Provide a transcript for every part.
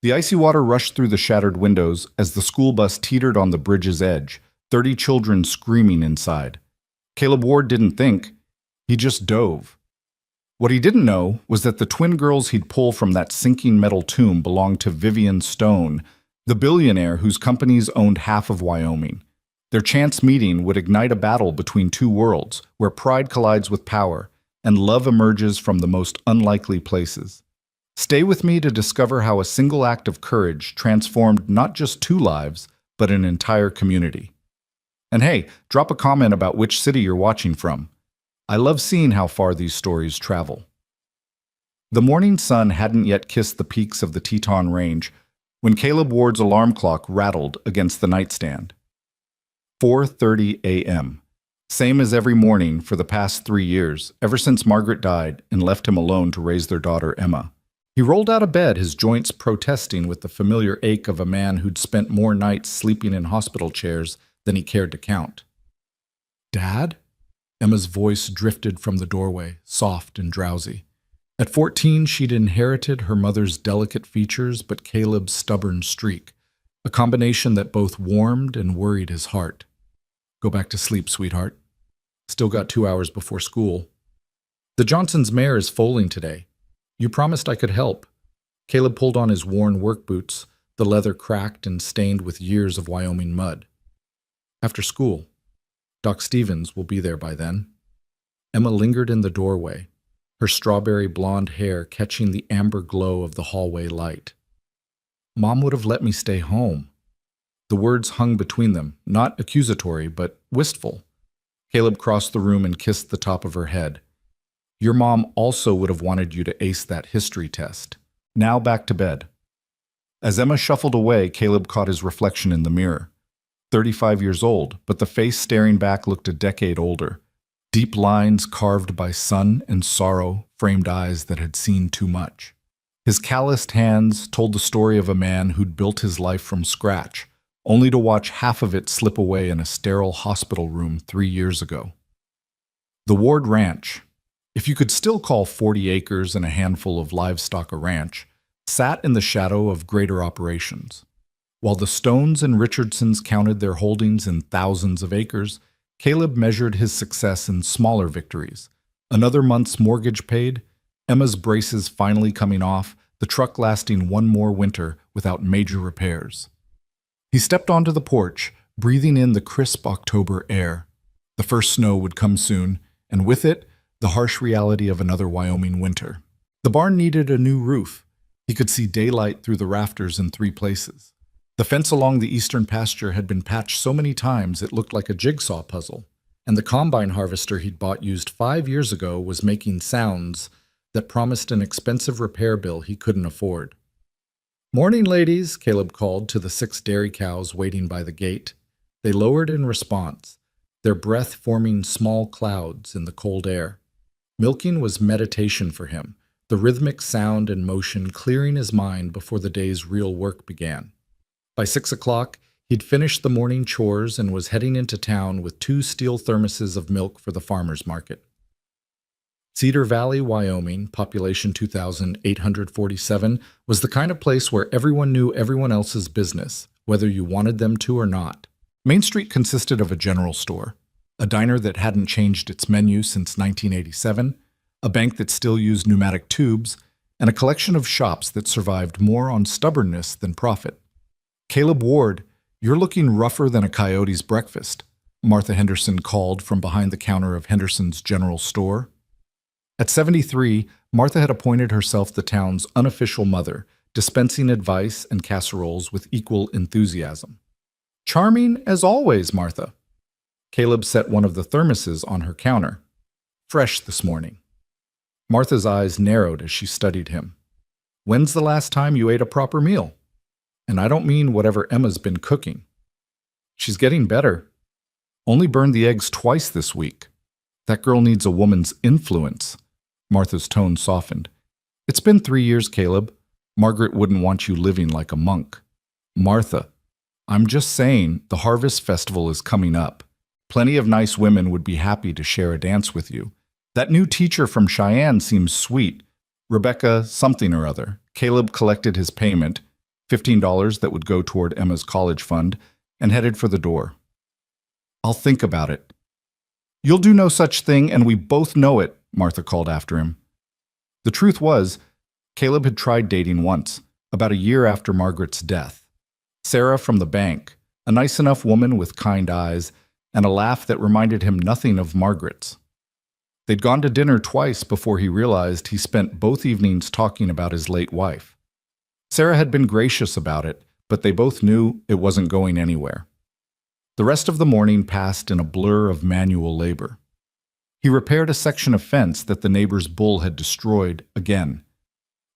The icy water rushed through the shattered windows as the school bus teetered on the bridge's edge, 30 children screaming inside. Caleb Ward didn't think, he just dove. What he didn't know was that the twin girls he'd pull from that sinking metal tomb belonged to Vivian Stone, the billionaire whose companies owned half of Wyoming. Their chance meeting would ignite a battle between two worlds, where pride collides with power, and love emerges from the most unlikely places. Stay with me to discover how a single act of courage transformed not just two lives, but an entire community. And hey, drop a comment about which city you're watching from. I love seeing how far these stories travel. The morning sun hadn't yet kissed the peaks of the Teton Range when Caleb Ward's alarm clock rattled against the nightstand. 4:30 a.m. Same as every morning for the past 3 years, ever since Margaret died and left him alone to raise their daughter Emma. He rolled out of bed, his joints protesting with the familiar ache of a man who'd spent more nights sleeping in hospital chairs than he cared to count. "Dad?" Emma's voice drifted from the doorway, soft and drowsy. At 14, she'd inherited her mother's delicate features but Caleb's stubborn streak, a combination that both warmed and worried his heart. "Go back to sleep, sweetheart. Still got 2 hours before school. The Johnson's mare is foaling today. You promised I could help." Caleb pulled on his worn work boots, the leather cracked and stained with years of Wyoming mud. "After school. Doc Stevens will be there by then." Emma lingered in the doorway, her strawberry blonde hair catching the amber glow of the hallway light. "Mom would have let me stay home." The words hung between them, not accusatory, but wistful. Caleb crossed the room and kissed the top of her head. "Your mom also would have wanted you to ace that history test. Now back to bed." As Emma shuffled away, Caleb caught his reflection in the mirror. 35 years old, but the face staring back looked a decade older. Deep lines carved by sun and sorrow framed eyes that had seen too much. His calloused hands told the story of a man who'd built his life from scratch, only to watch half of it slip away in a sterile hospital room 3 years ago. The Ward Ranch, if you could still call 40 acres and a handful of livestock a ranch, sat in the shadow of greater operations. While the Stones and Richardsons counted their holdings in thousands of acres, Caleb measured his success in smaller victories. Another month's mortgage paid, Emma's braces finally coming off, the truck lasting one more winter without major repairs. He stepped onto the porch, breathing in the crisp October air. The first snow would come soon, and with it, the harsh reality of another Wyoming winter. The barn needed a new roof. He could see daylight through the rafters in 3 places. The fence along the eastern pasture had been patched so many times it looked like a jigsaw puzzle, and the combine harvester he'd bought used 5 years ago was making sounds that promised an expensive repair bill he couldn't afford. "Morning, ladies," Caleb called to the 6 dairy cows waiting by the gate. They lowered in response, their breath forming small clouds in the cold air. Milking was meditation for him, the rhythmic sound and motion clearing his mind before the day's real work began. By 6 o'clock, he'd finished the morning chores and was heading into town with 2 steel thermoses of milk for the farmer's market. Cedar Valley, Wyoming, population 2,847, was the kind of place where everyone knew everyone else's business, whether you wanted them to or not. Main Street consisted of a general store, a diner that hadn't changed its menu since 1987, a bank that still used pneumatic tubes, and a collection of shops that survived more on stubbornness than profit. "Caleb Ward, you're looking rougher than a coyote's breakfast," Martha Henderson called from behind the counter of Henderson's general store. At 73, Martha had appointed herself the town's unofficial mother, dispensing advice and casseroles with equal enthusiasm. "Charming as always, Martha." Caleb set one of the thermoses on her counter. "Fresh this morning." Martha's eyes narrowed as she studied him. "When's the last time you ate a proper meal? And I don't mean whatever Emma's been cooking." "She's getting better. Only burned the eggs twice this week. That girl needs a woman's influence." Martha's tone softened. "It's been 3 years, Caleb. Margaret wouldn't want you living like a monk." "Martha, I'm just saying the harvest festival is coming up. Plenty of nice women would be happy to share a dance with you. That new teacher from Cheyenne seems sweet. Rebecca something or other." Caleb collected his payment. $15 that would go toward Emma's college fund, and headed for the door. I'll think about it. You'll do no such thing, and we both know it, Martha called after him. The truth was, Caleb had tried dating once, about a year after Margaret's death. Sarah from the bank, a nice enough woman with kind eyes, and a laugh that reminded him nothing of Margaret's. They'd gone to dinner twice before he realized he spent both evenings talking about his late wife. Sarah had been gracious about it, but they both knew it wasn't going anywhere. The rest of the morning passed in a blur of manual labor. He repaired a section of fence that the neighbor's bull had destroyed again.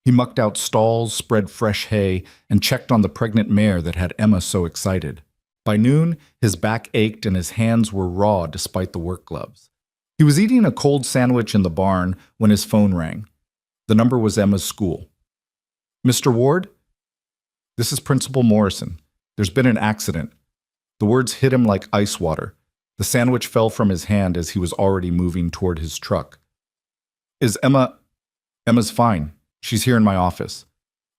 He mucked out stalls, spread fresh hay, and checked on the pregnant mare that had Emma so excited. By noon, his back ached and his hands were raw despite the work gloves. He was eating a cold sandwich in the barn when his phone rang. The number was Emma's school. Mr. Ward? This is Principal Morrison. There's been an accident. The words hit him like ice water. The sandwich fell from his hand as he was already moving toward his truck. Is Emma... Emma's fine. She's here in my office.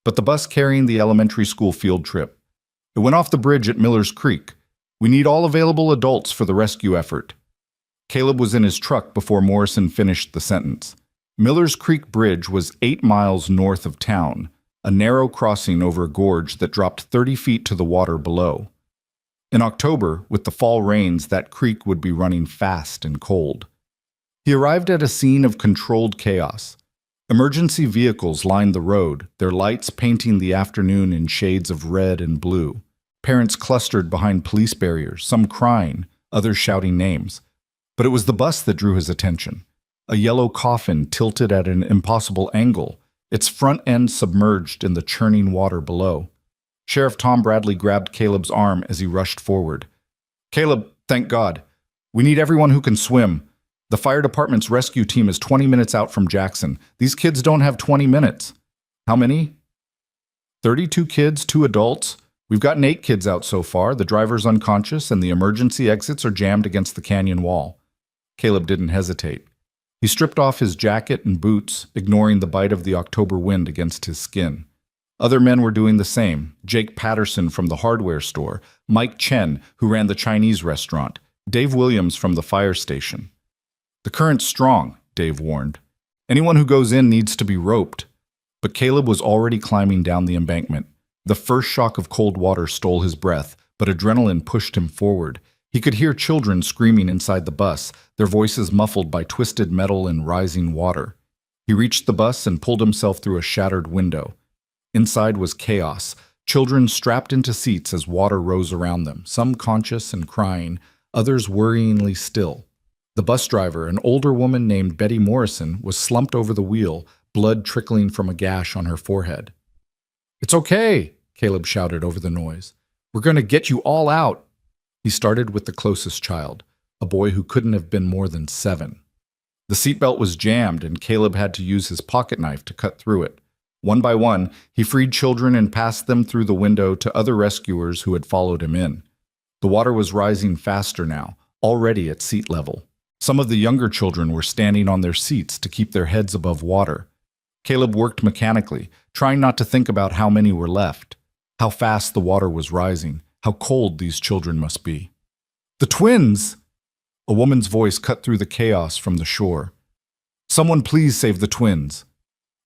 But the bus carrying the elementary school field trip. It went off the bridge at Miller's Creek. We need all available adults for the rescue effort. Caleb was in his truck before Morrison finished the sentence. Miller's Creek Bridge was 8 miles north of town, a narrow crossing over a gorge that dropped 30 feet to the water below. In October, with the fall rains, that creek would be running fast and cold. He arrived at a scene of controlled chaos. Emergency vehicles lined the road, their lights painting the afternoon in shades of red and blue. Parents clustered behind police barriers, some crying, others shouting names. But it was the bus that drew his attention. A yellow coffin tilted at an impossible angle, its front end submerged in the churning water below. Sheriff Tom Bradley grabbed Caleb's arm as he rushed forward. Caleb, thank God. We need everyone who can swim. The fire department's rescue team is 20 minutes out from Jackson. These kids don't have 20 minutes. How many? 32 kids, 2 adults. We've gotten 8 kids out so far. The driver's unconscious and the emergency exits are jammed against the canyon wall. Caleb didn't hesitate. He stripped off his jacket and boots, ignoring the bite of the October wind against his skin. Other men were doing the same. Jake Patterson from the hardware store, Mike Chen, who ran the Chinese restaurant, Dave Williams from the fire station. The current's strong, Dave warned. Anyone who goes in needs to be roped. But Caleb was already climbing down the embankment. The first shock of cold water stole his breath, but adrenaline pushed him forward. He could hear children screaming inside the bus, their voices muffled by twisted metal and rising water. He reached the bus and pulled himself through a shattered window. Inside was chaos, children strapped into seats as water rose around them, some conscious and crying, others worryingly still. The bus driver, an older woman named Betty Morrison, was slumped over the wheel, blood trickling from a gash on her forehead. It's okay, Caleb shouted over the noise. We're going to get you all out. He started with the closest child, a boy who couldn't have been more than 7. The seatbelt was jammed, and Caleb had to use his pocket knife to cut through it. One by one, he freed children and passed them through the window to other rescuers who had followed him in. The water was rising faster now, already at seat level. Some of the younger children were standing on their seats to keep their heads above water. Caleb worked mechanically, trying not to think about how many were left, how fast the water was rising, how cold these children must be. The twins! A woman's voice cut through the chaos from the shore. Someone please save the twins.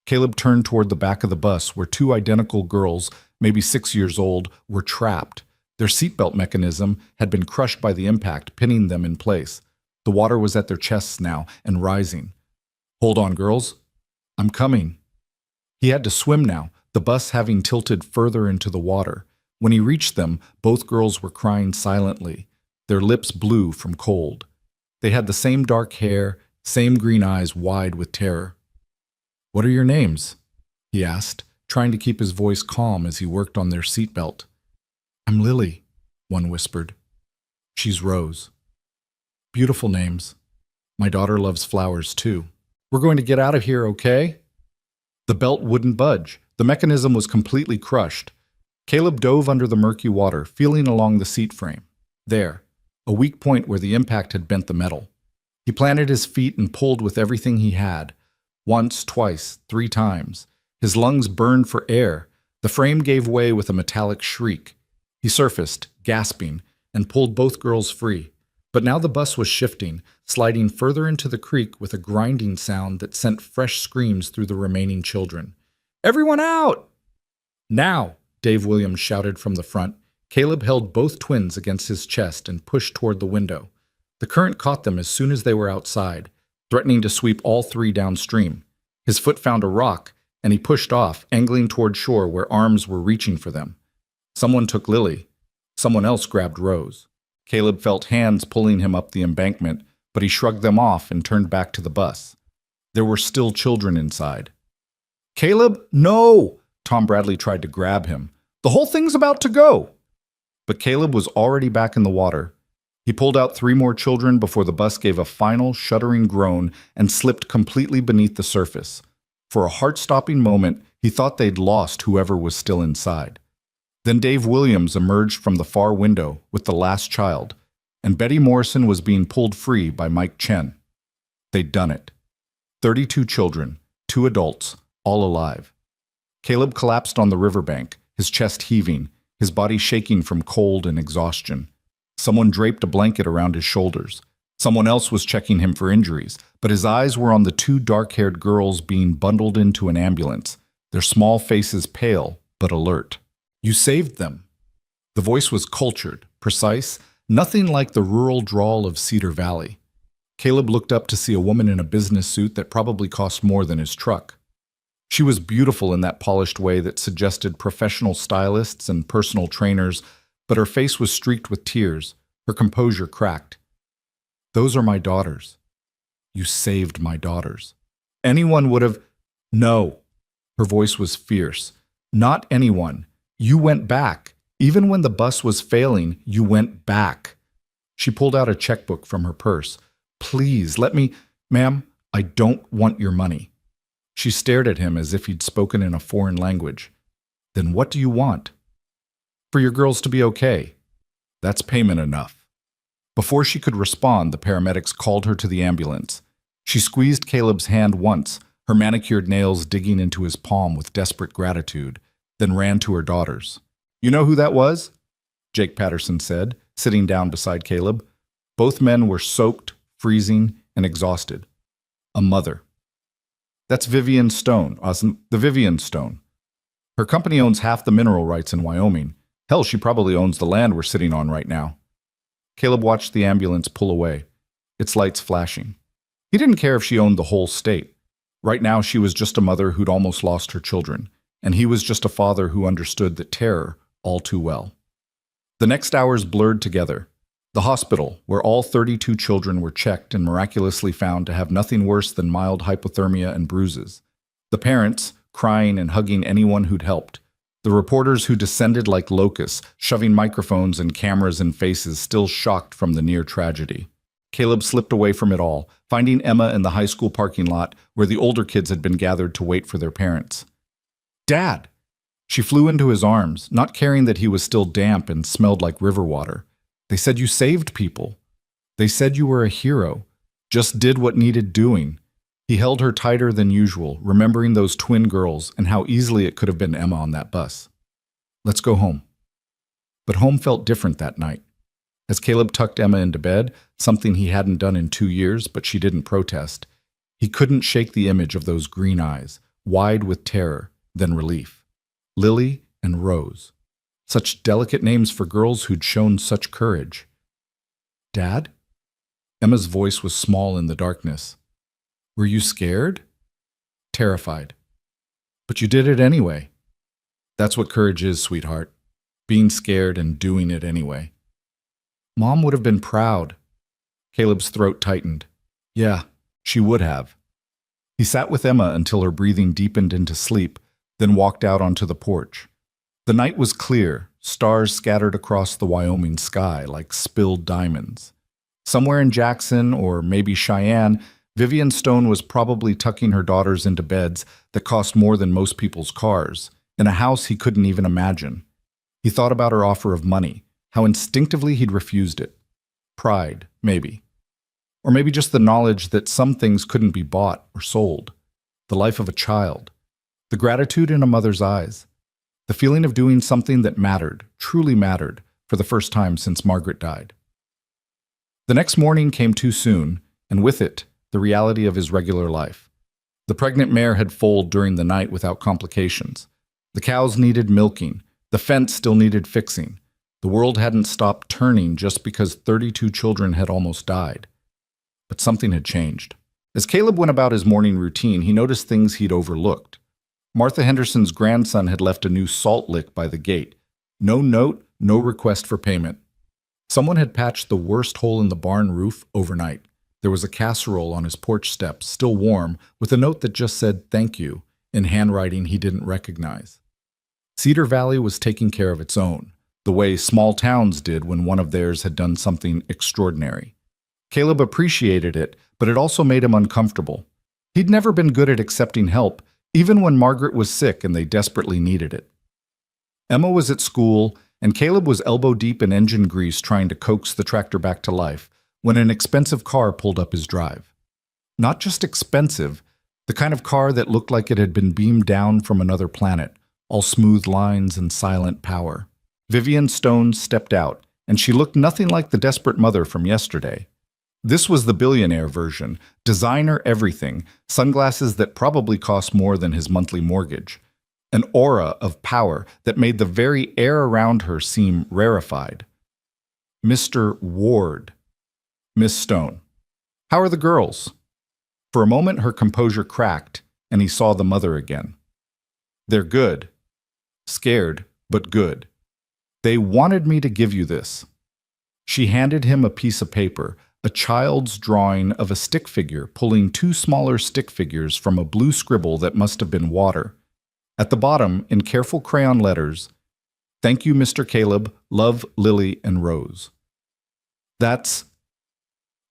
Caleb turned toward the back of the bus where 2 identical girls, maybe 6 years old, were trapped. Their seatbelt mechanism had been crushed by the impact, pinning them in place. The water was at their chests now and rising. Hold on, girls. I'm coming. He had to swim now, the bus having tilted further into the water. When he reached them, both girls were crying silently, their lips blue from cold. They had the same dark hair, same green eyes wide with terror. What are your names? He asked, trying to keep his voice calm as he worked on their seatbelt. I'm Lily, one whispered. She's Rose. Beautiful names. My daughter loves flowers too. We're going to get out of here, okay? The belt wouldn't budge. The mechanism was completely crushed. Caleb dove under the murky water, feeling along the seat frame. There, a weak point where the impact had bent the metal. He planted his feet and pulled with everything he had. Once, twice, 3 times. His lungs burned for air. The frame gave way with a metallic shriek. He surfaced, gasping, and pulled both girls free. But now the bus was shifting, sliding further into the creek with a grinding sound that sent fresh screams through the remaining children. "Everyone out!" "Now!" Dave Williams shouted from the front. Caleb held both twins against his chest and pushed toward the window. The current caught them as soon as they were outside, threatening to sweep all three downstream. His foot found a rock, and he pushed off, angling toward shore where arms were reaching for them. Someone took Lily. Someone else grabbed Rose. Caleb felt hands pulling him up the embankment, but he shrugged them off and turned back to the bus. There were still children inside. "Caleb, no!" Tom Bradley tried to grab him. "The whole thing's about to go!" But Caleb was already back in the water. He pulled out 3 more children before the bus gave a final, shuddering groan and slipped completely beneath the surface. For a heart-stopping moment, he thought they'd lost whoever was still inside. Then Dave Williams emerged from the far window with the last child, and Betty Morrison was being pulled free by Mike Chen. They'd done it. 32 children, 2 adults, all alive. Caleb collapsed on the riverbank, his chest heaving, his body shaking from cold and exhaustion. Someone draped a blanket around his shoulders. Someone else was checking him for injuries, but his eyes were on the 2 dark-haired girls being bundled into an ambulance, their small faces pale but alert. "You saved them." The voice was cultured, precise, nothing like the rural drawl of Cedar Valley. Caleb looked up to see a woman in a business suit that probably cost more than his truck. She was beautiful in that polished way that suggested professional stylists and personal trainers, but her face was streaked with tears, her composure cracked. "Those are my daughters. You saved my daughters. Anyone would have—" "No." Her voice was fierce. "Not anyone. You went back. Even when the bus was failing, you went back." She pulled out a checkbook from her purse. "Please, let me—" "Ma'am, I don't want your money." She stared at him as if he'd spoken in a foreign language. "Then what do you want?" "For your girls to be okay." "That's payment enough." Before she could respond, the paramedics called her to the ambulance. She squeezed Caleb's hand once, her manicured nails digging into his palm with desperate gratitude, then ran to her daughters. "You know who that was?" Jake Patterson said, sitting down beside Caleb. Both men were soaked, freezing, and exhausted. "A mother." "That's Vivian Stone, the Vivian Stone. Her company owns half the mineral rights in Wyoming. Hell, she probably owns the land we're sitting on right now." Caleb watched the ambulance pull away, its lights flashing. He didn't care if she owned the whole state. Right now, she was just a mother who'd almost lost her children, and he was just a father who understood the terror all too well. The next hours blurred together. The hospital, where all 32 children were checked and miraculously found to have nothing worse than mild hypothermia and bruises. The parents, crying and hugging anyone who'd helped. The reporters who descended like locusts, shoving microphones and cameras in faces, still shocked from the near tragedy. Caleb slipped away from it all, finding Emma in the high school parking lot where the older kids had been gathered to wait for their parents. "Dad!" She flew into his arms, not caring that he was still damp and smelled like river water. "They said you saved people. They said you were a hero. Just did what needed doing." He held her tighter than usual, remembering those twin girls and how easily it could have been Emma on that bus. "Let's go home." But home felt different that night. As Caleb tucked Emma into bed, something he hadn't done in 2 years, but she didn't protest, he couldn't shake the image of those green eyes, wide with terror, then relief. Lily and Rose. Such delicate names for girls who'd shown such courage. "Dad?" Emma's voice was small in the darkness. "Were you scared?" "Terrified." "But you did it anyway." "That's what courage is, sweetheart. Being scared and doing it anyway." "Mom would have been proud." Caleb's throat tightened. "Yeah, she would have." He sat with Emma until her breathing deepened into sleep, then walked out onto the porch. The night was clear, stars scattered across the Wyoming sky like spilled diamonds. Somewhere in Jackson, or maybe Cheyenne, Vivian Stone was probably tucking her daughters into beds that cost more than most people's cars, in a house he couldn't even imagine. He thought about her offer of money, how instinctively he'd refused it. Pride, maybe. Or maybe just the knowledge that some things couldn't be bought or sold. The life of a child. The gratitude in a mother's eyes. The The feeling of doing something that mattered, truly mattered, for the first time since Margaret died. The next morning came too soon, and with it, the reality of his regular life. The pregnant mare had foaled during the night without complications. The cows needed milking. The fence still needed fixing. The world hadn't stopped turning just because 32 children had almost died. But something had changed. As Caleb went about his morning routine, he noticed things he'd overlooked. Martha Henderson's grandson had left a new salt lick by the gate. No note, no request for payment. Someone had patched the worst hole in the barn roof overnight. There was a casserole on his porch steps, still warm, with a note that just said "thank you" in handwriting he didn't recognize. Cedar Valley was taking care of its own, the way small towns did when one of theirs had done something extraordinary. Caleb appreciated it, but it also made him uncomfortable. He'd never been good at accepting help, even when Margaret was sick and they desperately needed it. Emma was at school, and Caleb was elbow-deep in engine grease trying to coax the tractor back to life when an expensive car pulled up his drive. Not just expensive, the kind of car that looked like it had been beamed down from another planet, all smooth lines and silent power. Vivian Stone stepped out, and she looked nothing like the desperate mother from yesterday. This was the Billionaire version, designer everything, sunglasses that probably cost more than his monthly mortgage. An aura of power that made the very air around her seem rarefied. Mr. Ward. Miss Stone. How are the girls? For a moment her composure cracked, and he saw the mother again. They're good. Scared, but good. They wanted me to give you this. She handed him a piece of paper, a child's drawing of a stick figure pulling two smaller stick figures from a blue scribble that must have been water. At the bottom, in careful crayon letters, "Thank you, Mr. Caleb. Love, Lily and Rose." That's...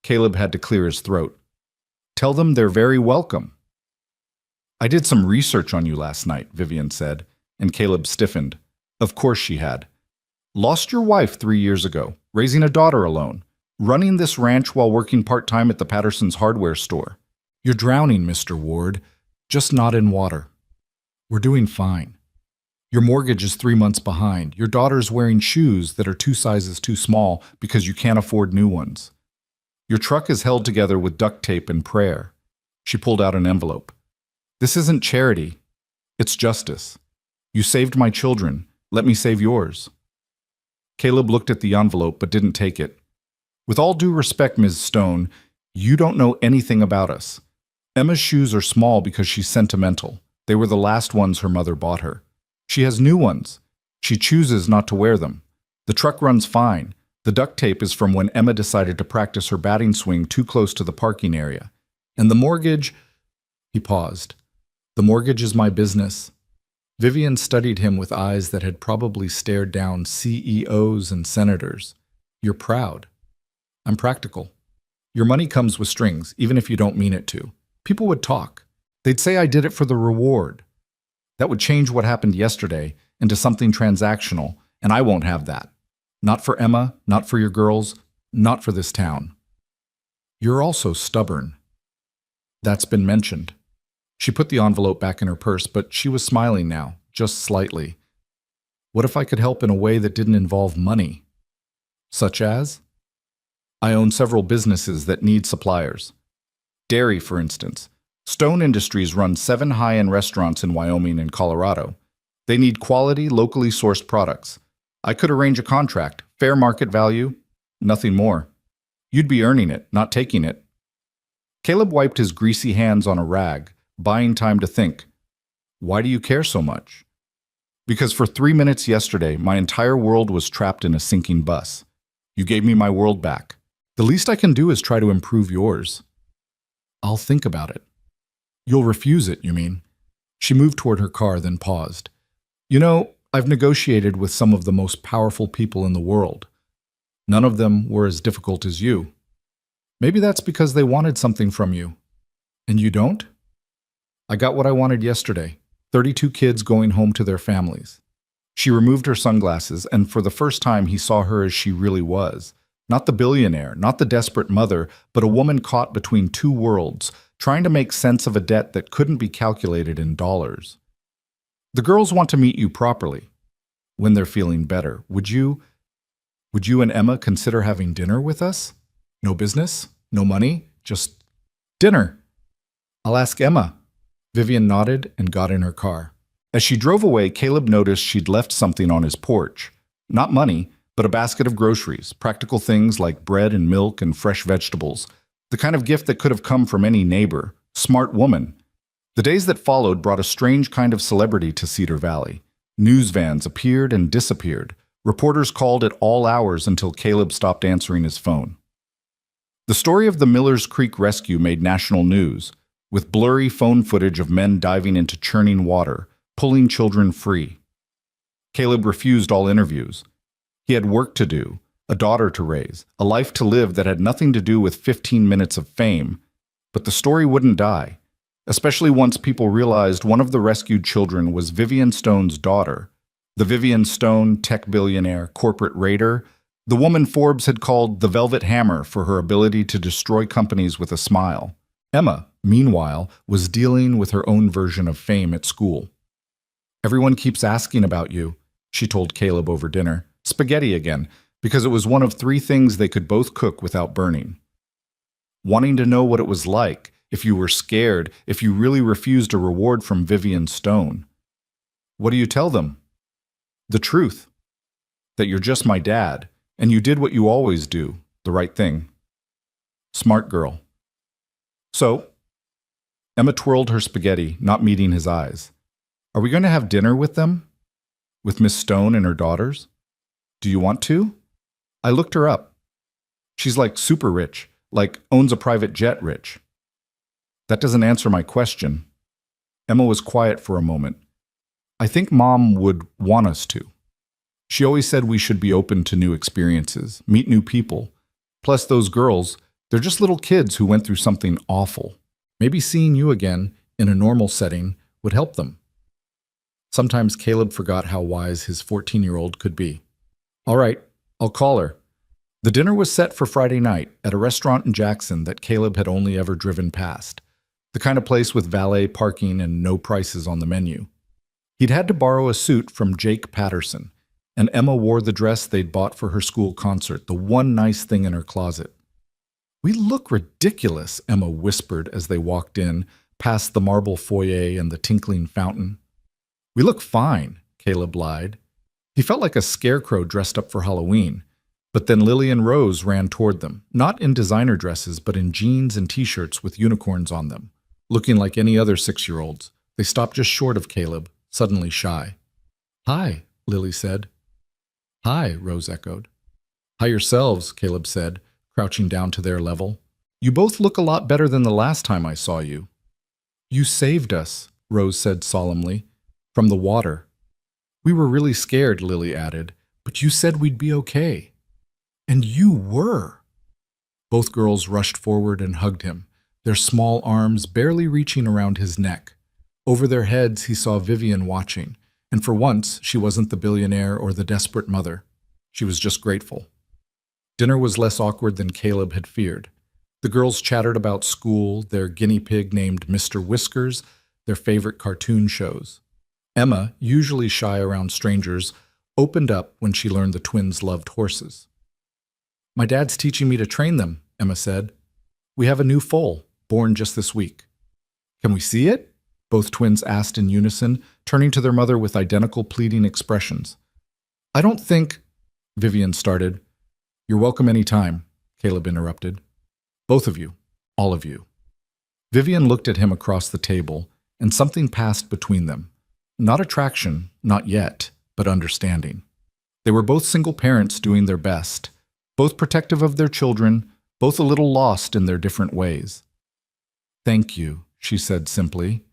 Caleb had to clear his throat. Tell them they're very welcome. I did some research on you last night, Vivian said, and Caleb stiffened. Of course she had. Lost your wife 3 years ago, raising a daughter alone, running this ranch while working part-time at the Patterson's hardware store. You're drowning, Mr. Ward, just not in water. We're doing fine. Your mortgage is 3 months behind. Your daughter's wearing shoes that are 2 sizes too small because you can't afford new ones. Your truck is held together with duct tape and prayer. She pulled out an envelope. This isn't charity. It's justice. You saved my children. Let me save yours. Caleb looked at the envelope but didn't take it. With all due respect, Ms. Stone, you don't know anything about us. Emma's shoes are small because she's sentimental. They were the last ones her mother bought her. She has new ones. She chooses not to wear them. The truck runs fine. The duct tape is from when Emma decided to practice her batting swing too close to the parking area. And the mortgage... He paused. The mortgage is my business. Vivian studied him with eyes that had probably stared down CEOs and senators. You're proud. I'm practical. Your money comes with strings, even if you don't mean it to. People would talk. They'd say I did it for the reward. That would change what happened yesterday into something transactional, and I won't have that. Not for Emma, not for your girls, not for this town. You're also stubborn. That's been mentioned. She put the envelope back in her purse, but she was smiling now, just slightly. What if I could help in a way that didn't involve money? Such as? I own several businesses that need suppliers. Dairy, for instance. Stone Industries runs 7 high-end restaurants in Wyoming and Colorado. They need quality, locally sourced products. I could arrange a contract, fair market value, nothing more. You'd be earning it, not taking it. Caleb wiped his greasy hands on a rag, buying time to think. Why do you care so much? Because for 3 minutes yesterday, my entire world was trapped in a sinking bus. You gave me my world back. The least I can do is try to improve yours. I'll think about it. You'll refuse it, you mean? She moved toward her car, then paused. You know, I've negotiated with some of the most powerful people in the world. None of them were as difficult as you. Maybe that's because they wanted something from you. And you don't? I got what I wanted yesterday. 32 kids going home to their families. She removed her sunglasses, and for the first time he saw her as she really was. Not the billionaire, not the desperate mother, but a woman caught between 2 worlds, trying to make sense of a debt that couldn't be calculated in dollars. The girls want to meet you properly. when they're feeling better. Would you and Emma consider having dinner with us? No business? No money? Just dinner. I'll ask Emma. Vivian nodded and got in her car. As she drove away, Caleb noticed she'd left something on his porch. Not money, but a basket of groceries, practical things like bread and milk and fresh vegetables. The kind of gift that could have come from any neighbor. Smart woman. The days that followed brought a strange kind of celebrity to Cedar Valley. News vans appeared and disappeared. Reporters called at all hours until Caleb stopped answering his phone. The story of the Millers Creek rescue made national news, with blurry phone footage of men diving into churning water, pulling children free. Caleb refused all interviews. He had work to do, a daughter to raise, a life to live that had nothing to do with 15 minutes of fame. But the story wouldn't die, especially once people realized one of the rescued children was Vivian Stone's daughter, the Vivian Stone, tech billionaire, corporate raider, the woman Forbes had called the Velvet Hammer for her ability to destroy companies with a smile. Emma, meanwhile, was dealing with her own version of fame at school. "Everyone keeps asking about you," she told Caleb over dinner. Spaghetti again, because it was one of 3 things they could both cook without burning. Wanting to know what it was like, if you were scared, if you really refused a reward from Vivian Stone. "What do you tell them?" "The truth. That you're just my dad, and you did what you always do, the right thing." Smart girl. "So?" Emma twirled her spaghetti, not meeting his eyes. "Are we going to have dinner with them? With Miss Stone and her daughters? Do you want to?" I looked her up. She's like super rich, like owns a private jet rich. That doesn't answer my question. Emma was quiet for a moment. "I think Mom would want us to. She always said we should be open to new experiences, meet new people. Plus those girls, they're just little kids who went through something awful. Maybe seeing you again, in a normal setting, would help them." Sometimes Caleb forgot how wise his 14-year-old could be. "All right, I'll call her." The dinner was set for Friday night at a restaurant in Jackson that Caleb had only ever driven past, the kind of place with valet parking and no prices on the menu. He'd had to borrow a suit from Jake Patterson, and Emma wore the dress they'd bought for her school concert, the one nice thing in her closet. "We look ridiculous," Emma whispered as they walked in, past the marble foyer and the tinkling fountain. "We look fine," Caleb lied. He felt like a scarecrow dressed up for Halloween. But then Lily and Rose ran toward them, not in designer dresses, but in jeans and t-shirts with unicorns on them. Looking like any other 6-year-olds, they stopped just short of Caleb, suddenly shy. "Hi," Lily said. "Hi," Rose echoed. "Hi yourselves," Caleb said, crouching down to their level. "You both look a lot better than the last time I saw you." "You saved us," Rose said solemnly, "from the water." "We were really scared," Lily added, "but you said we'd be okay." "And you were." Both girls rushed forward and hugged him, their small arms barely reaching around his neck. Over their heads he saw Vivian watching, and for once she wasn't the billionaire or the desperate mother. She was just grateful. Dinner was less awkward than Caleb had feared. The girls chattered about school, their guinea pig named Mr. Whiskers, their favorite cartoon shows. Emma, usually shy around strangers, opened up when she learned the twins loved horses. "My dad's teaching me to train them," Emma said. "We have a new foal, born just this week." "Can we see it?" both twins asked in unison, turning to their mother with identical pleading expressions. "I don't think—" Vivian started. "You're welcome any time," Caleb interrupted. "Both of you, all of you." Vivian looked at him across the table, and something passed between them. Not attraction, not yet, but understanding. They were both single parents doing their best, both protective of their children, both a little lost in their different ways. "Thank you," she said simply.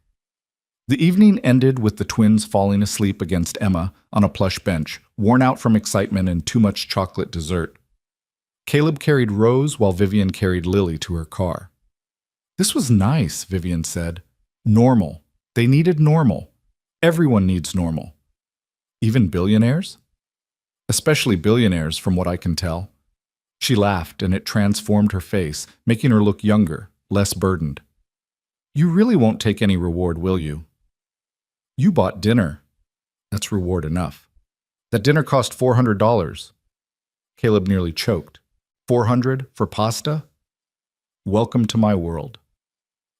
The evening ended with the twins falling asleep against Emma on a plush bench, worn out from excitement and too much chocolate dessert. Caleb carried Rose while Vivian carried Lily to her car. "This was nice," Vivian said. "Normal. They needed normal. Everyone needs normal. Even billionaires? Especially billionaires, from what I can tell." She laughed, and it transformed her face, making her look younger, less burdened. "You really won't take any reward, will you?" "You bought dinner. That's reward enough." That dinner cost $400. Caleb nearly choked. 400 for pasta? Welcome to my world.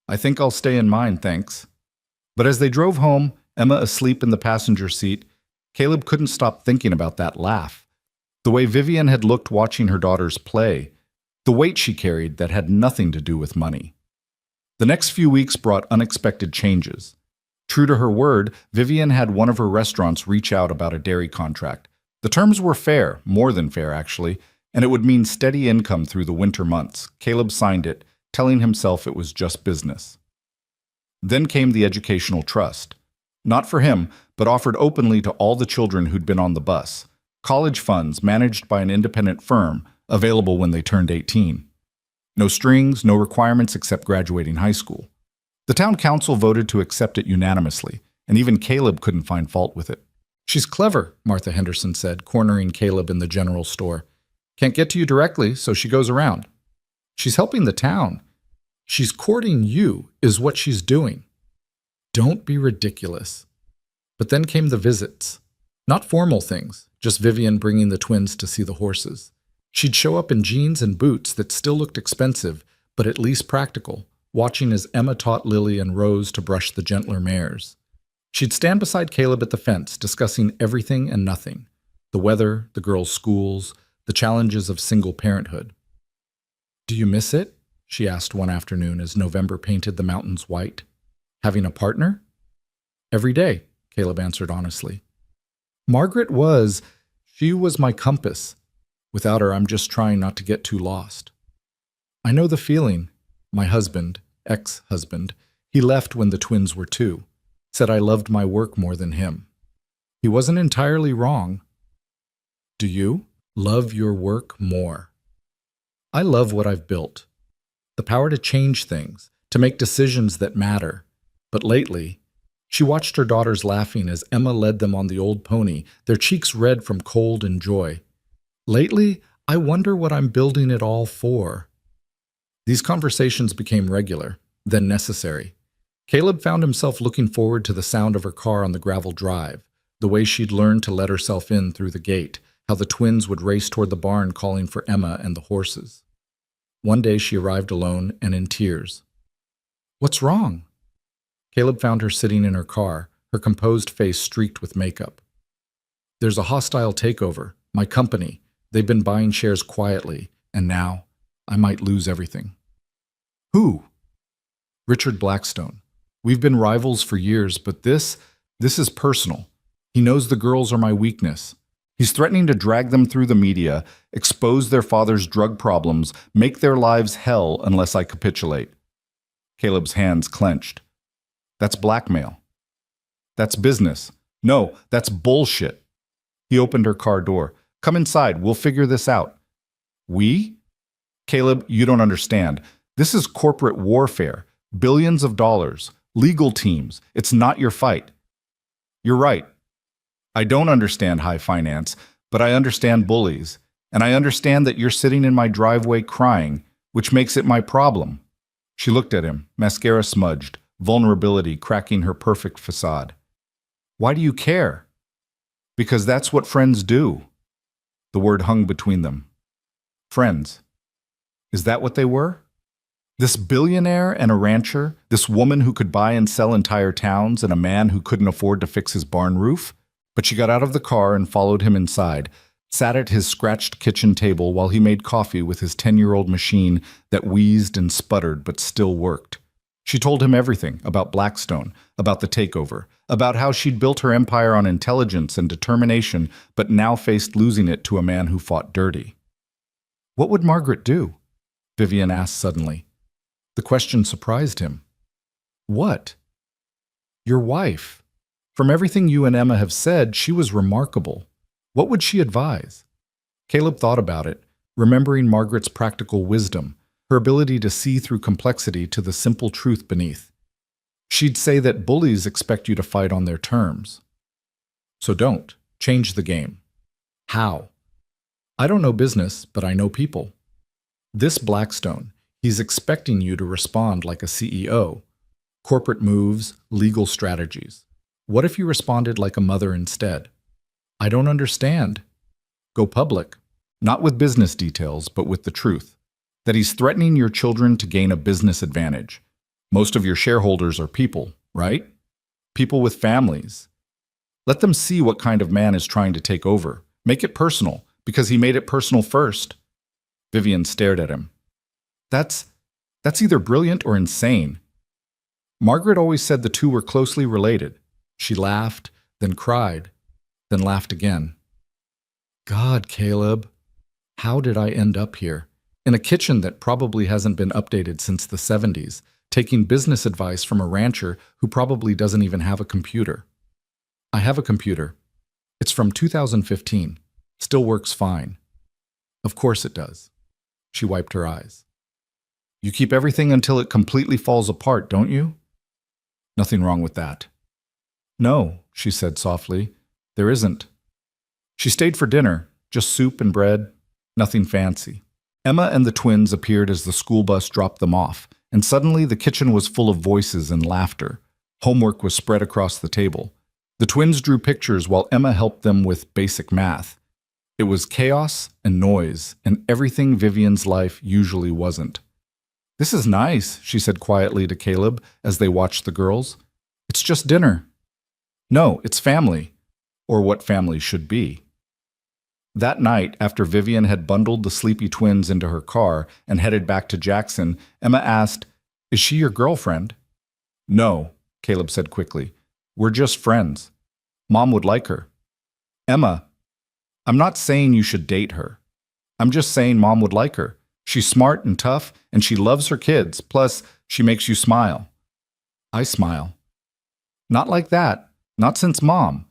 I think I'll stay in mine, thanks. But as they drove home, Emma asleep in the passenger seat, Caleb couldn't stop thinking about that laugh. The way Vivian had looked watching her daughters play, the weight she carried that had nothing to do with money. The next few weeks brought unexpected changes. True to her word, Vivian had one of her restaurants reach out about a dairy contract. The terms were fair, more than fair actually, and it would mean steady income through the winter months. Caleb signed it, telling himself it was just business. Then came the educational trust. Not for him, but offered openly to all the children who'd been on the bus. College funds managed by an independent firm, available when they turned 18. No strings, no requirements except graduating high school. The town council voted to accept it unanimously, and even Caleb couldn't find fault with it. She's clever, Martha Henderson said, cornering Caleb in the general store. Can't get to you directly, so she goes around. She's helping the town. She's courting you, is what she's doing. Don't be ridiculous. But then came the visits. Not formal things, just Vivian bringing the twins to see the horses. She'd show up in jeans and boots that still looked expensive, but at least practical, watching as Emma taught Lily and Rose to brush the gentler mares. She'd stand beside Caleb at the fence, discussing everything and nothing. The weather, the girls' schools, the challenges of single parenthood. Do you miss it? She asked one afternoon as November painted the mountains white. Having a partner? Every day, Caleb answered honestly. Margaret was. She was my compass. Without her, I'm just trying not to get too lost. I know the feeling. My husband, ex-husband, he left when the twins were 2. Said I loved my work more than him. He wasn't entirely wrong. Do you love your work more? I love what I've built. The power to change things, to make decisions that matter. But lately, she watched her daughters laughing as Emma led them on the old pony, their cheeks red from cold and joy. Lately, I wonder what I'm building it all for. These conversations became regular, then necessary. Caleb found himself looking forward to the sound of her car on the gravel drive, the way she'd learned to let herself in through the gate, how the twins would race toward the barn calling for Emma and the horses. One day she arrived alone and in tears. What's wrong? Caleb found her sitting in her car, her composed face streaked with makeup. There's a hostile takeover. My company. They've been buying shares quietly, and now I might lose everything. Who? Richard Blackstone. We've been rivals for years, but this is personal. He knows the girls are my weakness. He's threatening to drag them through the media, expose their father's drug problems, make their lives hell unless I capitulate. Caleb's hands clenched. That's blackmail. That's business. No, that's bullshit. He opened her car door. Come inside, we'll figure this out. We? Caleb, you don't understand. This is corporate warfare. Billions of dollars. Legal teams. It's not your fight. You're right. I don't understand high finance, but I understand bullies. And I understand that you're sitting in my driveway crying, which makes it my problem. She looked at him, mascara smudged, vulnerability cracking her perfect facade. Why do you care? Because that's what friends do. The word hung between them. Friends. Is that what they were? This billionaire and a rancher, this woman who could buy and sell entire towns, and a man who couldn't afford to fix his barn roof? But she got out of the car and followed him inside, sat at his scratched kitchen table while he made coffee with his 10-year-old machine that wheezed and sputtered but still worked. She told him everything about Blackstone, about the takeover, about how she'd built her empire on intelligence and determination, but now faced losing it to a man who fought dirty. What would Margaret do? Vivian asked suddenly. The question surprised him. What? Your wife. From everything you and Emma have said, she was remarkable. What would she advise? Caleb thought about it, remembering Margaret's practical wisdom, her ability to see through complexity to the simple truth beneath. She'd say that bullies expect you to fight on their terms. So don't. Change the game. How? I don't know business, but I know people. This Blackstone, he's expecting you to respond like a CEO. Corporate moves, legal strategies. What if you responded like a mother instead? I don't understand. Go public. Not with business details, but with the truth. That he's threatening your children to gain a business advantage. Most of your shareholders are people, right? People with families. Let them see what kind of man is trying to take over. Make it personal, because he made it personal first. Vivian stared at him. That's either brilliant or insane. Margaret always said the two were closely related. She laughed, then cried, then laughed again. God, Caleb, how did I end up here? In a kitchen that probably hasn't been updated since the 70s, taking business advice from a rancher who probably doesn't even have a computer. I have a computer. It's from 2015. Still works fine. Of course it does. She wiped her eyes. You keep everything until it completely falls apart, don't you? Nothing wrong with that. No, she said softly. There isn't. She stayed for dinner, just soup and bread, nothing fancy. Emma and the twins appeared as the school bus dropped them off, and suddenly the kitchen was full of voices and laughter. Homework was spread across the table. The twins drew pictures while Emma helped them with basic math. It was chaos and noise, and everything Vivian's life usually wasn't. This is nice, she said quietly to Caleb as they watched the girls. It's just dinner. No, it's family, or what family should be. That night, after Vivian had bundled the sleepy twins into her car and headed back to Jackson, Emma asked, Is she your girlfriend? No, Caleb said quickly. We're just friends. Mom would like her. Emma, I'm not saying you should date her. I'm just saying Mom would like her. She's smart and tough, and she loves her kids, plus she makes you smile. I smile. Not like that. Not since Mom.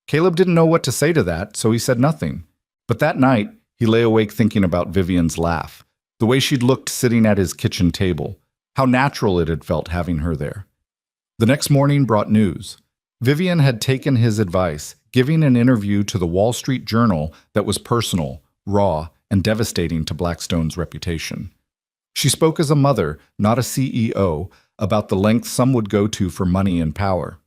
Caleb didn't know what to say to that, so he said nothing. But that night, he lay awake thinking about Vivian's laugh, the way she'd looked sitting at his kitchen table, how natural it had felt having her there. The next morning brought news. Vivian had taken his advice, giving an interview to the Wall Street Journal that was personal, raw, and devastating to Blackstone's reputation. She spoke as a mother, not a CEO, about the lengths some would go to for money and power.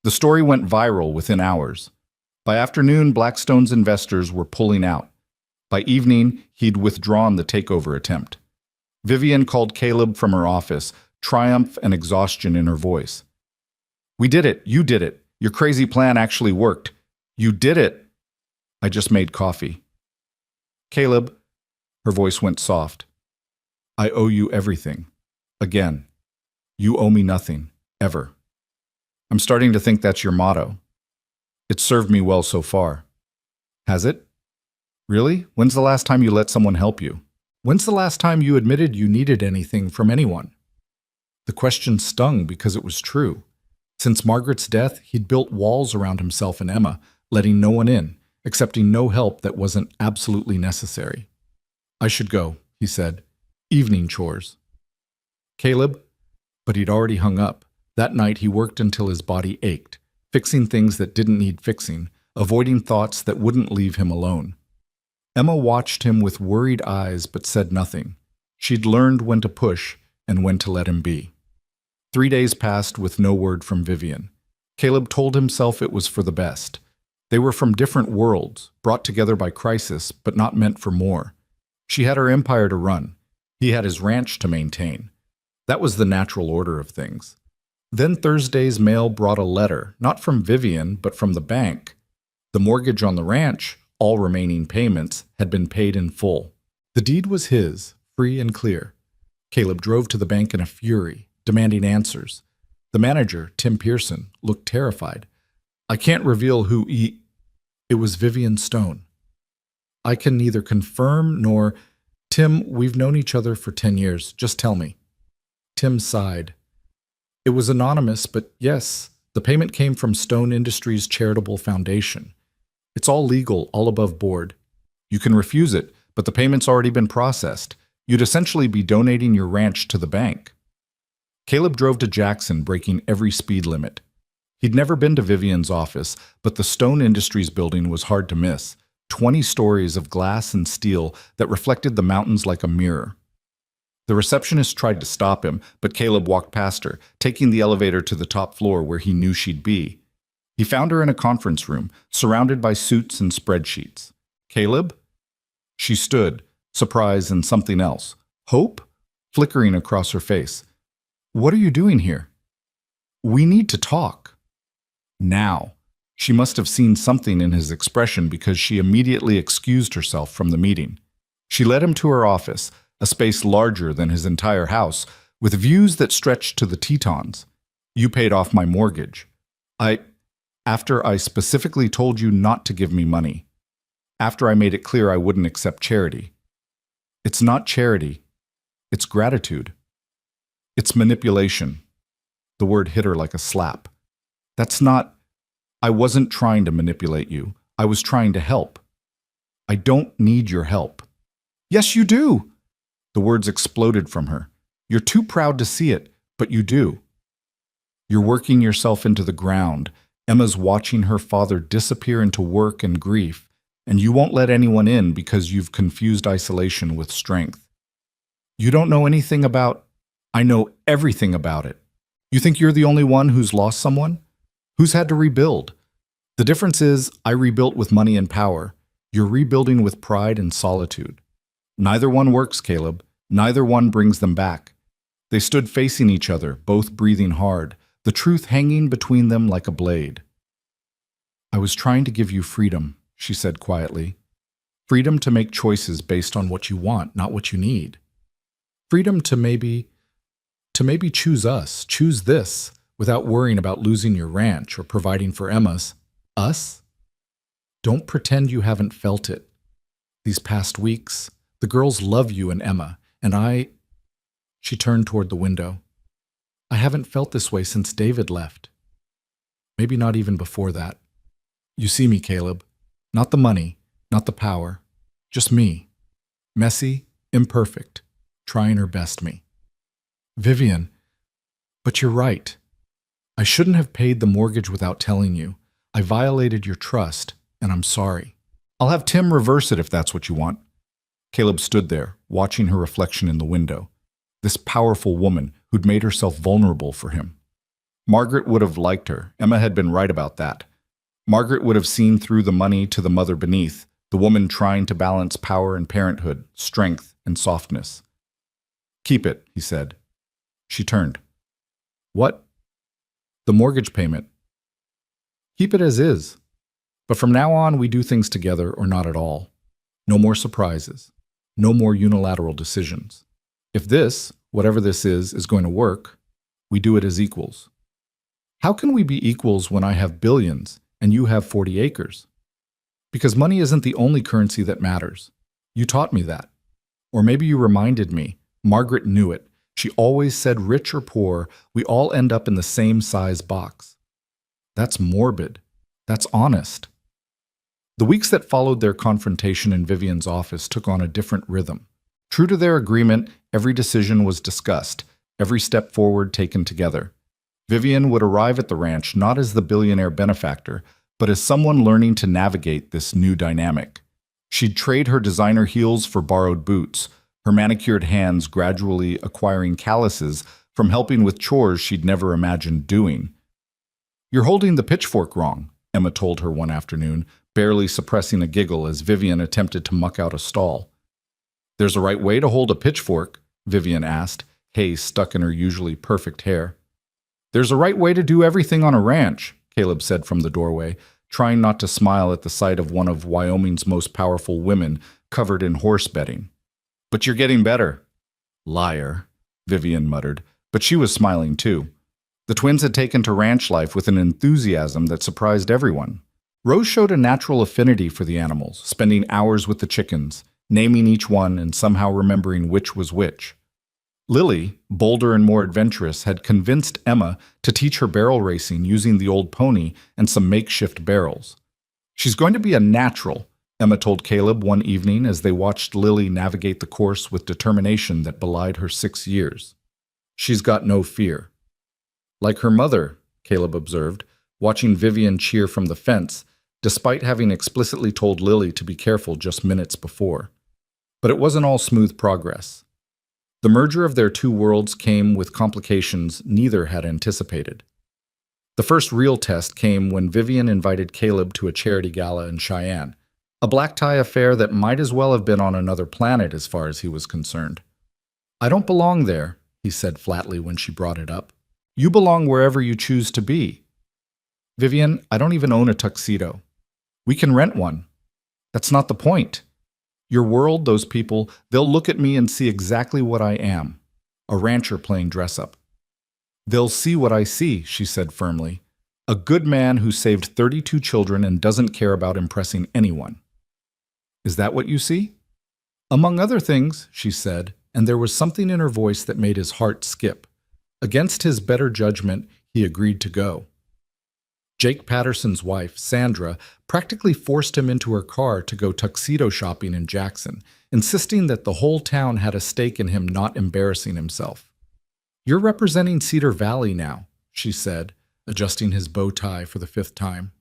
The story went viral within hours. By afternoon, Blackstone's investors were pulling out. By evening, he'd withdrawn the takeover attempt. Vivian called Caleb from her office, triumph and exhaustion in her voice. We did it. You did it. Your crazy plan actually worked. You did it. I just made coffee. Caleb, her voice went soft. I owe you everything. Again. You owe me nothing. Ever. I'm starting to think that's your motto. It's served me well so far. Has it? Really? When's the last time you let someone help you? When's the last time you admitted you needed anything from anyone? The question stung because it was true. Since Margaret's death, he'd built walls around himself and Emma, letting no one in, accepting no help that wasn't absolutely necessary. I should go, he said. Evening chores. Caleb? But he'd already hung up. That night he worked until his body ached, fixing things that didn't need fixing, avoiding thoughts that wouldn't leave him alone. Emma watched him with worried eyes but said nothing. She'd learned when to push and when to let him be. 3 days passed with no word from Vivian. Caleb told himself it was for the best. They were from different worlds, brought together by crisis, but not meant for more. She had her empire to run. He had his ranch to maintain. That was the natural order of things. Then Thursday's mail brought a letter, not from Vivian, but from the bank. The mortgage on the ranch, all remaining payments, had been paid in full. The deed was his, free and clear. Caleb drove to the bank in a fury, demanding answers. The manager, Tim Pearson, looked terrified. I can't reveal who It was Vivian Stone. I can neither confirm nor... Tim, we've known each other for 10 years. Just tell me. Tim sighed. It was anonymous, but yes, the payment came from Stone Industries Charitable Foundation. It's all legal, all above board. You can refuse it, but the payment's already been processed. You'd essentially be donating your ranch to the bank. Caleb drove to Jackson, breaking every speed limit. He'd never been to Vivian's office, but the Stone Industries building was hard to miss. 20 stories of glass and steel that reflected the mountains like a mirror. The receptionist tried to stop him, but Caleb walked past her, taking the elevator to the top floor where he knew she'd be. He found her in a conference room, surrounded by suits and spreadsheets. Caleb? She stood, surprise and something else. Hope? Flickering across her face. What are you doing here? We need to talk. Now. She must have seen something in his expression because she immediately excused herself from the meeting. She led him to her office, a space larger than his entire house, with views that stretched to the Tetons. You paid off my mortgage. After I specifically told you not to give me money. After I made it clear I wouldn't accept charity. It's not charity. It's gratitude. It's manipulation. The word hit her like a slap. That's not... I wasn't trying to manipulate you. I was trying to help. I don't need your help. Yes, you do. The words exploded from her. You're too proud to see it, but you do. You're working yourself into the ground. Emma's watching her father disappear into work and grief, and you won't let anyone in because you've confused isolation with strength. You don't know anything about... I know everything about it. You think you're the only one who's lost someone? Who's had to rebuild? The difference is, I rebuilt with money and power. You're rebuilding with pride and solitude. Neither one works, Caleb. Neither one brings them back. They stood facing each other, both breathing hard, the truth hanging between them like a blade. I was trying to give you freedom, she said quietly. Freedom to make choices based on what you want, not what you need. Freedom to maybe choose us, choose this, without worrying about losing your ranch or providing for Emma's. Us? Don't pretend you haven't felt it. These past weeks, the girls love you and Emma, and I... She turned toward the window. I haven't felt this way since David left. Maybe not even before that. You see me, Caleb. Not the money, not the power. Just me. Messy, imperfect, trying her best me. Vivian, but you're right. I shouldn't have paid the mortgage without telling you. I violated your trust, and I'm sorry. I'll have Tim reverse it if that's what you want. Caleb stood there, watching her reflection in the window. This powerful woman who'd made herself vulnerable for him. Margaret would have liked her. Emma had been right about that. Margaret would have seen through the money to the mother beneath, the woman trying to balance power and parenthood, strength and softness. Keep it, he said. She turned. What? The mortgage payment. Keep it as is. But from now on, we do things together or not at all. No more surprises. No more unilateral decisions. If this, whatever this is going to work, we do it as equals. How can we be equals when I have billions and you have 40 acres? Because money isn't the only currency that matters. You taught me that. Or maybe you reminded me. Margaret knew it. She always said rich or poor, we all end up in the same size box. That's morbid. That's honest. The weeks that followed their confrontation in Vivian's office took on a different rhythm. True to their agreement, every decision was discussed, every step forward taken together. Vivian would arrive at the ranch not as the billionaire benefactor, but as someone learning to navigate this new dynamic. She'd trade her designer heels for borrowed boots, her manicured hands gradually acquiring calluses from helping with chores she'd never imagined doing. You're holding the pitchfork wrong, Emma told her one afternoon, barely suppressing a giggle as Vivian attempted to muck out a stall. There's a right way to hold a pitchfork, Vivian asked, hay stuck in her usually perfect hair. There's a right way to do everything on a ranch, Caleb said from the doorway, trying not to smile at the sight of one of Wyoming's most powerful women covered in horse bedding. But you're getting better. Liar, Vivian muttered, but she was smiling too. The twins had taken to ranch life with an enthusiasm that surprised everyone. Rose showed a natural affinity for the animals, spending hours with the chickens, naming each one and somehow remembering which was which. Lily, bolder and more adventurous, had convinced Emma to teach her barrel racing using the old pony and some makeshift barrels. She's going to be a natural, Emma told Caleb one evening as they watched Lily navigate the course with determination that belied her 6 years. She's got no fear. Like her mother, Caleb observed, watching Vivian cheer from the fence, despite having explicitly told Lily to be careful just minutes before. But it wasn't all smooth progress. The merger of their two worlds came with complications neither had anticipated. The first real test came when Vivian invited Caleb to a charity gala in Cheyenne, a black tie affair that might as well have been on another planet as far as he was concerned. "I don't belong there," he said flatly when she brought it up. "You belong wherever you choose to be." "Vivian, I don't even own a tuxedo. We can rent one. That's not the point. Your world, those people, they'll look at me and see exactly what I am, a rancher playing dress-up." "They'll see what I see," she said firmly. "A good man who saved 32 children and doesn't care about impressing anyone." "Is that what you see?" "Among other things," she said, and there was something in her voice that made his heart skip. Against his better judgment, he agreed to go. Jake Patterson's wife, Sandra, practically forced him into her car to go tuxedo shopping in Jackson, insisting that the whole town had a stake in him not embarrassing himself. "You're representing Cedar Valley now," she said, adjusting his bow tie for the 5th time.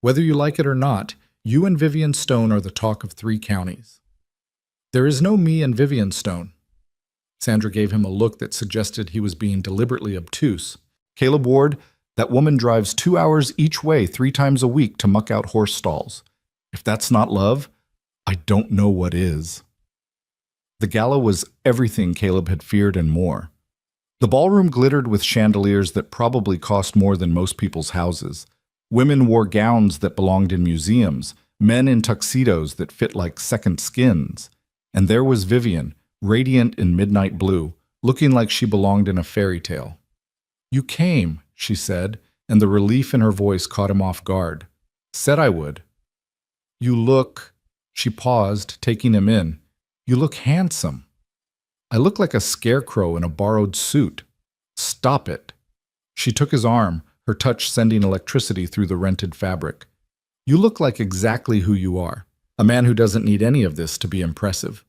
"Whether you like it or not, you and Vivian Stone are the talk of 3 counties." "There is no me and Vivian Stone." Sandra gave him a look that suggested he was being deliberately obtuse. "Caleb Ward, that woman drives 2 hours each way 3 times a week to muck out horse stalls. If that's not love, I don't know what is." The gala was everything Caleb had feared and more. The ballroom glittered with chandeliers that probably cost more than most people's houses. Women wore gowns that belonged in museums, men in tuxedos that fit like second skins. And there was Vivian, radiant in midnight blue, looking like she belonged in a fairy tale. "You came," she said, and the relief in her voice caught him off guard. "Said I would." "You look—" She paused, taking him in. "You look handsome." "I look like a scarecrow in a borrowed suit." "Stop it." She took his arm, her touch sending electricity through the rented fabric. "You look like exactly who you are, a man who doesn't need any of this to be impressive."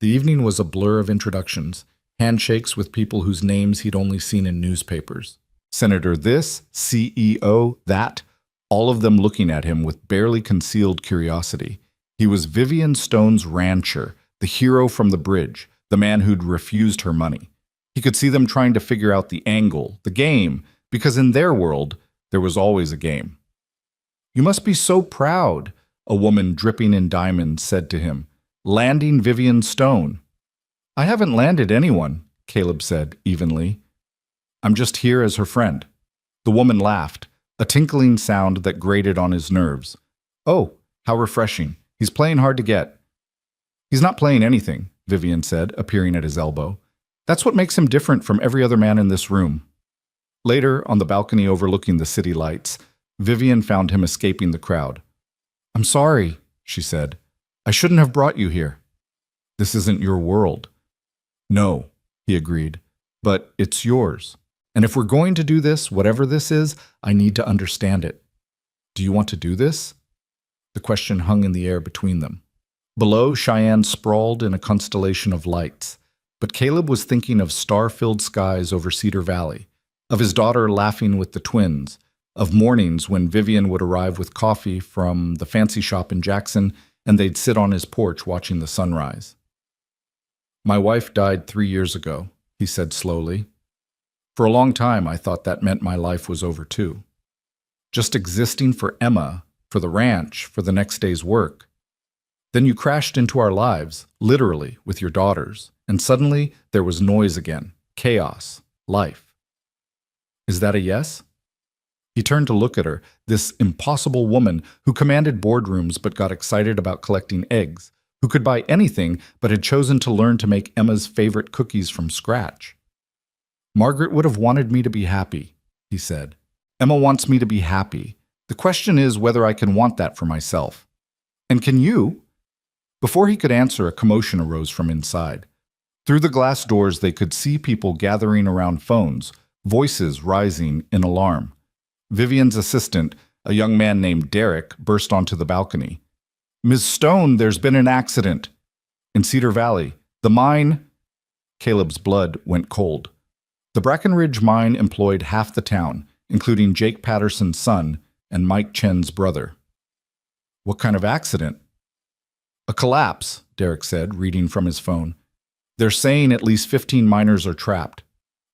The evening was a blur of introductions, handshakes with people whose names he'd only seen in newspapers. Senator this, CEO that, all of them looking at him with barely concealed curiosity. He was Vivian Stone's rancher, the hero from the bridge, the man who'd refused her money. He could see them trying to figure out the angle, the game, because in their world, there was always a game. "You must be so proud," a woman dripping in diamonds said to him, "landing Vivian Stone." "I haven't landed anyone," Caleb said evenly. "I'm just here as her friend." The woman laughed, a tinkling sound that grated on his nerves. "Oh, how refreshing. He's playing hard to get." "He's not playing anything," Vivian said, appearing at his elbow. "That's what makes him different from every other man in this room." Later, on the balcony overlooking the city lights, Vivian found him escaping the crowd. "I'm sorry," she said. "I shouldn't have brought you here." "This isn't your world." "No," he agreed, "but it's yours. And if we're going to do this, whatever this is, I need to understand it." "Do you want to do this?" The question hung in the air between them. Below, Cheyenne sprawled in a constellation of lights, but Caleb was thinking of star-filled skies over Cedar Valley, of his daughter laughing with the twins, of mornings when Vivian would arrive with coffee from the fancy shop in Jackson and they'd sit on his porch watching the sunrise. "My wife died 3 years ago," he said slowly. "For a long time, I thought that meant my life was over too. Just existing for Emma, for the ranch, for the next day's work. Then you crashed into our lives, literally, with your daughters, and suddenly there was noise again, chaos, life. Is that a yes?" He turned to look at her, this impossible woman who commanded boardrooms but got excited about collecting eggs, who could buy anything but had chosen to learn to make Emma's favorite cookies from scratch. "Margaret would have wanted me to be happy," he said. "Emma wants me to be happy. The question is whether I can want that for myself. And can you?" Before he could answer, a commotion arose from inside. Through the glass doors, they could see people gathering around phones, voices rising in alarm. Vivian's assistant, a young man named Derek, burst onto the balcony. "Ms. Stone, there's been an accident. In Cedar Valley. The mine—" Caleb's blood went cold. The Brackenridge mine employed half the town, including Jake Patterson's son and Mike Chen's brother. "What kind of accident?" "A collapse," Derek said, reading from his phone. "They're saying at least 15 miners are trapped."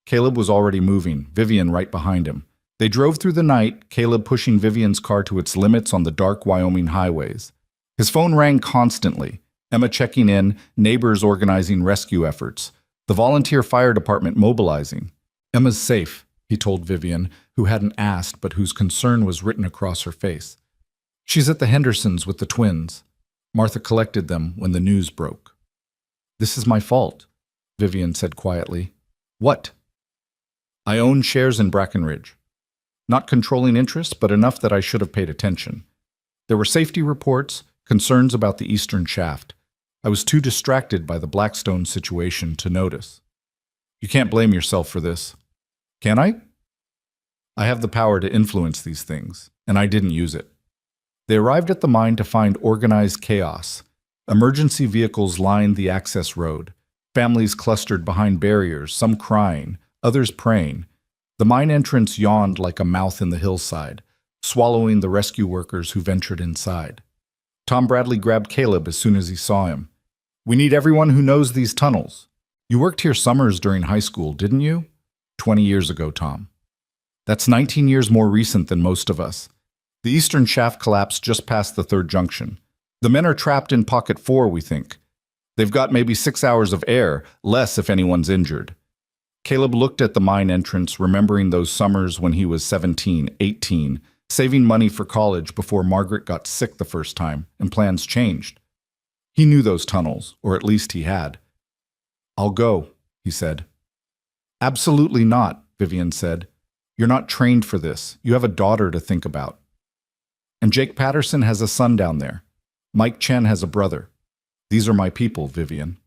Caleb was already moving, Vivian right behind him. They drove through the night, Caleb pushing Vivian's car to its limits on the dark Wyoming highways. His phone rang constantly, Emma checking in, neighbors organizing rescue efforts, the volunteer fire department mobilizing. Emma's safe, he told Vivian, who hadn't asked but whose concern was written across her face. She's at the Hendersons with the twins. Martha collected them when the news broke. This is my fault, Vivian said quietly. What? I own shares in Brackenridge. Not controlling interest, but enough that I should have paid attention. There were safety reports, concerns about the eastern shaft. I was too distracted by the Blackstone situation to notice. You can't blame yourself for this. Can I? I have the power to influence these things, and I didn't use it. They arrived at the mine to find organized chaos. Emergency vehicles lined the access road. Families clustered behind barriers, some crying, others praying. The mine entrance yawned like a mouth in the hillside, swallowing the rescue workers who ventured inside. Tom Bradley grabbed Caleb as soon as he saw him. We need everyone who knows these tunnels. You worked here summers during high school, didn't you? 20 years ago, Tom. That's 19 years more recent than most of us. The eastern shaft collapsed just past the third junction. The men are trapped in Pocket 4, we think. They've got maybe 6 hours of air, less if anyone's injured. Caleb looked at the mine entrance, remembering those summers when he was 17, 18, saving money for college before Margaret got sick the first time, and plans changed. He knew those tunnels, or at least he had. I'll go, he said. Absolutely not, Vivian said. You're not trained for this. You have a daughter to think about. And Jake Patterson has a son down there. Mike Chen has a brother. These are my people, Vivian.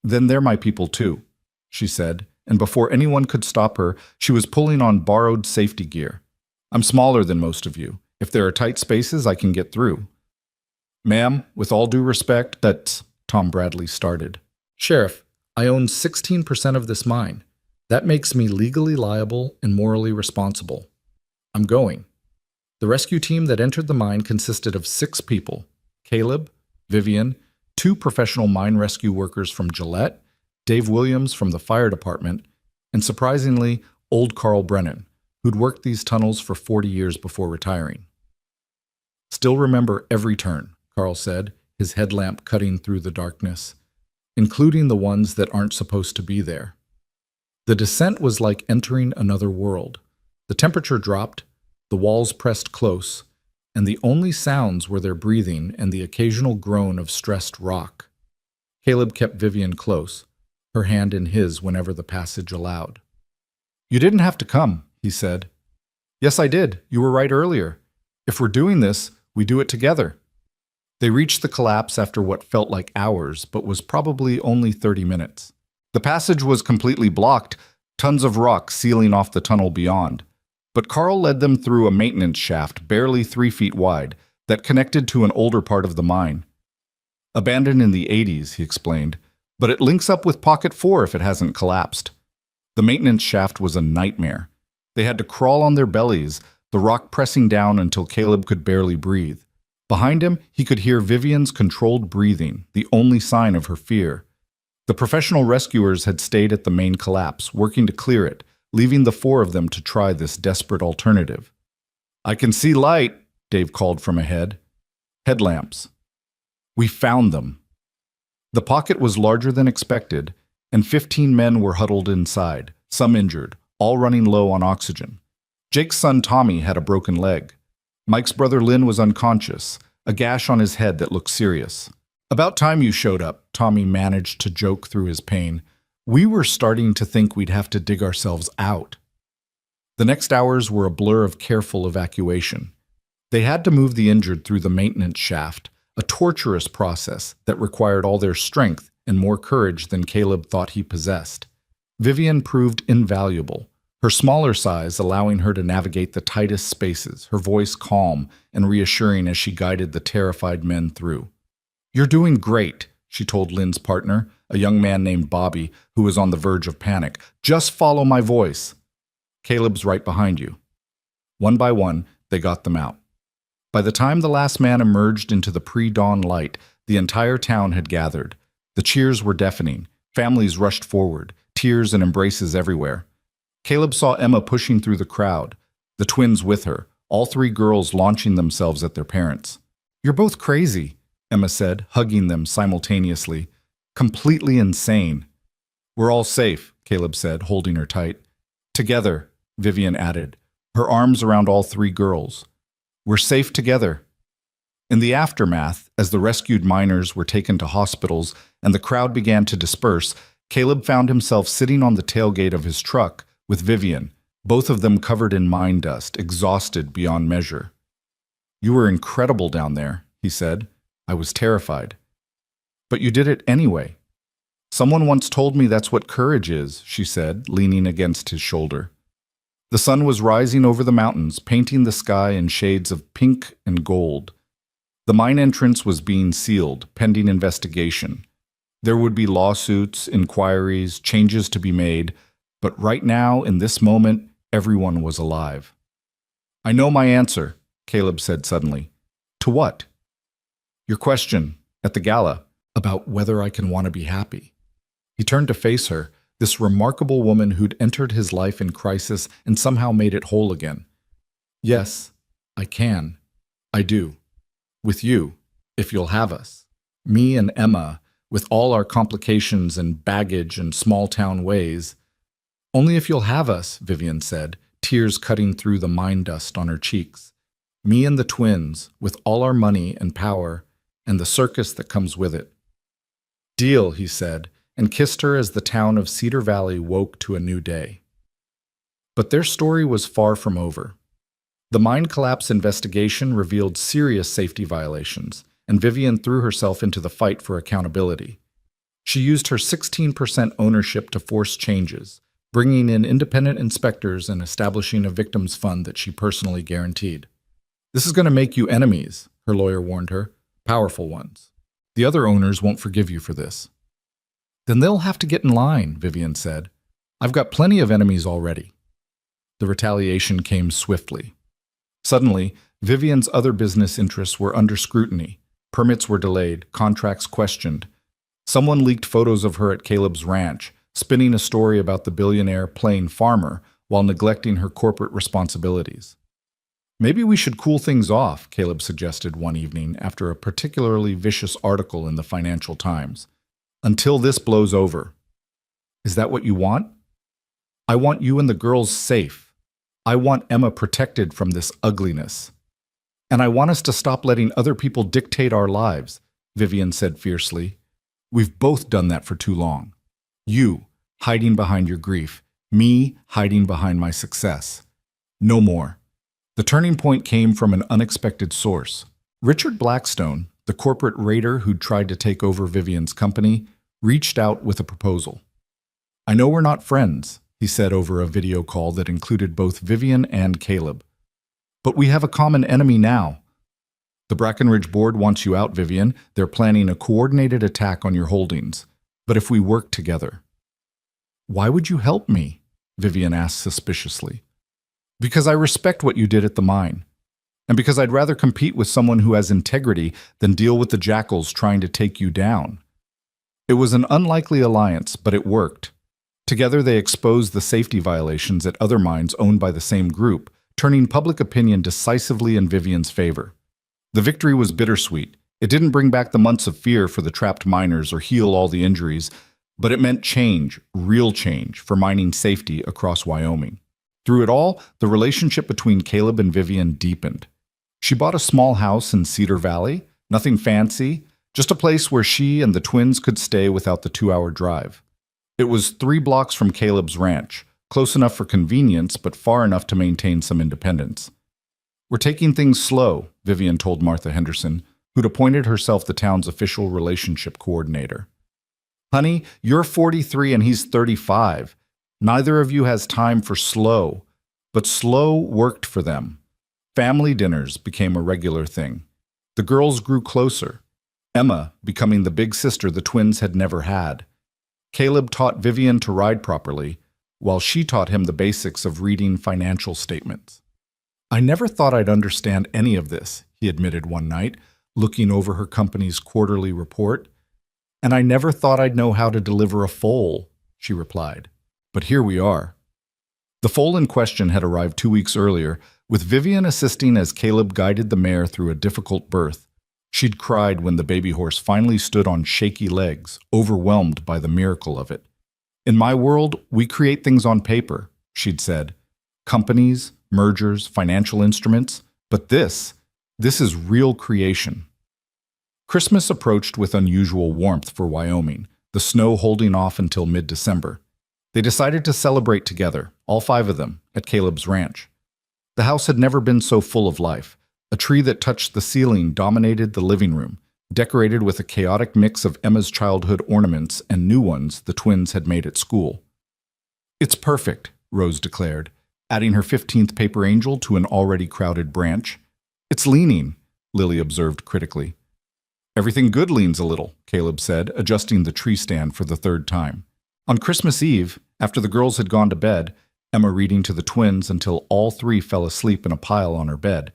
Then they're my people too, she said, and before anyone could stop her, she was pulling on borrowed safety gear. I'm smaller than most of you. If there are tight spaces, I can get through. Ma'am, with all due respect, that's Tom Bradley started. Sheriff, I own 16% of this mine. That makes me legally liable and morally responsible. I'm going. The rescue team that entered the mine consisted of 6 people: Caleb, Vivian, 2 professional mine rescue workers from Gillette, Dave Williams from the fire department, and surprisingly, old Carl Brennan, who'd worked these tunnels for 40 years before retiring. Still remember every turn, Carl said, his headlamp cutting through the darkness, including the ones that aren't supposed to be there. The descent was like entering another world. The temperature dropped, the walls pressed close, and the only sounds were their breathing and the occasional groan of stressed rock. Caleb kept Vivian close, her hand in his whenever the passage allowed. You didn't have to come, he said. Yes, I did. You were right earlier. If we're doing this, we do it together. They reached the collapse after what felt like hours, but was probably only 30 minutes. The passage was completely blocked, tons of rock sealing off the tunnel beyond. But Carl led them through a maintenance shaft barely 3 feet wide that connected to an older part of the mine. Abandoned in the 80s, he explained, but it links up with Pocket 4 if it hasn't collapsed. The maintenance shaft was a nightmare. They had to crawl on their bellies, the rock pressing down until Caleb could barely breathe. Behind him, he could hear Vivian's controlled breathing, the only sign of her fear. The professional rescuers had stayed at the main collapse, working to clear it, leaving the 4 of them to try this desperate alternative. I can see light, Dave called from ahead. Headlamps. We found them. The pocket was larger than expected, and 15 men were huddled inside, some injured, all running low on oxygen. Jake's son Tommy had a broken leg. Mike's brother Lynn was unconscious, a gash on his head that looked serious. About time you showed up, Tommy managed to joke through his pain. We were starting to think we'd have to dig ourselves out. The next hours were a blur of careful evacuation. They had to move the injured through the maintenance shaft, a torturous process that required all their strength and more courage than Caleb thought he possessed. Vivian proved invaluable, her smaller size allowing her to navigate the tightest spaces, her voice calm and reassuring as she guided the terrified men through. You're doing great, she told Lynn's partner, a young man named Bobby, who was on the verge of panic. Just follow my voice. Caleb's right behind you. One by one, they got them out. By the time the last man emerged into the pre-dawn light, the entire town had gathered. The cheers were deafening. Families rushed forward, tears and embraces everywhere. Caleb saw Emma pushing through the crowd, the twins with her, all three girls launching themselves at their parents. "You're both crazy," Emma said, hugging them simultaneously. "Completely insane." "We're all safe," Caleb said, holding her tight. "Together," Vivian added, her arms around all three girls. "We're safe together." In the aftermath, as the rescued miners were taken to hospitals and the crowd began to disperse, Caleb found himself sitting on the tailgate of his truck with Vivian, both of them covered in mine dust, exhausted beyond measure. "You were incredible down there," he said. "I was terrified." "But you did it anyway." "Someone once told me that's what courage is," she said, leaning against his shoulder. The sun was rising over the mountains, painting the sky in shades of pink and gold. The mine entrance was being sealed, pending investigation. There would be lawsuits, inquiries, changes to be made, but right now, in this moment, everyone was alive. "I know my answer," Caleb said suddenly. "To what?" "Your question, at the gala, about whether I can want to be happy." He turned to face her, this remarkable woman who'd entered his life in crisis and somehow made it whole again. "Yes, I can. I do. With you, if you'll have us. Me and Emma, with all our complications and baggage and small-town ways. Only if you'll have us," Vivian said, tears cutting through the mine dust on her cheeks. "Me and the twins, with all our money and power, and the circus that comes with it." "Deal," he said, and kissed her as the town of Cedar Valley woke to a new day. But their story was far from over. The mine collapse investigation revealed serious safety violations, and Vivian threw herself into the fight for accountability. She used her 16% ownership to force changes, bringing in independent inspectors and establishing a victims fund that she personally guaranteed. "This is going to make you enemies," her lawyer warned her. "Powerful ones. The other owners won't forgive you for this." "Then they'll have to get in line," Vivian said. "I've got plenty of enemies already." The retaliation came swiftly. Suddenly, Vivian's other business interests were under scrutiny. Permits were delayed, contracts questioned. Someone leaked photos of her at Caleb's ranch, spinning a story about the billionaire playing farmer while neglecting her corporate responsibilities. "Maybe we should cool things off," Caleb suggested one evening after a particularly vicious article in the Financial Times. "Until this blows over." "Is that what you want?" "I want you and the girls safe. I want Emma protected from this ugliness. And I want us to stop letting other people dictate our lives," Vivian said fiercely. "We've both done that for too long. You, hiding behind your grief. Me, hiding behind my success. No more." The turning point came from an unexpected source. Richard Blackstone, the corporate raider who'd tried to take over Vivian's company, reached out with a proposal. "I know we're not friends," he said over a video call that included both Vivian and Caleb. "But we have a common enemy now. The Brackenridge board wants you out, Vivian. They're planning a coordinated attack on your holdings. But if we work together." "Why would you help me?" Vivian asked suspiciously. "Because I respect what you did at the mine. And because I'd rather compete with someone who has integrity than deal with the jackals trying to take you down." It was an unlikely alliance, but it worked. Together they exposed the safety violations at other mines owned by the same group, turning public opinion decisively in Vivian's favor. The victory was bittersweet. It didn't bring back the months of fear for the trapped miners or heal all the injuries, but it meant change, real change, for mining safety across Wyoming. Through it all, the relationship between Caleb and Vivian deepened. She bought a small house in Cedar Valley, nothing fancy, just a place where she and the twins could stay without the 2-hour drive. It was 3 blocks from Caleb's ranch, close enough for convenience but far enough to maintain some independence. "We're taking things slow," Vivian told Martha Henderson, who'd appointed herself the town's official relationship coordinator. "Honey, you're 43 and he's 35. Neither of you has time for slow." But slow worked for them. Family dinners became a regular thing. The girls grew closer, Emma becoming the big sister the twins had never had. Caleb taught Vivian to ride properly, while she taught him the basics of reading financial statements. "I never thought I'd understand any of this," he admitted one night, looking over her company's quarterly report. "And I never thought I'd know how to deliver a foal," she replied. "But here we are." The foal in question had arrived 2 weeks earlier, with Vivian assisting as Caleb guided the mare through a difficult birth. She'd cried when the baby horse finally stood on shaky legs, overwhelmed by the miracle of it. "In my world, we create things on paper," she'd said. "Companies, mergers, financial instruments. But this is real creation." Christmas approached with unusual warmth for Wyoming, the snow holding off until mid-December. They decided to celebrate together, all 5 of them, at Caleb's ranch. The house had never been so full of life. A tree that touched the ceiling dominated the living room, decorated with a chaotic mix of Emma's childhood ornaments and new ones the twins had made at school. "It's perfect," Rose declared, adding her 15th paper angel to an already crowded branch. "It's leaning," Lily observed critically. "Everything good leans a little," Caleb said, adjusting the tree stand for the 3rd time. On Christmas Eve, after the girls had gone to bed, Emma reading to the twins until all 3 fell asleep in a pile on her bed,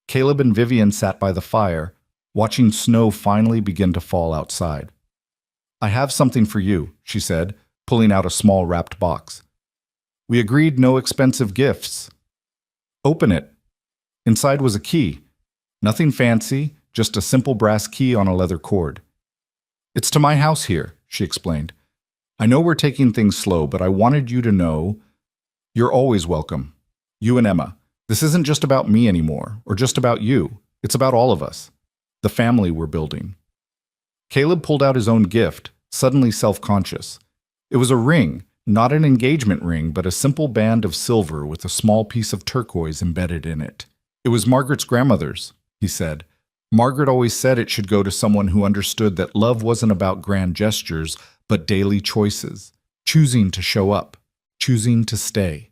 Caleb and Vivian sat by the fire, watching snow finally begin to fall outside. "I have something for you," she said, pulling out a small wrapped box. "We agreed no expensive gifts." "Open it." Inside was a key. Nothing fancy, just a simple brass key on a leather cord. "It's to my house here," she explained. "I know we're taking things slow, but I wanted you to know you're always welcome. You and Emma. This isn't just about me anymore, or just about you. It's about all of us. The family we're building." Caleb pulled out his own gift, suddenly self-conscious. It was a ring, not an engagement ring, but a simple band of silver with a small piece of turquoise embedded in it. "It was Margaret's grandmother's," he said. "Margaret always said it should go to someone who understood that love wasn't about grand gestures, but daily choices. Choosing to show up, choosing to stay,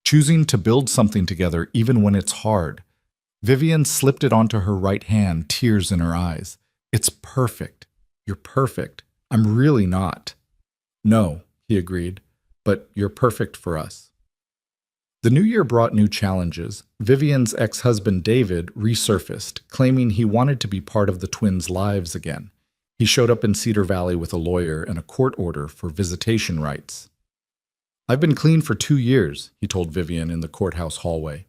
choosing to build something together even when it's hard." Vivian slipped it onto her right hand, tears in her eyes. "It's perfect. You're perfect. I'm really not." "No," he agreed, "but you're perfect for us." The new year brought new challenges. Vivian's ex-husband David resurfaced, claiming he wanted to be part of the twins' lives again. He showed up in Cedar Valley with a lawyer and a court order for visitation rights. "I've been clean for 2 years," he told Vivian in the courthouse hallway.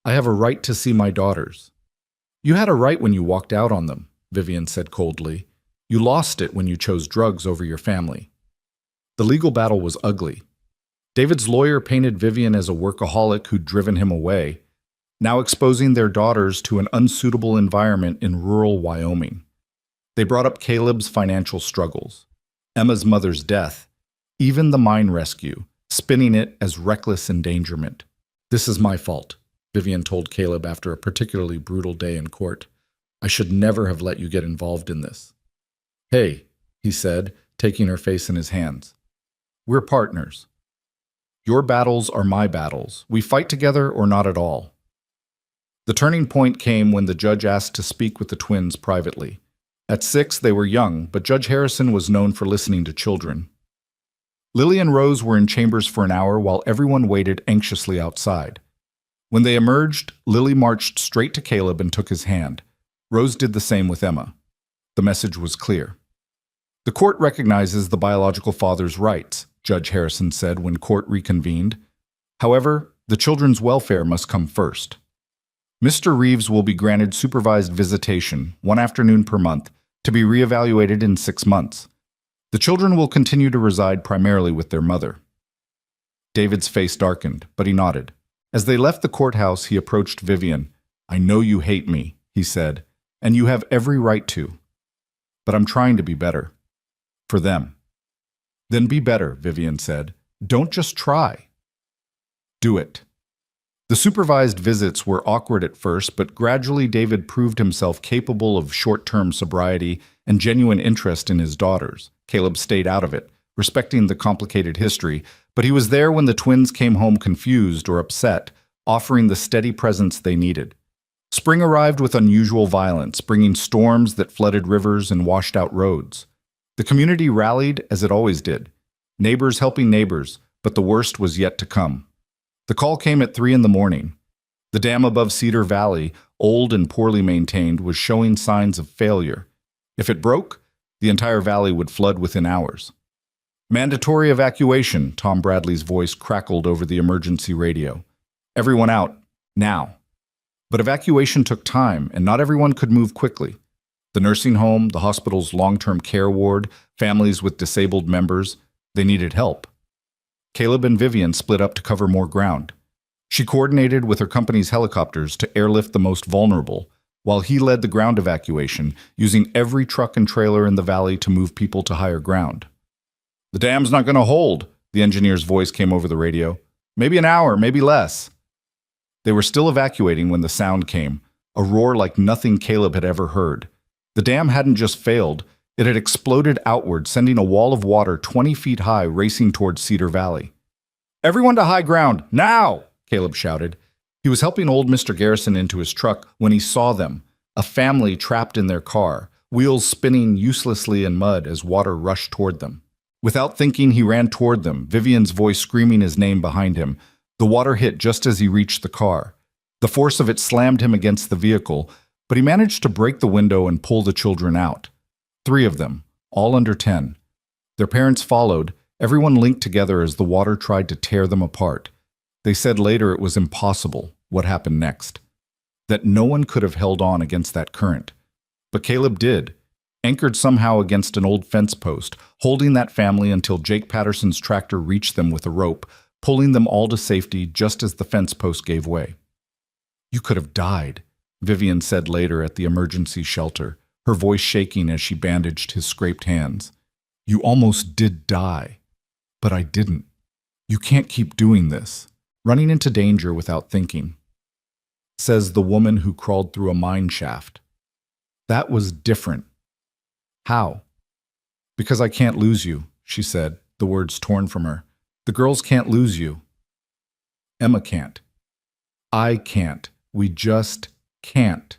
"I have a right to see my daughters." "You had a right when you walked out on them," Vivian said coldly. "You lost it when you chose drugs over your family." The legal battle was ugly. David's lawyer painted Vivian as a workaholic who'd driven him away, now exposing their daughters to an unsuitable environment in rural Wyoming. They brought up Caleb's financial struggles, Emma's mother's death, even the mine rescue, spinning it as reckless endangerment. "This is my fault," Vivian told Caleb after a particularly brutal day in court. "I should never have let you get involved in this." "Hey," he said, taking her face in his hands. "We're partners. Your battles are my battles. We fight together or not at all." The turning point came when the judge asked to speak with the twins privately. At 6, they were young, but Judge Harrison was known for listening to children. Lily and Rose were in chambers for an hour while everyone waited anxiously outside. When they emerged, Lily marched straight to Caleb and took his hand. Rose did the same with Emma. The message was clear. "The court recognizes the biological father's rights," Judge Harrison said when court reconvened. "However, the children's welfare must come first. Mr. Reeves will be granted supervised visitation, 1 afternoon per month, to be reevaluated in 6 months. The children will continue to reside primarily with their mother." David's face darkened, but he nodded. As they left the courthouse, he approached Vivian. "I know you hate me," he said, "and you have every right to. But I'm trying to be better. For them." "Then be better," Vivian said. "Don't just try. Do it." The supervised visits were awkward at first, but gradually David proved himself capable of short-term sobriety and genuine interest in his daughters. Caleb stayed out of it, respecting the complicated history, but he was there when the twins came home confused or upset, offering the steady presence they needed. Spring arrived with unusual violence, bringing storms that flooded rivers and washed out roads. The community rallied as it always did, neighbors helping neighbors, but the worst was yet to come. The call came at 3 in the morning. The dam above Cedar Valley, old and poorly maintained, was showing signs of failure. If it broke, the entire valley would flood within hours. Mandatory evacuation, Tom Bradley's voice crackled over the emergency radio. Everyone out, now. But evacuation took time, and not everyone could move quickly. The nursing home, the hospital's long-term care ward, families with disabled members, they needed help. Caleb and Vivian split up to cover more ground. She coordinated with her company's helicopters to airlift the most vulnerable, while he led the ground evacuation, using every truck and trailer in the valley to move people to higher ground. "The dam's not going to hold," the engineer's voice came over the radio. "Maybe an hour, maybe less." They were still evacuating when the sound came, a roar like nothing Caleb had ever heard. The dam hadn't just failed, it had exploded outward, sending a wall of water 20 feet high racing towards Cedar Valley. "Everyone to high ground, now!" Caleb shouted. He was helping old Mr. Garrison into his truck when he saw them, a family trapped in their car, wheels spinning uselessly in mud as water rushed toward them. Without thinking, he ran toward them, Vivian's voice screaming his name behind him. The water hit just as he reached the car. The force of it slammed him against the vehicle, but he managed to break the window and pull the children out. 3 of them, all under 10. Their parents followed, everyone linked together as the water tried to tear them apart. They said later it was impossible what happened next, that no one could have held on against that current. But Caleb did, anchored somehow against an old fence post, holding that family until Jake Patterson's tractor reached them with a rope, pulling them all to safety just as the fence post gave way. "You could have died," Vivian said later at the emergency shelter, her voice shaking as she bandaged his scraped hands. "You almost did die, but I didn't. You can't keep doing this, running into danger without thinking," says the woman who crawled through a mine shaft. "That was different." "How?" "Because I can't lose you," she said, the words torn from her. "The girls can't lose you. Emma can't. I can't. We just can't."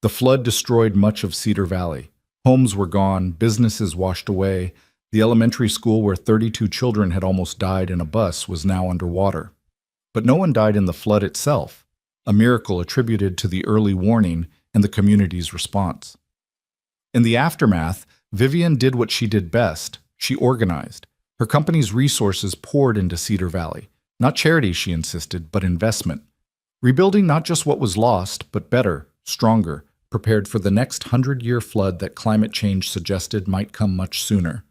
The flood destroyed much of Cedar Valley. Homes were gone, businesses washed away. The elementary school where 32 children had almost died in a bus was now underwater. But no one died in the flood itself, a miracle attributed to the early warning and the community's response. In the aftermath, Vivian did what she did best. She organized. Her company's resources poured into Cedar Valley. Not charity, she insisted, but investment. Rebuilding not just what was lost, but better, stronger, prepared for the next 100-year flood that climate change suggested might come much sooner.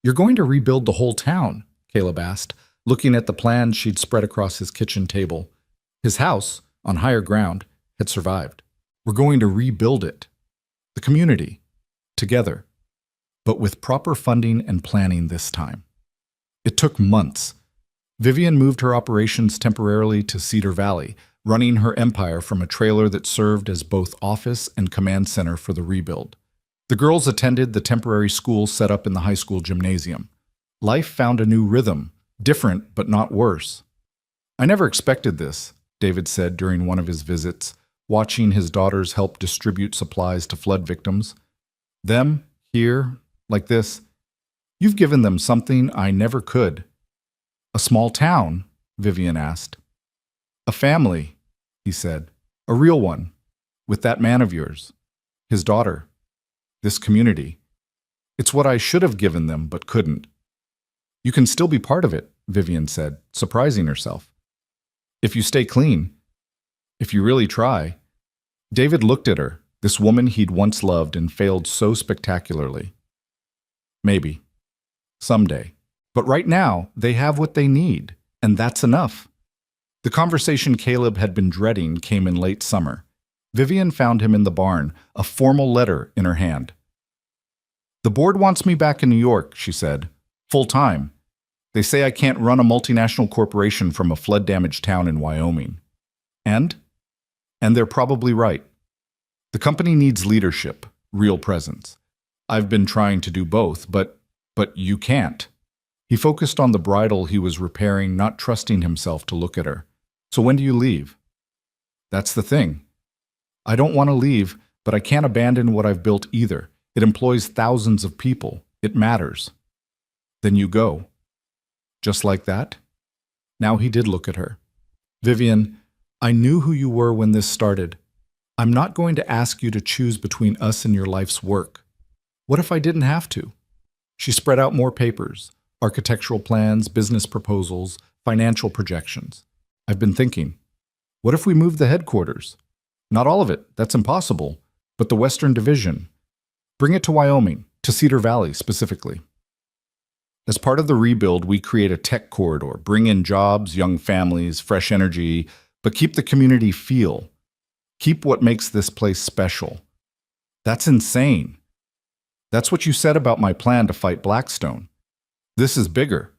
"You're going to rebuild the whole town?" Caleb asked, looking at the plans she'd spread across his kitchen table. His house, on higher ground, had survived. "We're going to rebuild it. The community. Together. But with proper funding and planning this time." It took months. Vivian moved her operations temporarily to Cedar Valley, running her empire from a trailer that served as both office and command center for the rebuild. The girls attended the temporary school set up in the high school gymnasium. Life found a new rhythm, different but not worse. "I never expected this," David said during one of his visits, watching his daughters help distribute supplies to flood victims. "Them, here, like this. You've given them something I never could." "A small town?" Vivian asked. "A family," he said. "A real one. With that man of yours. His daughter. This community. It's what I should have given them, but couldn't." "You can still be part of it," Vivian said, surprising herself. "If you stay clean. If you really try." David looked at her, this woman he'd once loved and failed so spectacularly. "Maybe. Someday. But right now, they have what they need, and that's enough." The conversation Caleb had been dreading came in late summer. Vivian found him in the barn, a formal letter in her hand. "The board wants me back in New York," she said. "Full-time. They say I can't run a multinational corporation from a flood-damaged town in Wyoming. And they're probably right. The company needs leadership, real presence. I've been trying to do both, but you can't." He focused on the bridle he was repairing, not trusting himself to look at her. "So when do you leave?" "That's the thing. I don't want to leave, but I can't abandon what I've built either. It employs thousands of people. It matters." "Then you go." "Just like that?" Now he did look at her. "Vivian, I knew who you were when this started. I'm not going to ask you to choose between us and your life's work. What if I didn't have to? She spread out more papers, architectural plans, business proposals, financial projections. I've been thinking, what if we move the headquarters? Not all of it, that's impossible, but the Western Division. Bring it to Wyoming, to Cedar Valley specifically. As part of the rebuild, we create a tech corridor, bring in jobs, young families, fresh energy, but keep the community feel. Keep what makes this place special. That's insane. That's what you said about my plan to fight Blackstone. This is bigger.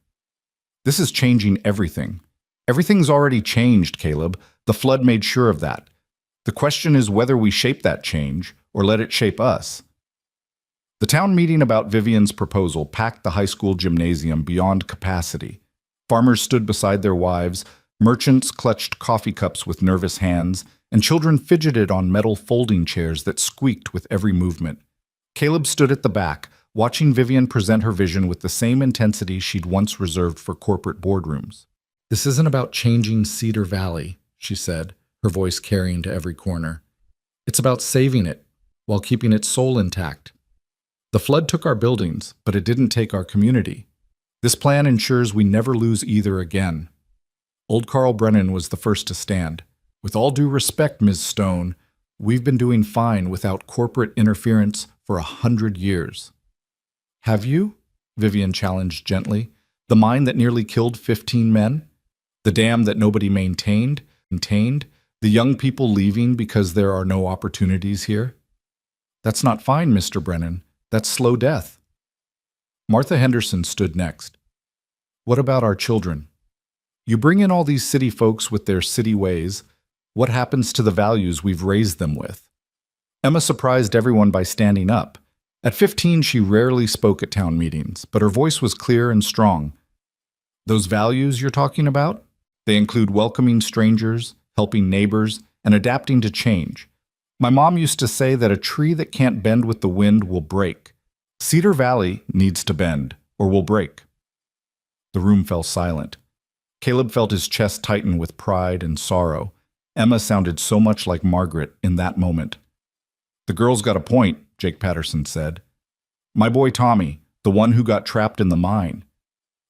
This is changing everything. Everything's already changed, Caleb. The flood made sure of that. The question is whether we shape that change or let it shape us. The town meeting about Vivian's proposal packed the high school gymnasium beyond capacity. Farmers stood beside their wives, merchants clutched coffee cups with nervous hands, and children fidgeted on metal folding chairs that squeaked with every movement. Caleb stood at the back, watching Vivian present her vision with the same intensity she'd once reserved for corporate boardrooms. "This isn't about changing Cedar Valley," she said, her voice carrying to every corner. "It's about saving it, while keeping its soul intact. The flood took our buildings, but it didn't take our community. This plan ensures we never lose either again." Old Carl Brennan was the first to stand. "With all due respect, Ms. Stone, we've been doing fine without corporate interference for 100 years. "Have you?" Vivian challenged gently. "The mine that nearly killed 15 men? The dam that nobody maintained? The young people leaving because there are no opportunities here? That's not fine, Mr. Brennan. That's slow death." Martha Henderson stood next. "What about our children? You bring in all these city folks with their city ways. What happens to the values we've raised them with?" Emma surprised everyone by standing up. At 15, she rarely spoke at town meetings, but her voice was clear and strong. "Those values you're talking about? They include welcoming strangers, helping neighbors, and adapting to change. My mom used to say that a tree that can't bend with the wind will break. Cedar Valley needs to bend, or will break." The room fell silent. Caleb felt his chest tighten with pride and sorrow. Emma sounded so much like Margaret in that moment. "The girl's got a point," Jake Patterson said. "My boy Tommy, the one who got trapped in the mine.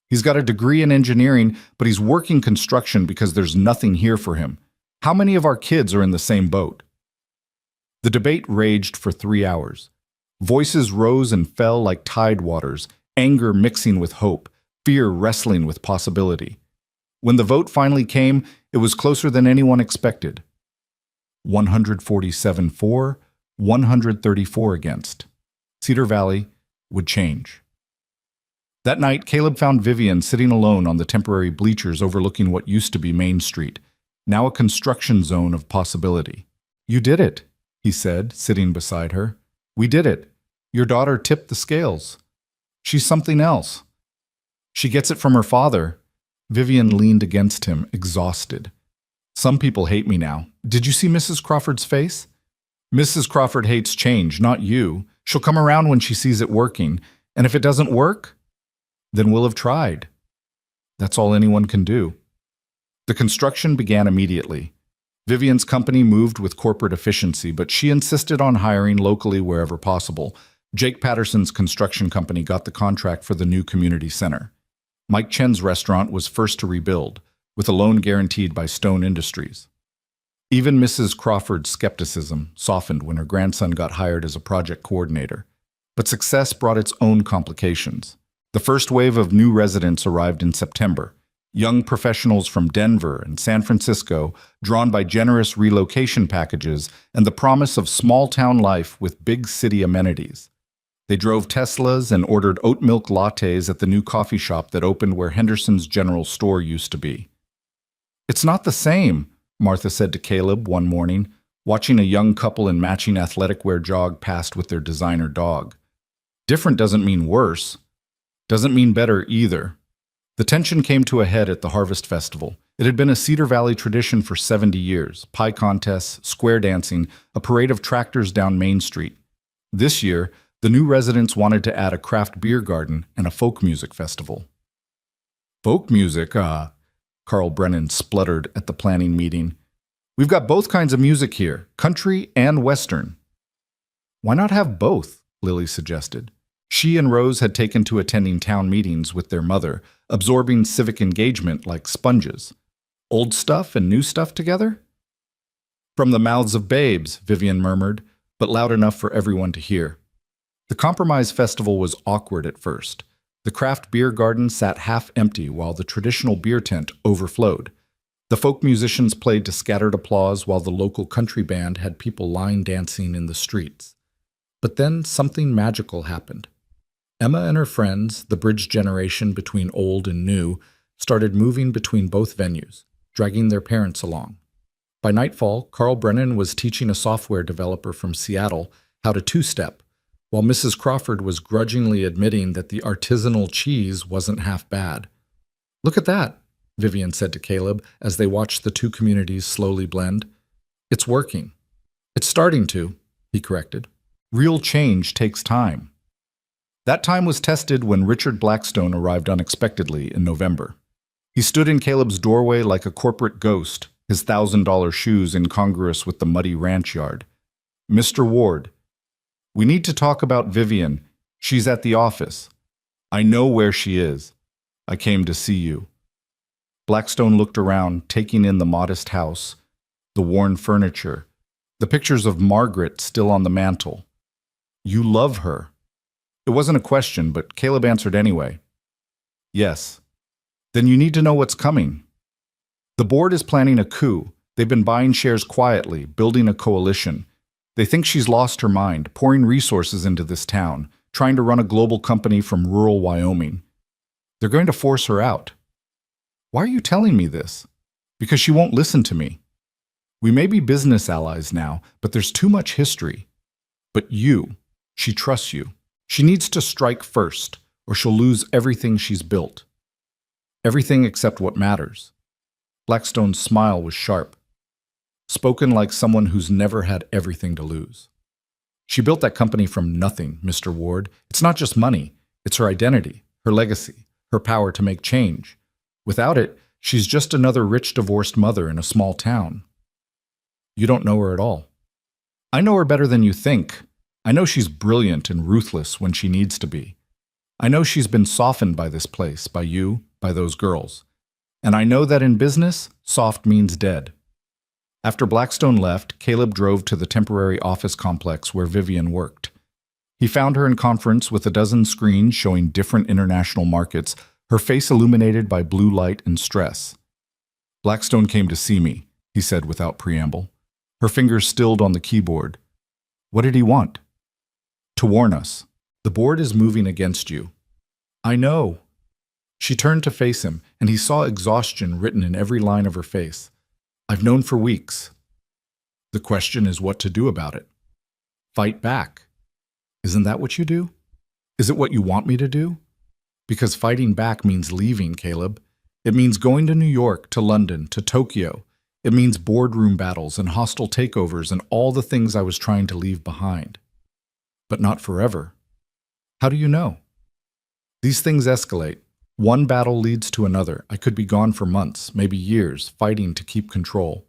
He's got a degree in engineering, but he's working construction because there's nothing here for him. How many of our kids are in the same boat?" The debate raged for 3 hours. Voices rose and fell like tide waters, anger mixing with hope, fear wrestling with possibility. When the vote finally came, it was closer than anyone expected. 147 for, 134 against. Cedar Valley would change. That night, Caleb found Vivian sitting alone on the temporary bleachers overlooking what used to be Main Street, now a construction zone of possibility. "You did it," he said, sitting beside her. "We did it. Your daughter tipped the scales. She's something else. She gets it from her father." Vivian leaned against him, exhausted. "Some people hate me now. Did you see Mrs. Crawford's face? Mrs. Crawford hates change, not you. She'll come around when she sees it working, and if it doesn't work, then we'll have tried. That's all anyone can do." The construction began immediately. Vivian's company moved with corporate efficiency, but she insisted on hiring locally wherever possible. Jake Patterson's construction company got the contract for the new community center. Mike Chen's restaurant was first to rebuild, with a loan guaranteed by Stone Industries. Even Mrs. Crawford's skepticism softened when her grandson got hired as a project coordinator. But success brought its own complications. The first wave of new residents arrived in September. Young professionals from Denver and San Francisco, drawn by generous relocation packages and the promise of small-town life with big city amenities. They drove Teslas and ordered oat milk lattes at the new coffee shop that opened where Henderson's General Store used to be. "It's not the same," Martha said to Caleb one morning, watching a young couple in matching athletic wear jog past with their designer dog. "Different doesn't mean worse. Doesn't mean better either." The tension came to a head at the Harvest Festival. It had been a Cedar Valley tradition for 70 years, pie contests, square dancing, a parade of tractors down Main Street. This year, the new residents wanted to add a craft beer garden and a folk music festival. "Folk music, Carl Brennan spluttered at the planning meeting. "We've got both kinds of music here, country and western." "Why not have both?" Lily suggested. She and Rose had taken to attending town meetings with their mother, absorbing civic engagement like sponges. Old stuff and new stuff together? From the mouths of babes, Vivian murmured, but loud enough for everyone to hear. The Compromise Festival was awkward at first. The craft beer garden sat half empty while the traditional beer tent overflowed. The folk musicians played to scattered applause while the local country band had people line dancing in the streets. But then something magical happened. Emma and her friends, the bridge generation between old and new, started moving between both venues, dragging their parents along. By nightfall, Carl Brennan was teaching a software developer from Seattle how to two-step, while Mrs. Crawford was grudgingly admitting that the artisanal cheese wasn't half bad. "Look at that," Vivian said to Caleb as they watched the two communities slowly blend. "It's working." "It's starting to," he corrected. "Real change takes time." That time was tested when Richard Blackstone arrived unexpectedly in November. He stood in Caleb's doorway like a corporate ghost, his $1,000 shoes incongruous with the muddy ranch yard. "Mr. Ward, we need to talk about Vivian. She's at the office. I know where she is. I came to see you." Blackstone looked around, taking in the modest house, the worn furniture, the pictures of Margaret still on the mantel. "You love her." It wasn't a question, but Caleb answered anyway. "Yes." "Then you need to know what's coming. The board is planning a coup. They've been buying shares quietly, building a coalition. They think she's lost her mind, pouring resources into this town, trying to run a global company from rural Wyoming. They're going to force her out." "Why are you telling me this?" "Because she won't listen to me. We may be business allies now, but there's too much history. But she trusts you. She needs to strike first, or she'll lose everything she's built. Everything except what matters." Blackstone's smile was sharp, spoken like someone who's never had everything to lose. "She built that company from nothing, Mr. Ward. It's not just money. It's her identity, her legacy, her power to make change. Without it, she's just another rich divorced mother in a small town." "You don't know her at all." "I know her better than you think. I know she's brilliant and ruthless when she needs to be. I know she's been softened by this place, by you, by those girls. And I know that in business, soft means dead." After Blackstone left, Caleb drove to the temporary office complex where Vivian worked. He found her in conference with a dozen screens showing different international markets, her face illuminated by blue light and stress. "Blackstone came to see me," he said without preamble. Her fingers stilled on the keyboard. "What did he want?" "To warn us. The board is moving against you." "I know." She turned to face him, and he saw exhaustion written in every line of her face. "I've known for weeks. The question is what to do about it." "Fight back." "Isn't that what you do? Is it what you want me to do?" "Because fighting back means leaving, Caleb. It means going to New York, to London, to Tokyo. It means boardroom battles and hostile takeovers and all the things I was trying to leave behind. But not forever." "How do you know?" "These things escalate. One battle leads to another. I could be gone for months, maybe years, fighting to keep control."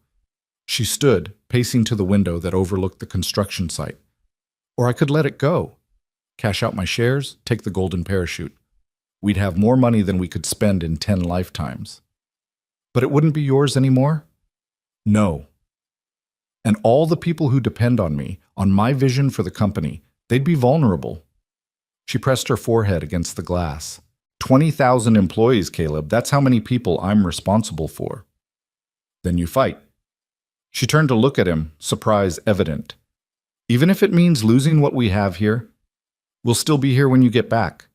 She stood, pacing to the window that overlooked the construction site. "Or I could let it go. Cash out my shares, take the golden parachute. We'd have more money than we could spend in 10 lifetimes." "But it wouldn't be yours anymore?" "No. And all the people who depend on me, on my vision for the company, they'd be vulnerable." She pressed her forehead against the glass. 20,000 employees, Caleb. That's how many people I'm responsible for." "Then you fight." She turned to look at him, surprise evident. "Even if it means losing what we have here, we'll still be here when you get back.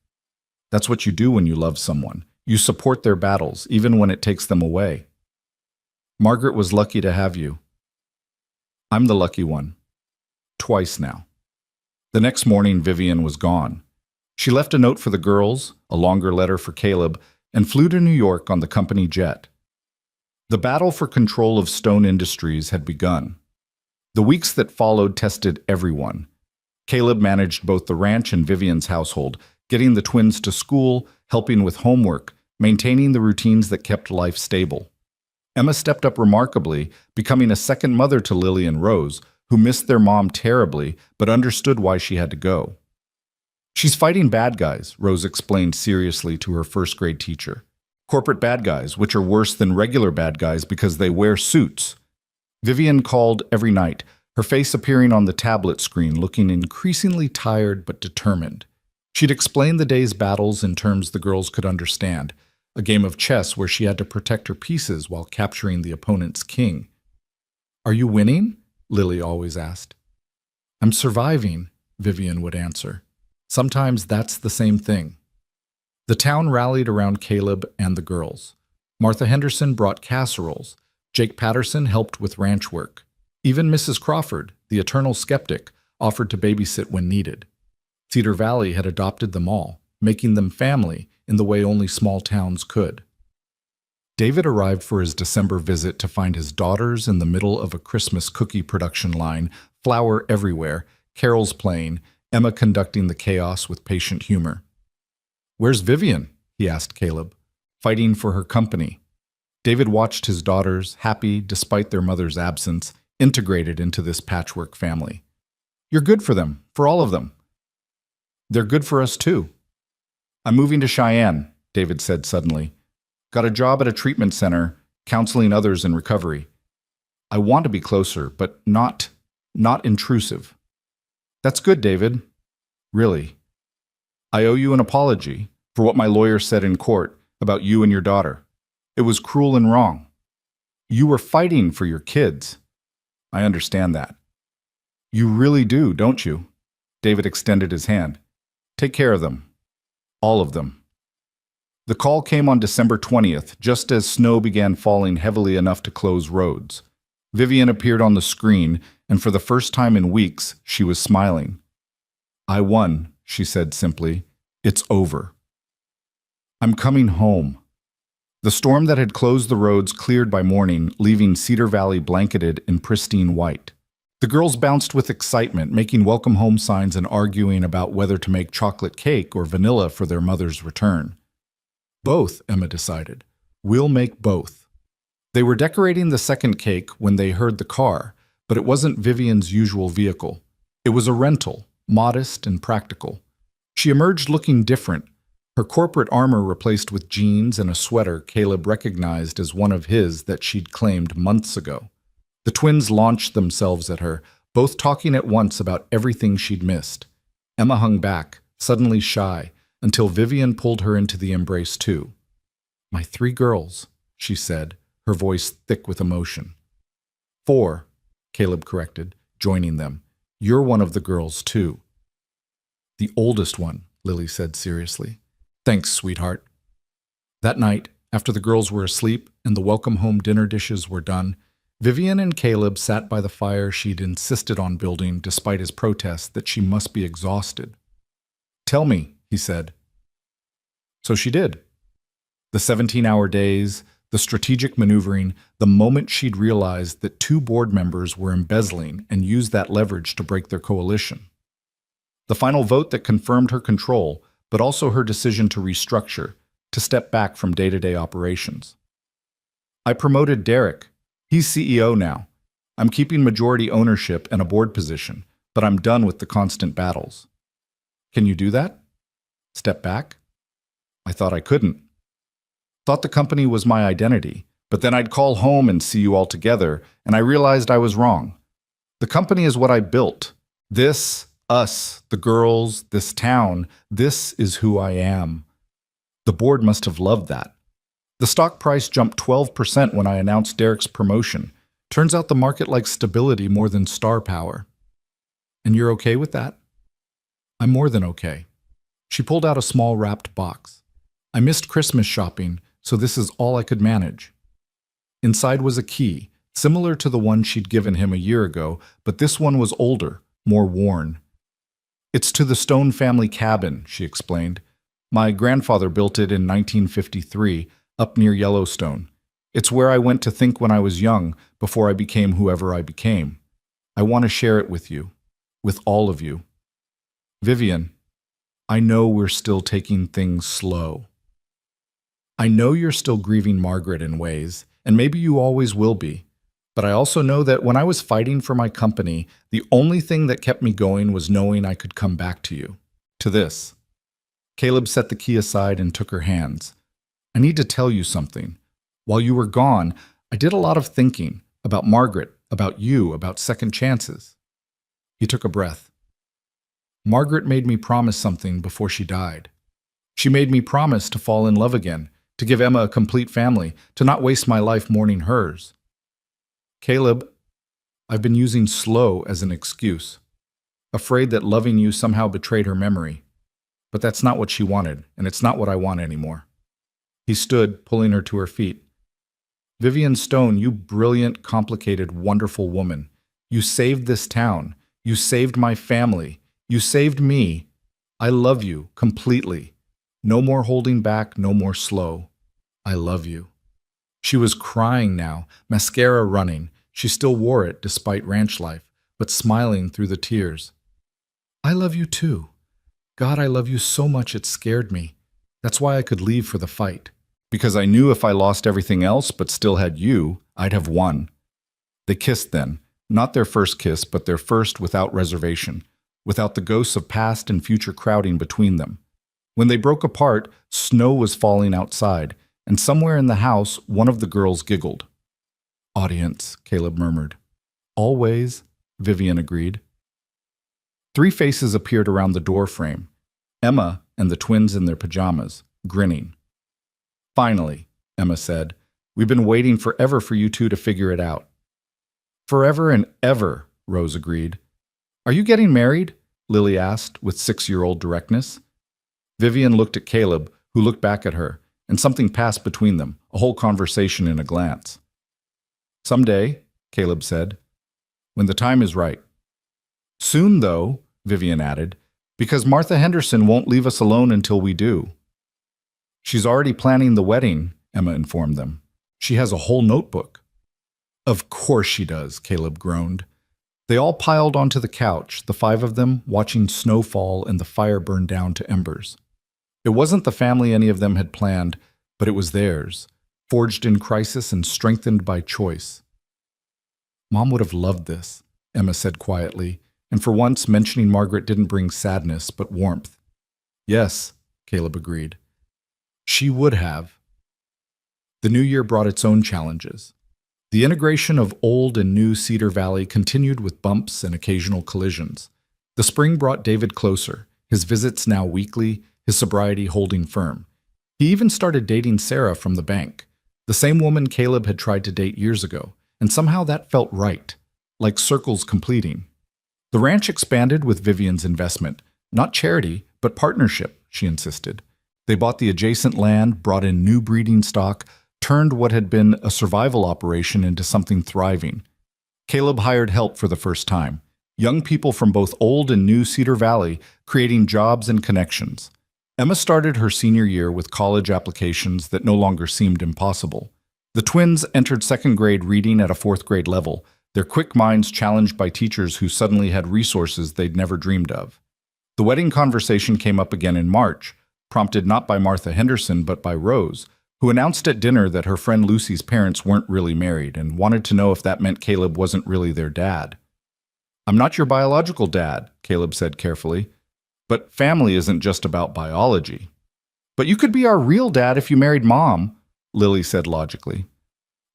That's what you do when you love someone. You support their battles, even when it takes them away. Margaret was lucky to have you. I'm the lucky one. Twice now." The next morning, Vivian was gone. She left a note for the girls, a longer letter for Caleb, and flew to New York on the company jet. The battle for control of Stone Industries had begun. The weeks that followed tested everyone. Caleb managed both the ranch and Vivian's household, getting the twins to school, helping with homework, maintaining the routines that kept life stable. Emma stepped up remarkably, becoming a second mother to Lily and Rose, who missed their mom terribly but understood why she had to go. She's fighting bad guys, Rose explained seriously to her first grade teacher. Corporate bad guys, which are worse than regular bad guys because they wear suits. Vivian called every night, her face appearing on the tablet screen, looking increasingly tired but determined. She'd explain the day's battles in terms the girls could understand, a game of chess where she had to protect her pieces while capturing the opponent's king. "Are you winning?" Lily always asked. "I'm surviving," Vivian would answer. Sometimes that's the same thing. The town rallied around Caleb and the girls. Martha Henderson brought casseroles. Jake Patterson helped with ranch work. Even Mrs. Crawford, the eternal skeptic, offered to babysit when needed. Cedar Valley had adopted them all, making them family in the way only small towns could. David arrived for his December visit to find his daughters in the middle of a Christmas cookie production line, flour everywhere, carols playing, Emma conducting the chaos with patient humor. "Where's Vivian?" he asked Caleb. "Fighting for her company." David watched his daughters, happy despite their mother's absence, integrated into this patchwork family. "You're good for them, for all of them." "They're good for us too." "I'm moving to Cheyenne," David said suddenly. "Got a job at a treatment center, counseling others in recovery. I want to be closer, but not intrusive." "That's good, David." "Really? I owe you an apology for what my lawyer said in court about you and your daughter. It was cruel and wrong. You were fighting for your kids." "I understand that." "You really do, don't you?" David extended his hand. "Take care of them. All of them." The call came on December 20th, just as snow began falling heavily enough to close roads. Vivian appeared on the screen, and for the first time in weeks, she was smiling. "I won," she said simply. "It's over. I'm coming home." The storm that had closed the roads cleared by morning, leaving Cedar Valley blanketed in pristine white. The girls bounced with excitement, making welcome home signs and arguing about whether to make chocolate cake or vanilla for their mother's return. "Both," Emma decided. "We'll make both." They were decorating the second cake when they heard the car, but it wasn't Vivian's usual vehicle. It was a rental, modest and practical. She emerged looking different, her corporate armor replaced with jeans and a sweater Caleb recognized as one of his that she'd claimed months ago. The twins launched themselves at her, both talking at once about everything she'd missed. Emma hung back, suddenly shy, until Vivian pulled her into the embrace too. "My 3 girls," she said, her voice thick with emotion. "4," Caleb corrected, joining them. "You're one of the girls too." "The oldest one," Lily said seriously. "Thanks, sweetheart." That night, after the girls were asleep and the welcome home dinner dishes were done, Vivian and Caleb sat by the fire she'd insisted on building despite his protest that she must be exhausted. "Tell me," he said. So she did. The 17-hour days, the strategic maneuvering, the moment she'd realized that 2 board members were embezzling and used that leverage to break their coalition. The final vote that confirmed her control, but also her decision to restructure, to step back from day-to-day operations. "I promoted Derek. He's CEO now. I'm keeping majority ownership and a board position, but I'm done with the constant battles." "Can you do that? Step back?" "I thought I couldn't. Thought the company was my identity, but then I'd call home and see you all together, and I realized I was wrong. The company is what I built. This, us, the girls, this town, this is who I am." The board must have loved that. The stock price jumped 12% when I announced Derek's promotion. Turns out the market likes stability more than star power. "And you're okay with that?" "I'm more than okay." She pulled out a small wrapped box. "I missed Christmas shopping, so this is all I could manage." Inside was a key, similar to the one she'd given him a year ago, but this one was older, more worn. "It's to the Stone family cabin," she explained. "My grandfather built it in 1953, up near Yellowstone. It's where I went to think when I was young, before I became whoever I became. I want to share it with you, with all of you. Vivian, I know we're still taking things slow. I know you're still grieving Margaret in ways, and maybe you always will be. But I also know that when I was fighting for my company, the only thing that kept me going was knowing I could come back to you. To this. Caleb set the key aside and took her hands. I need to tell you something. While you were gone, I did a lot of thinking about Margaret, about you, about second chances. He took a breath. Margaret made me promise something before she died. She made me promise to fall in love again, to give Emma a complete family, to not waste my life mourning hers. Caleb, I've been using slow as an excuse, afraid that loving you somehow betrayed her memory. But that's not what she wanted, and it's not what I want anymore. He stood, pulling her to her feet. Vivian Stone, you brilliant, complicated, wonderful woman. You saved this town. You saved my family. You saved me. I love you completely. No more holding back, no more slow. I love you. She was crying now, mascara running. She still wore it despite ranch life, but smiling through the tears. I love you too. God, I love you so much it scared me. That's why I could leave for the fight. Because I knew if I lost everything else but still had you, I'd have won. They kissed then. Not their first kiss, but their first without reservation, without the ghosts of past and future crowding between them. When they broke apart, snow was falling outside, and somewhere in the house, one of the girls giggled. Audience, Caleb murmured. Always, Vivian agreed. 3 faces appeared around the door frame. Emma and the twins in their pajamas, grinning. Finally, Emma said, we've been waiting forever for you two to figure it out. Forever and ever, Rose agreed. Are you getting married? Lily asked with 6-year-old directness. Vivian looked at Caleb, who looked back at her, and something passed between them, a whole conversation in a glance. Someday, Caleb said, when the time is right. Soon, though, Vivian added, because Martha Henderson won't leave us alone until we do. She's already planning the wedding, Emma informed them. She has a whole notebook. Of course she does, Caleb groaned. They all piled onto the couch, the 5 of them, watching snow fall and the fire burn down to embers. It wasn't the family any of them had planned, but it was theirs, forged in crisis and strengthened by choice. Mom would have loved this, Emma said quietly, and for once mentioning Margaret didn't bring sadness but warmth. Yes, Caleb agreed. She would have. The new year brought its own challenges. The integration of old and new Cedar Valley continued with bumps and occasional collisions. The spring brought David closer, his visits now weekly, his sobriety holding firm. He even started dating Sarah from the bank, the same woman Caleb had tried to date years ago, and somehow that felt right, like circles completing. The ranch expanded with Vivian's investment, not charity, but partnership, she insisted. They bought the adjacent land, brought in new breeding stock, turned what had been a survival operation into something thriving. Caleb hired help for the first time, young people from both old and new Cedar Valley, creating jobs and connections. Emma started her senior year with college applications that no longer seemed impossible. The twins entered 2nd grade reading at a 4th grade level, their quick minds challenged by teachers who suddenly had resources they'd never dreamed of. The wedding conversation came up again in March, prompted not by Martha Henderson but by Rose, who announced at dinner that her friend Lucy's parents weren't really married and wanted to know if that meant Caleb wasn't really their dad. I'm not your biological dad, Caleb said carefully, but family isn't just about biology. But you could be our real dad if you married Mom, Lily said logically.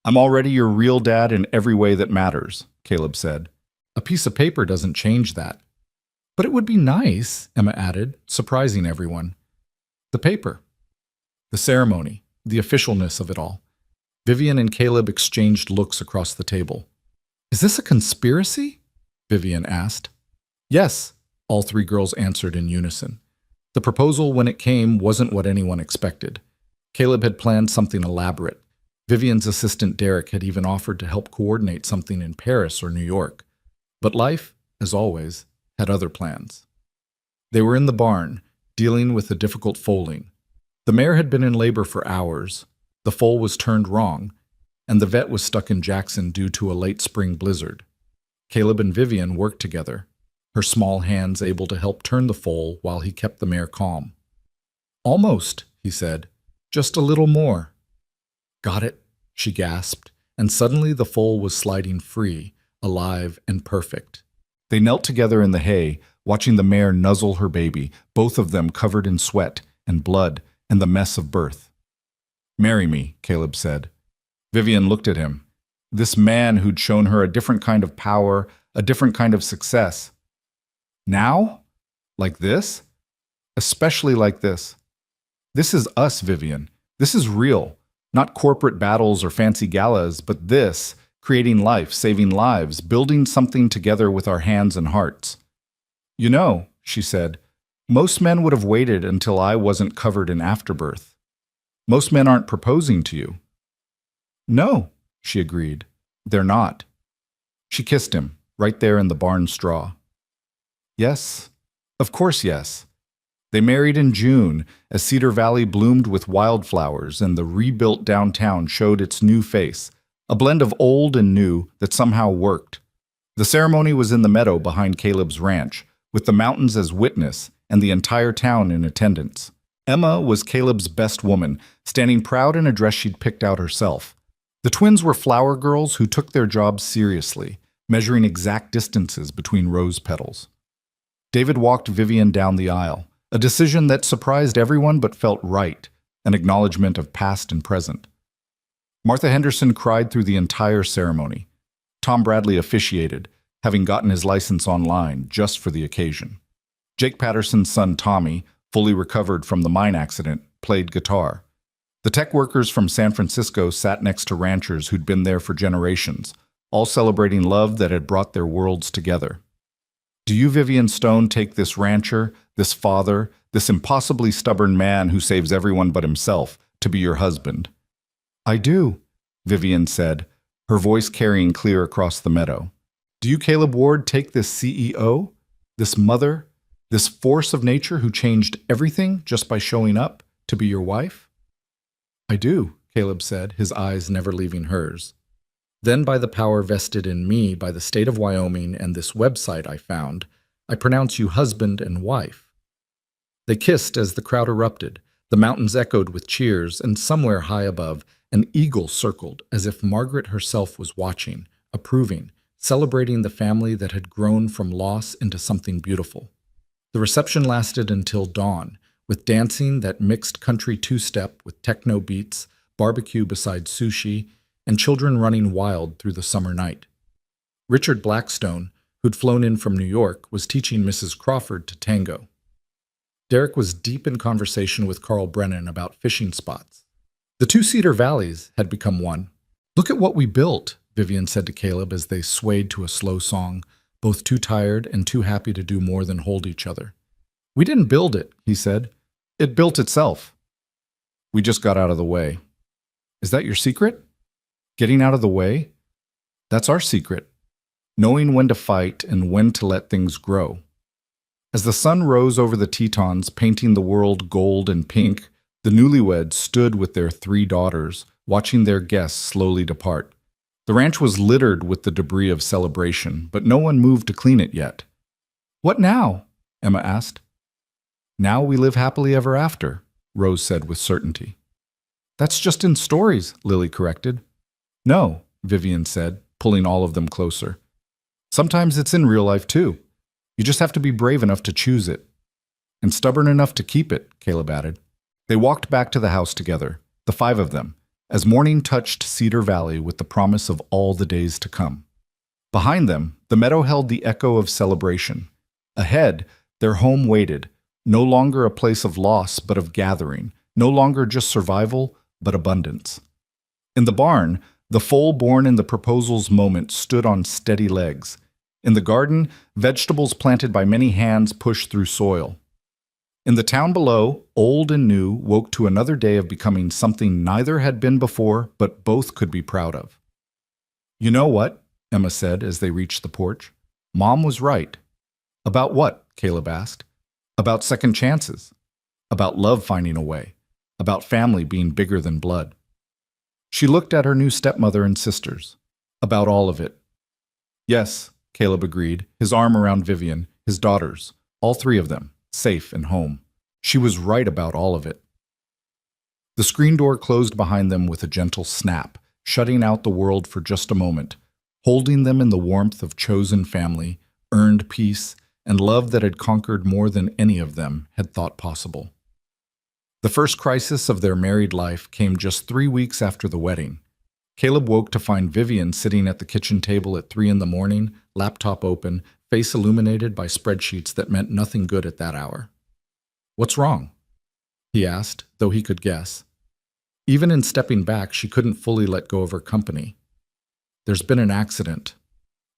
I'm already your real dad in every way that matters, Caleb said. A piece of paper doesn't change that. But it would be nice, Emma added, surprising everyone. The paper. The ceremony. The officialness of it all. Vivian and Caleb exchanged looks across the table. Is this a conspiracy? Vivian asked. Yes, all 3 girls answered in unison. The proposal, when it came, wasn't what anyone expected. Caleb had planned something elaborate. Vivian's assistant Derek had even offered to help coordinate something in Paris or New York. But life, as always, had other plans. They were in the barn, dealing with the difficult foaling. The mare had been in labor for hours, the foal was turned wrong, and the vet was stuck in Jackson due to a late spring blizzard. Caleb and Vivian worked together, her small hands able to help turn the foal while he kept the mare calm. Almost, he said. Just a little more. Got it, she gasped, and suddenly the foal was sliding free, alive and perfect. They knelt together in the hay, watching the mare nuzzle her baby, both of them covered in sweat and blood and the mess of birth. "Marry me," Caleb said. Vivian looked at him. This man who'd shown her a different kind of power, a different kind of success. Now? Like this? Especially like this. This is us, Vivian. This is real. Not corporate battles or fancy galas, but this, creating life, saving lives, building something together with our hands and hearts. "You know," she said, "most men would have waited until I wasn't covered in afterbirth. Most men aren't proposing to you." "No," she agreed. "They're not." She kissed him, right there in the barn straw. Yes, of course yes. They married in June, as Cedar Valley bloomed with wildflowers and the rebuilt downtown showed its new face, a blend of old and new that somehow worked. The ceremony was in the meadow behind Caleb's ranch, with the mountains as witness and the entire town in attendance. Emma was Caleb's best woman, standing proud in a dress she'd picked out herself. The twins were flower girls who took their jobs seriously, measuring exact distances between rose petals. David walked Vivian down the aisle, a decision that surprised everyone but felt right, an acknowledgement of past and present. Martha Henderson cried through the entire ceremony. Tom Bradley officiated, having gotten his license online just for the occasion. Jake Patterson's son Tommy, fully recovered from the mine accident, played guitar. The tech workers from San Francisco sat next to ranchers who'd been there for generations, all celebrating love that had brought their worlds together. "Do you, Vivian Stone, take this rancher, this father, this impossibly stubborn man who saves everyone but himself, to be your husband?" "I do," Vivian said, her voice carrying clear across the meadow. "Do you, Caleb Ward, take this CEO, this mother, this force of nature who changed everything just by showing up, to be your wife?" "I do," Caleb said, his eyes never leaving hers. "Then by the power vested in me by the state of Wyoming and this website I found, I pronounce you husband and wife." They kissed as the crowd erupted. The mountains echoed with cheers, and somewhere high above, an eagle circled as if Margaret herself was watching, approving, celebrating the family that had grown from loss into something beautiful. The reception lasted until dawn, with dancing that mixed country two-step with techno beats, barbecue beside sushi, and children running wild through the summer night. Richard Blackstone, who'd flown in from New York, was teaching Mrs. Crawford to tango. Derek was deep in conversation with Carl Brennan about fishing spots. The two Cedar Valleys had become one. "Look at what we built," Vivian said to Caleb as they swayed to a slow song, both too tired and too happy to do more than hold each other. "We didn't build it," he said. "It built itself. We just got out of the way." "Is that your secret? Getting out of the way? That's our secret. Knowing when to fight and when to let things grow." As the sun rose over the Tetons, painting the world gold and pink, the newlyweds stood with their 3 daughters, watching their guests slowly depart. The ranch was littered with the debris of celebration, but no one moved to clean it yet. "What now?" Emma asked. "Now we live happily ever after," Rose said with certainty. "That's just in stories," Lily corrected. "No," Vivian said, pulling all of them closer. "Sometimes it's in real life too. You just have to be brave enough to choose it. And stubborn enough to keep it," Caleb added. They walked back to the house together, the 5 of them, as morning touched Cedar Valley with the promise of all the days to come. Behind them, the meadow held the echo of celebration. Ahead, their home waited, no longer a place of loss but of gathering, no longer just survival but abundance. In the barn, the foal born in the proposal's moment stood on steady legs. In the garden, vegetables planted by many hands pushed through soil. In the town below, old and new woke to another day of becoming something neither had been before, but both could be proud of. "You know what?" Emma said as they reached the porch. "Mom was right." "About what?" Caleb asked. "About second chances. About love finding a way. About family being bigger than blood." She looked at her new stepmother and sisters. "About all of it." "Yes," Caleb agreed, his arm around Vivian, his daughters, all 3 of them, safe and home. She was right about all of it. The screen door closed behind them with a gentle snap, shutting out the world for just a moment, holding them in the warmth of chosen family, earned peace, and love that had conquered more than any of them had thought possible. The first crisis of their married life came just 3 weeks after the wedding. Caleb woke to find Vivian sitting at the kitchen table at 3 in the morning, laptop open, face illuminated by spreadsheets that meant nothing good at that hour. "What's wrong?" he asked, though he could guess. Even in stepping back, she couldn't fully let go of her company. "There's been an accident.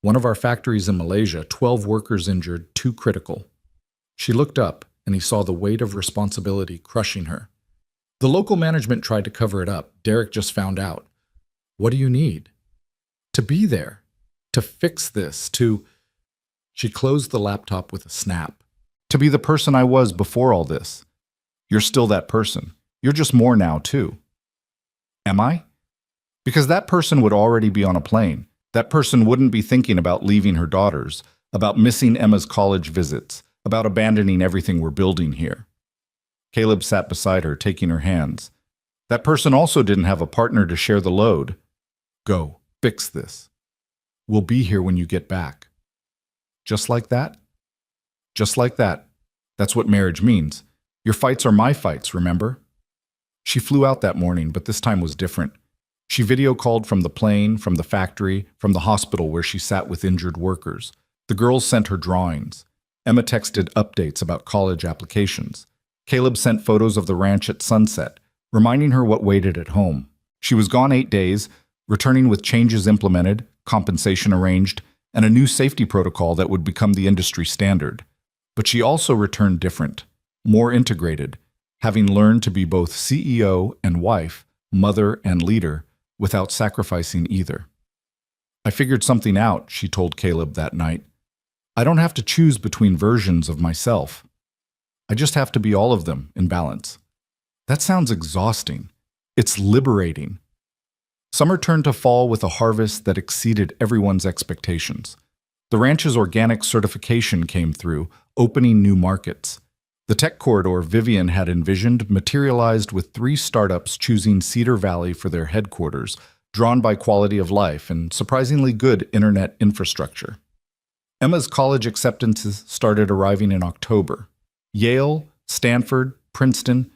One of our factories in Malaysia, 12 workers injured, 2 critical." She looked up, and he saw the weight of responsibility crushing her. "The local management tried to cover it up. Derek just found out." "What do you need?" "To be there. To fix this. To—" She closed the laptop with a snap. "To be the person I was before all this. You're still that person. You're just more now, too." "Am I?" "Because that person would already be on a plane. That person wouldn't be thinking about leaving her daughters, about missing Emma's college visits, about abandoning everything we're building here." Caleb sat beside her, taking her hands. "That person also didn't have a partner to share the load. Go, fix this. We'll be here when you get back." "Just like that?" "Just like that. That's what marriage means. Your fights are my fights, remember?" She flew out that morning, but this time was different. She video called from the plane, from the factory, from the hospital where she sat with injured workers. The girls sent her drawings. Emma texted updates about college applications. Caleb sent photos of the ranch at sunset, reminding her what waited at home. She was gone 8 days, returning with changes implemented, compensation arranged, and a new safety protocol that would become the industry standard. But she also returned different, more integrated, having learned to be both CEO and wife, mother and leader, without sacrificing either. "I figured something out," she told Caleb that night. "I don't have to choose between versions of myself. I just have to be all of them in balance." That sounds exhausting. It's liberating. Summer turned to fall with a harvest that exceeded everyone's expectations. The ranch's organic certification came through, opening new markets. The tech corridor Vivian had envisioned materialized with 3 startups choosing Cedar Valley for their headquarters, drawn by quality of life and surprisingly good internet infrastructure. Emma's college acceptances started arriving in October. Yale, Stanford, Princeton.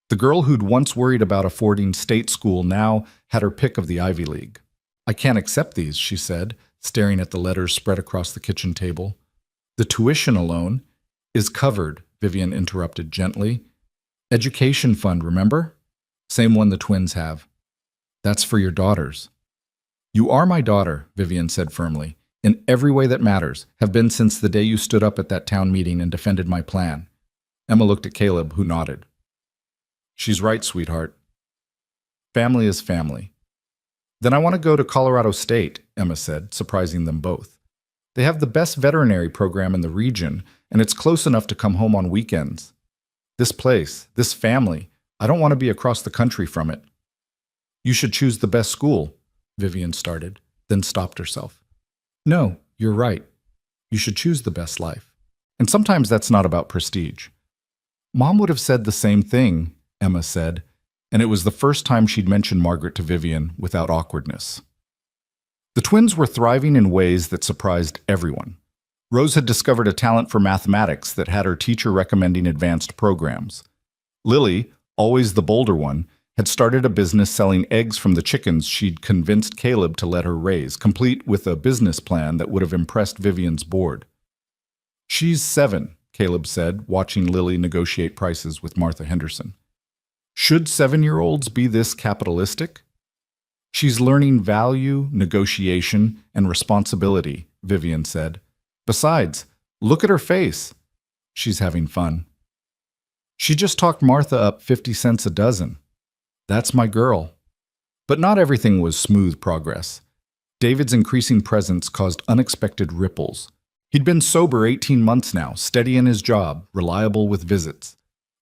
The girl who'd once worried about affording state school now had her pick of the Ivy League. "I can't accept these," she said, staring at the letters spread across the kitchen table. "The tuition alone is covered," Vivian interrupted gently. "Education fund, remember? Same one the twins have. That's for your daughters." "You are my daughter," Vivian said firmly, "in every way that matters, have been since the day you stood up at that town meeting and defended my plan." Emma looked at Caleb, who nodded. "She's right, sweetheart. Family is family." "Then I want to go to Colorado State," Emma said, surprising them both. "They have the best veterinary program in the region, and it's close enough to come home on weekends. This place, this family, I don't want to be across the country from it." "You should choose the best school," Vivian started, then stopped herself. "No, you're right. You should choose the best life. And sometimes that's not about prestige." "Mom would have said the same thing," Emma said, and it was the first time she'd mentioned Margaret to Vivian without awkwardness. The twins were thriving in ways that surprised everyone. Rose had discovered a talent for mathematics that had her teacher recommending advanced programs. Lily, always the bolder one, had started a business selling eggs from the chickens she'd convinced Caleb to let her raise, complete with a business plan that would have impressed Vivian's board. "She's 7, Caleb said, watching Lily negotiate prices with Martha Henderson. "Should 7-year-olds be this capitalistic?" "She's learning value, negotiation, and responsibility," Vivian said. "Besides, look at her face. She's having fun." "She just talked Martha up 50 cents a dozen. That's my girl." But not everything was smooth progress. David's increasing presence caused unexpected ripples. He'd been sober 18 months now, steady in his job, reliable with visits.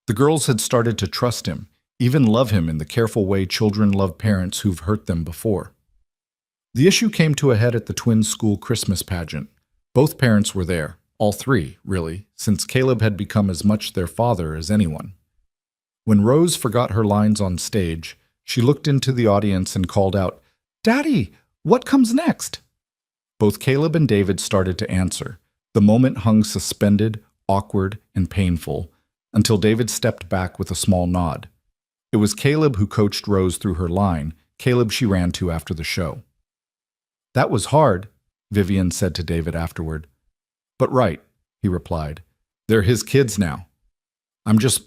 The girls had started to trust him, even love him in the careful way children love parents who've hurt them before. The issue came to a head at the twins' school Christmas pageant. Both parents were there, all 3, really, since Caleb had become as much their father as anyone. When Rose forgot her lines on stage, she looked into the audience and called out, "Daddy, what comes next?" Both Caleb and David started to answer, The moment hung suspended, awkward, and painful, until David stepped back with a small nod. It was Caleb who coached Rose through her line, Caleb she ran to after the show. "That was hard," Vivian said to David afterward. "But right," he replied. "They're his kids now. I'm just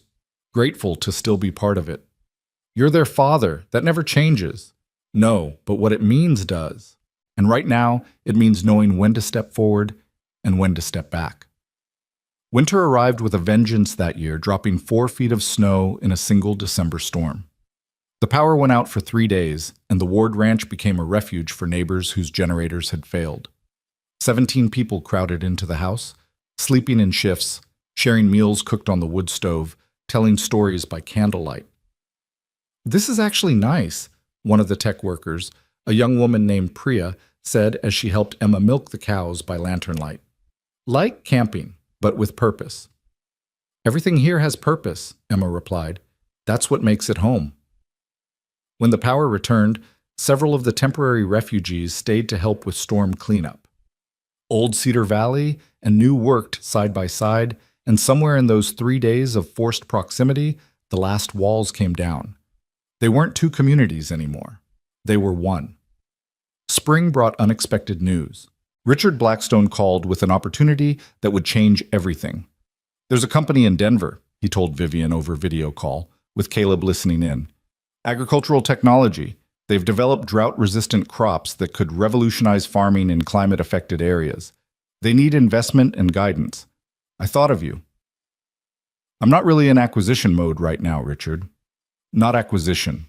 grateful to still be part of it. You're their father. That never changes." "No, but what it means does. And right now, it means knowing when to step forward and when to step back." Winter arrived with a vengeance that year, dropping 4 feet of snow in a single December storm. The power went out for 3 days, and the Ward Ranch became a refuge for neighbors whose generators had failed. 17 people crowded into the house, sleeping in shifts, sharing meals cooked on the wood stove, telling stories by candlelight. "This is actually nice," one of the tech workers, a young woman named Priya, said as she helped Emma milk the cows by lantern light. "Like camping, but with purpose." "Everything here has purpose," Emma replied. "That's what makes it home." When the power returned, several of the temporary refugees stayed to help with storm cleanup. Old Cedar Valley and New worked side by side, and somewhere in those 3 days of forced proximity, the last walls came down. They weren't two communities anymore. They were one. Spring brought unexpected news. Richard Blackstone called with an opportunity that would change everything. "There's a company in Denver," he told Vivian over video call, with Caleb listening in. "Agricultural technology. They've developed drought-resistant crops that could revolutionize farming in climate-affected areas. They need investment and guidance. I thought of you." "I'm not really in acquisition mode right now, Richard." "Not acquisition.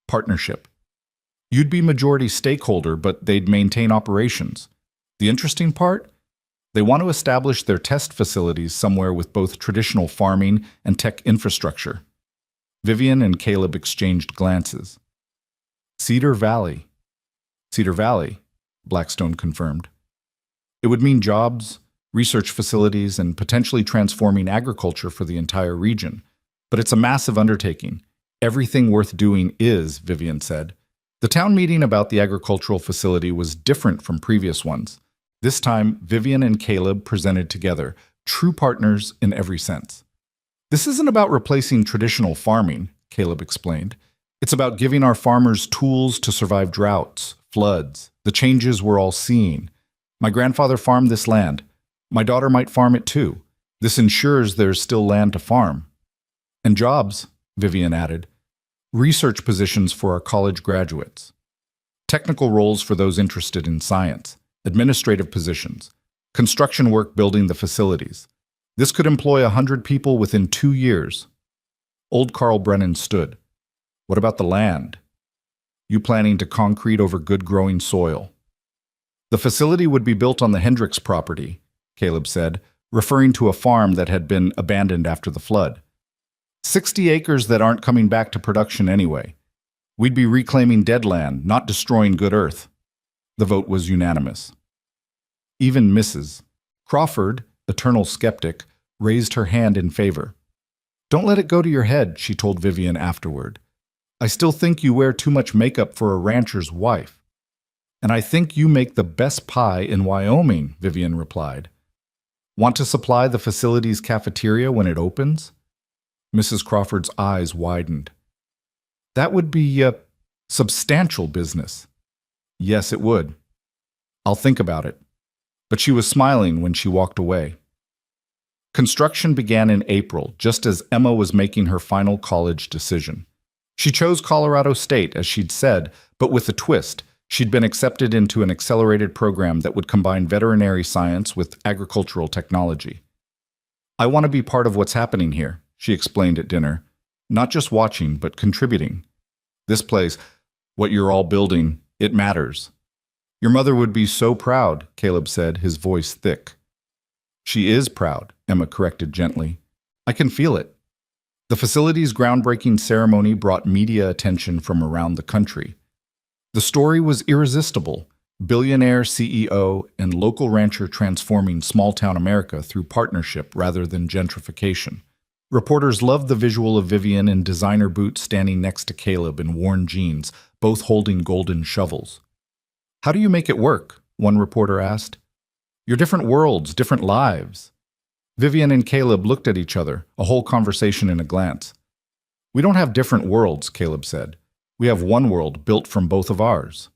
Partnership. You'd be majority stakeholder, but they'd maintain operations. The interesting part? They want to establish their test facilities somewhere with both traditional farming and tech infrastructure." Vivian and Caleb exchanged glances. "Cedar Valley." "Cedar Valley," Blackstone confirmed. "It would mean jobs, research facilities, and potentially transforming agriculture for the entire region. But it's a massive undertaking. Everything worth doing is," Vivian said. The town meeting about the agricultural facility was different from previous ones. This time, Vivian and Caleb presented together, true partners in every sense. "This isn't about replacing traditional farming," Caleb explained. "It's about giving our farmers tools to survive droughts, floods, the changes we're all seeing. My grandfather farmed this land. My daughter might farm it too. This ensures there's still land to farm. And jobs," Vivian added. "Research positions for our college graduates. Technical roles for those interested in science. Administrative positions. Construction work building the facilities. This could employ 100 people within 2 years." Old Carl Brennan stood. "What about the land? You planning to concrete over good growing soil?" "The facility would be built on the Hendricks property," Caleb said, referring to a farm that had been abandoned after the flood. 60 acres that aren't coming back to production anyway. We'd be reclaiming dead land, not destroying good earth." The vote was unanimous. Even Mrs. Crawford, eternal skeptic, raised her hand in favor. "Don't let it go to your head," she told Vivian afterward. "I still think you wear too much makeup for a rancher's wife." "And I think you make the best pie in Wyoming," Vivian replied. "Want to supply the facility's cafeteria when it opens?" Mrs. Crawford's eyes widened. "That would be a substantial business." "Yes, it would. I'll think about it." But she was smiling when she walked away. Construction began in April, just as Emma was making her final college decision. She chose Colorado State, as she'd said, but with a twist. She'd been accepted into an accelerated program that would combine veterinary science with agricultural technology. "I want to be part of what's happening here," she explained at dinner. "Not just watching, but contributing. This place, what you're all building, it matters." "Your mother would be so proud," Caleb said, his voice thick. "She is proud," Emma corrected gently. "I can feel it." The facility's groundbreaking ceremony brought media attention from around the country. The story was irresistible. Billionaire CEO and local rancher transforming small-town America through partnership rather than gentrification. Reporters loved the visual of Vivian in designer boots standing next to Caleb in worn jeans, both holding golden shovels. "How do you make it work?" one reporter asked. You're different worlds, different lives. Vivian and Caleb looked at each other, a whole conversation in a glance. We don't have different worlds, Caleb said. We have one world built from both of ours.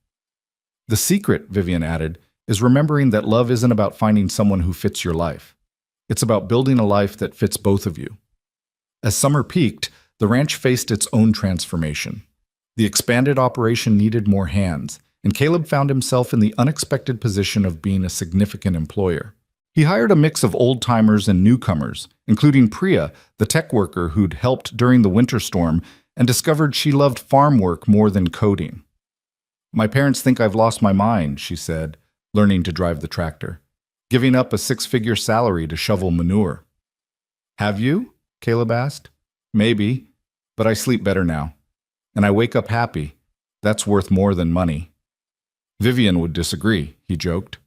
The secret, Vivian added, is remembering that love isn't about finding someone who fits your life. It's about building a life that fits both of you. As summer peaked, the ranch faced its own transformation. The expanded operation needed more hands, and Caleb found himself in the unexpected position of being a significant employer. He hired a mix of old-timers and newcomers, including Priya, the tech worker who'd helped during the winter storm and discovered she loved farm work more than coding. My parents think I've lost my mind, she said, learning to drive the tractor, giving up a six-figure salary to shovel manure. Have you? Caleb asked. Maybe, but I sleep better now. And I wake up happy. That's worth more than money. Vivian would disagree, he joked.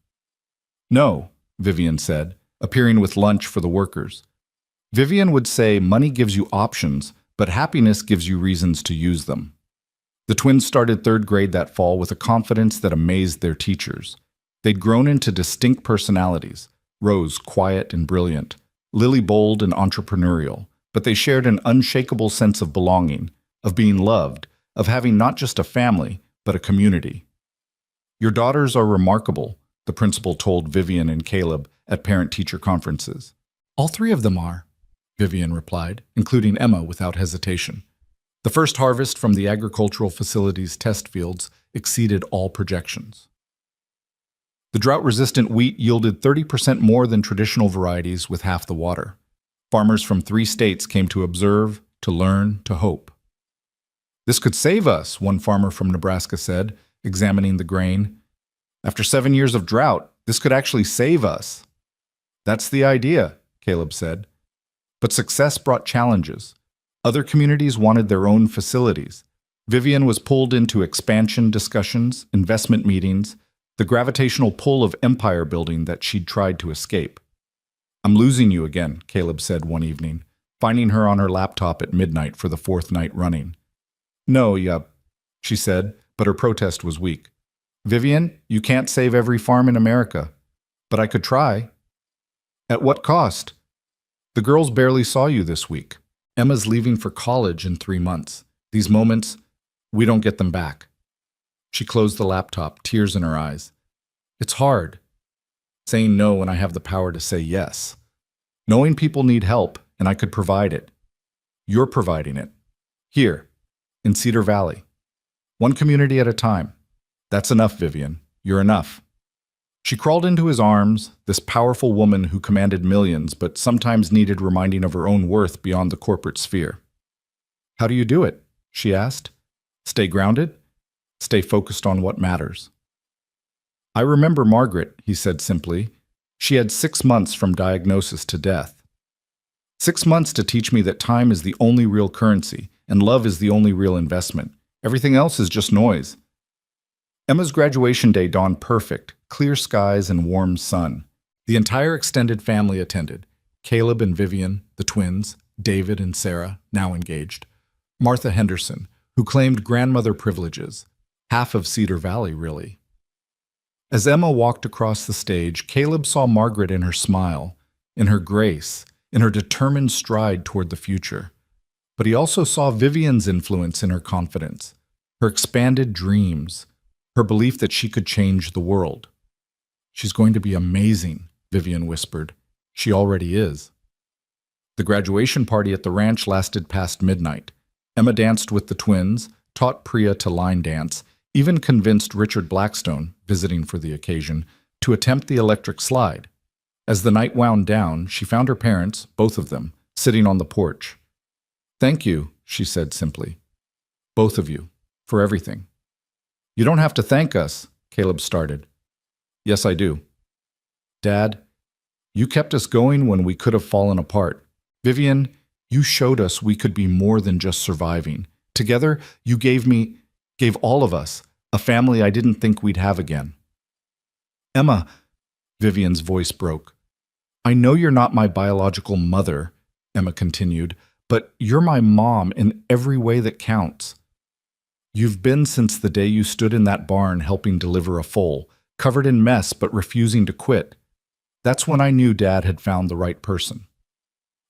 No, Vivian said, appearing with lunch for the workers. Vivian would say money gives you options, but happiness gives you reasons to use them. The twins started third grade that fall with a confidence that amazed their teachers. They'd grown into distinct personalities, Rose quiet and brilliant, Lily bold and entrepreneurial, but they shared an unshakable sense of belonging, of being loved, of having not just a family, but a community. Your daughters are remarkable, the principal told Vivian and Caleb at parent-teacher conferences. All three of them are, Vivian replied, including Emma without hesitation. The first harvest from the agricultural facility's test fields exceeded all projections. The drought-resistant wheat yielded 30% more than traditional varieties with half the water. Farmers from 3 states came to observe, to learn, to hope. This could save us, one farmer from Nebraska said, examining the grain. After 7 years of drought, this could actually save us. That's the idea, Caleb said. But success brought challenges. Other communities wanted their own facilities. Vivian was pulled into expansion discussions, investment meetings, the gravitational pull of empire building that she'd tried to escape. I'm losing you again, Caleb said one evening, finding her on her laptop at midnight for the 4th night running. No, yup, she said, but her protest was weak. Vivian, you can't save every farm in America. But I could try. At what cost? The girls barely saw you this week. Emma's leaving for college in 3 months. These moments, we don't get them back. She closed the laptop, tears in her eyes. It's hard. Saying no when I have the power to say yes. Knowing people need help, and I could provide it. You're providing it. Here, in Cedar Valley. One community at a time. That's enough, Vivian. You're enough. She crawled into his arms, this powerful woman who commanded millions but sometimes needed reminding of her own worth beyond the corporate sphere. How do you do it? She asked. Stay grounded? Stay focused on what matters. I remember Margaret, he said simply. She had 6 months from diagnosis to death. 6 months to teach me that time is the only real currency and love is the only real investment. Everything else is just noise. Emma's graduation day dawned perfect, clear skies and warm sun. The entire extended family attended. Caleb and Vivian, the twins, David and Sarah, now engaged. Martha Henderson, who claimed grandmother privileges. Half of Cedar Valley, really. As Emma walked across the stage, Caleb saw Margaret in her smile, in her grace, in her determined stride toward the future. But he also saw Vivian's influence in her confidence, her expanded dreams, her belief that she could change the world. She's going to be amazing, Vivian whispered. She already is. The graduation party at the ranch lasted past midnight. Emma danced with the twins, taught Priya to line dance, even convinced Richard Blackstone, visiting for the occasion, to attempt the electric slide. As the night wound down, she found her parents, both of them, sitting on the porch. Thank you, she said simply. Both of you, for everything. You don't have to thank us, Caleb started. Yes, I do. Dad, you kept us going when we could have fallen apart. Vivian, you showed us we could be more than just surviving. Together, you gave all of us, a family I didn't think we'd have again. Emma, Vivian's voice broke. I know you're not my biological mother, Emma continued, but you're my mom in every way that counts. You've been since the day you stood in that barn helping deliver a foal, covered in mess but refusing to quit. That's when I knew Dad had found the right person.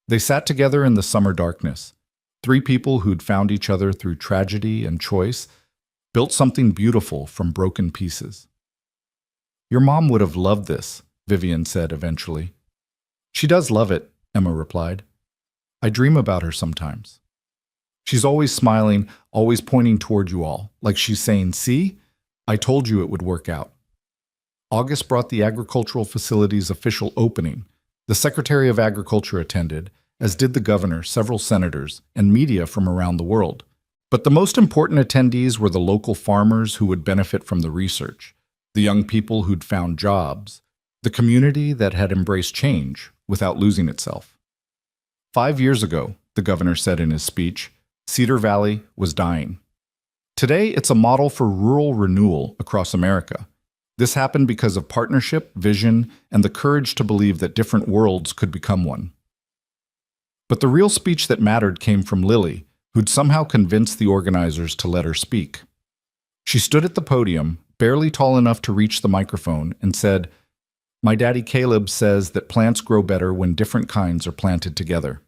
They sat together in the summer darkness. Three people who'd found each other through tragedy and choice built something beautiful from broken pieces. Your mom would have loved this, Vivian said eventually. She does love it, Emma replied. I dream about her sometimes. She's always smiling, always pointing toward you all, like she's saying, see, I told you it would work out. August brought the agricultural facility's official opening. The Secretary of Agriculture attended, as did the governor, several senators, and media from around the world. But the most important attendees were the local farmers who would benefit from the research, the young people who'd found jobs, the community that had embraced change without losing itself. 5 years ago, the governor said in his speech, Cedar Valley was dying. Today, it's a model for rural renewal across America. This happened because of partnership, vision, and the courage to believe that different worlds could become one. But the real speech that mattered came from Lily, who'd somehow convinced the organizers to let her speak. She stood at the podium, barely tall enough to reach the microphone, and said, My daddy Caleb says that plants grow better when different kinds are planted together.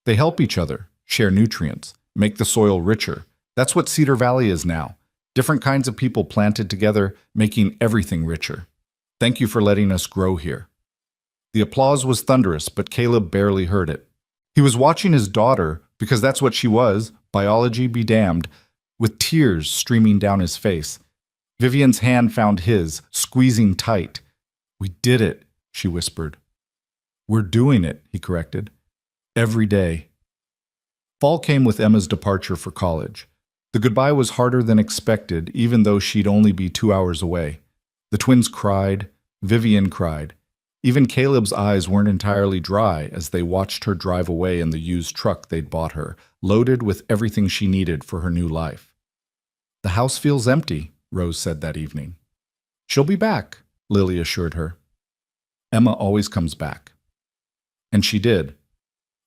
They help each other, share nutrients, make the soil richer. That's what Cedar Valley is now. Different kinds of people planted together, making everything richer. Thank you for letting us grow here. The applause was thunderous, but Caleb barely heard it. He was watching his daughter, because that's what she was, biology be damned, with tears streaming down his face. Vivian's hand found his, squeezing tight. We did it, she whispered. We're doing it, he corrected. Every day. Fall came with Emma's departure for college. The goodbye was harder than expected, even though she'd only be 2 hours away. The twins cried. Vivian cried. Even Caleb's eyes weren't entirely dry as they watched her drive away in the used truck they'd bought her, loaded with everything she needed for her new life. The house feels empty, Rose said that evening. She'll be back, Lily assured her. Emma always comes back. And she did.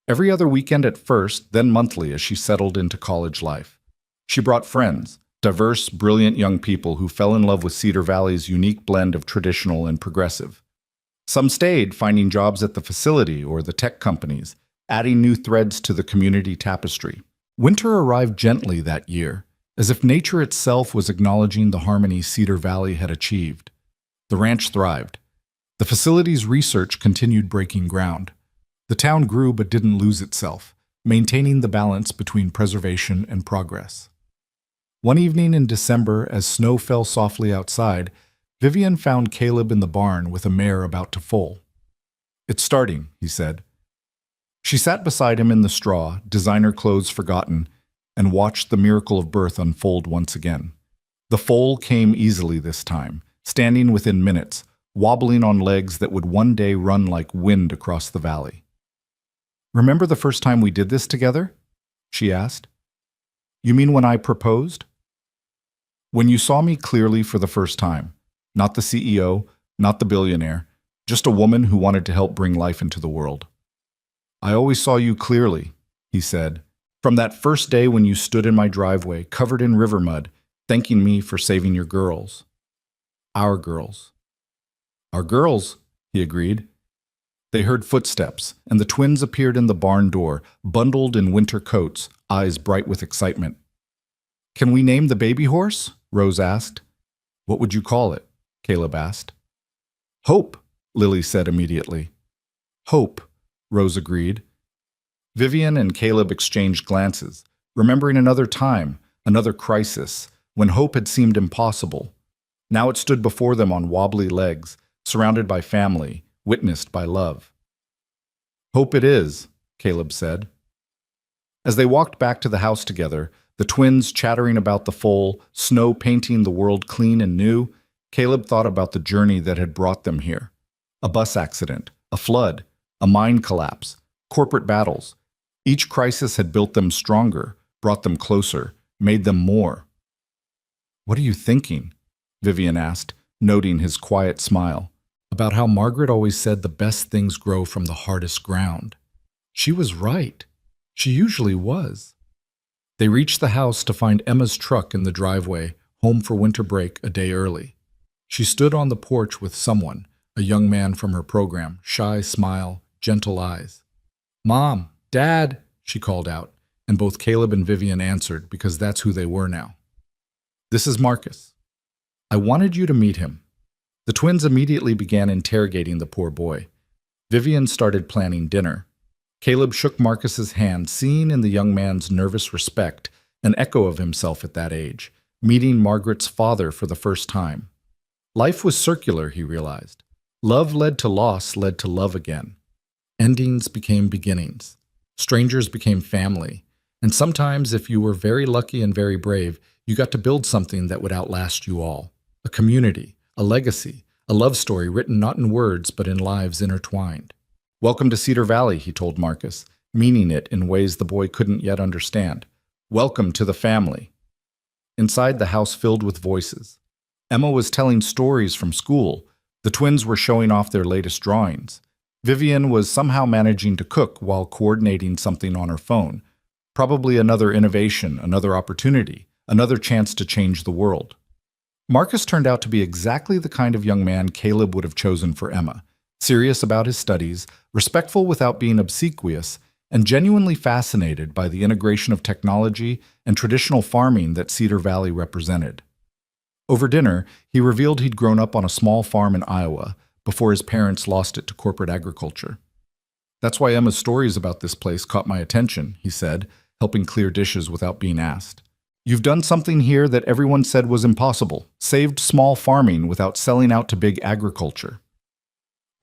Every other weekend at first, then monthly as she settled into college life. She brought friends, diverse, brilliant young people who fell in love with Cedar Valley's unique blend of traditional and progressive. Some stayed, finding jobs at the facility or the tech companies, adding new threads to the community tapestry. Winter arrived gently that year, as if nature itself was acknowledging the harmony Cedar Valley had achieved. The ranch thrived. The facility's research continued breaking ground. The town grew but didn't lose itself, maintaining the balance between preservation and progress. One evening in December, as snow fell softly outside, Vivian found Caleb in the barn with a mare about to foal. It's starting, he said. She sat beside him in the straw, designer clothes forgotten, and watched the miracle of birth unfold once again. The foal came easily this time, standing within minutes, wobbling on legs that would one day run like wind across the valley. Remember the first time we did this together? She asked. You mean when I proposed? When you saw me clearly for the first time. Not the CEO, not the billionaire, just a woman who wanted to help bring life into the world. I always saw you clearly, he said, from that first day when you stood in my driveway, covered in river mud, thanking me for saving your girls. Our girls. Our girls, he agreed. They heard footsteps, and the twins appeared in the barn door, bundled in winter coats, eyes bright with excitement. Can we name the baby horse? Rose asked. What would you call it? Caleb asked. Hope, Lily said immediately. Hope, Rose agreed. Vivian and Caleb exchanged glances, remembering another time, another crisis, when hope had seemed impossible. Now it stood before them on wobbly legs, surrounded by family, witnessed by love. Hope it is, Caleb said. As they walked back to the house together, the twins chattering about the foal, snow painting the world clean and new, Caleb thought about the journey that had brought them here. A bus accident, a flood, a mine collapse, corporate battles. Each crisis had built them stronger, brought them closer, made them more. What are you thinking? Vivian asked, noting his quiet smile. About how Margaret always said the best things grow from the hardest ground. She was right. She usually was. They reached the house to find Emma's truck in the driveway, home for winter break a day early. She stood on the porch with someone, a young man from her program, shy smile, gentle eyes. "Mom, Dad," she called out, and both Caleb and Vivian answered because that's who they were now. "This is Marcus. I wanted you to meet him." The twins immediately began interrogating the poor boy. Vivian started planning dinner. Caleb shook Marcus's hand, seeing in the young man's nervous respect an echo of himself at that age, meeting Margaret's father for the first time. Life was circular, he realized. Love led to loss, led to love again. Endings became beginnings. Strangers became family. And sometimes, if you were very lucky and very brave, you got to build something that would outlast you all. A community, a legacy, a love story written not in words but in lives intertwined. "Welcome to Cedar Valley," he told Marcus, meaning it in ways the boy couldn't yet understand. "Welcome to the family." Inside, the house filled with voices. Emma was telling stories from school. The twins were showing off their latest drawings. Vivian was somehow managing to cook while coordinating something on her phone. Probably another innovation, another opportunity, another chance to change the world. Marcus turned out to be exactly the kind of young man Caleb would have chosen for Emma. Serious about his studies, respectful without being obsequious, and genuinely fascinated by the integration of technology and traditional farming that Cedar Valley represented. Over dinner, he revealed he'd grown up on a small farm in Iowa before his parents lost it to corporate agriculture. "That's why Emma's stories about this place caught my attention," he said, helping clear dishes without being asked. "You've done something here that everyone said was impossible, saved small farming without selling out to big agriculture."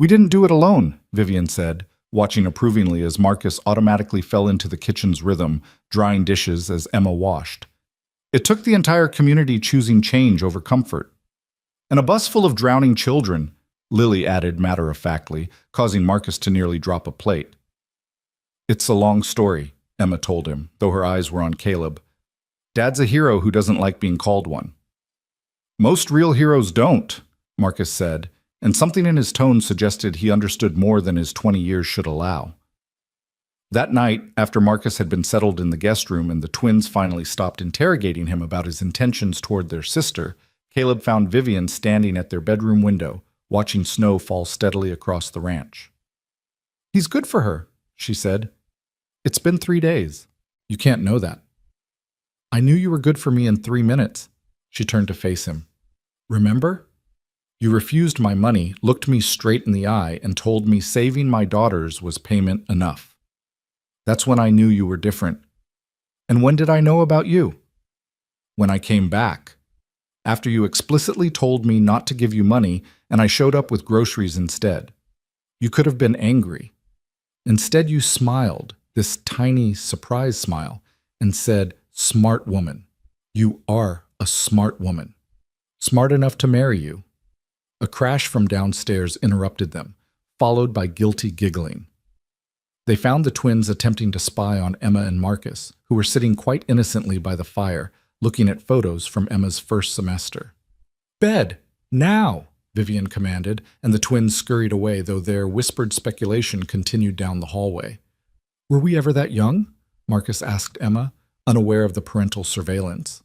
"We didn't do it alone," Vivian said, watching approvingly as Marcus automatically fell into the kitchen's rhythm, drying dishes as Emma washed. "It took the entire community choosing change over comfort." "And a bus full of drowning children," Lily added matter-of-factly, causing Marcus to nearly drop a plate. "It's a long story," Emma told him, though her eyes were on Caleb. "Dad's a hero who doesn't like being called one." "Most real heroes don't," Marcus said, and something in his tone suggested he understood more than his 20 years should allow. That night, after Marcus had been settled in the guest room and the twins finally stopped interrogating him about his intentions toward their sister, Caleb found Vivian standing at their bedroom window, watching snow fall steadily across the ranch. "He's good for her," she said. "It's been 3 days. You can't know that." "I knew you were good for me in 3 minutes." She turned to face him. "Remember? You refused my money, looked me straight in the eye, and told me saving my daughters was payment enough. That's when I knew you were different. And when did I know about you? When I came back. After you explicitly told me not to give you money, and I showed up with groceries instead. You could have been angry. Instead, you smiled, this tiny surprise smile, and said, 'Smart woman. You are a smart woman. Smart enough to marry you.'" A crash from downstairs interrupted them, followed by guilty giggling. They found the twins attempting to spy on Emma and Marcus, who were sitting quite innocently by the fire, looking at photos from Emma's first semester. "Bed! Now!" Vivian commanded, and the twins scurried away, though their whispered speculation continued down the hallway. "Were we ever that young?" Marcus asked Emma, unaware of the parental surveillance.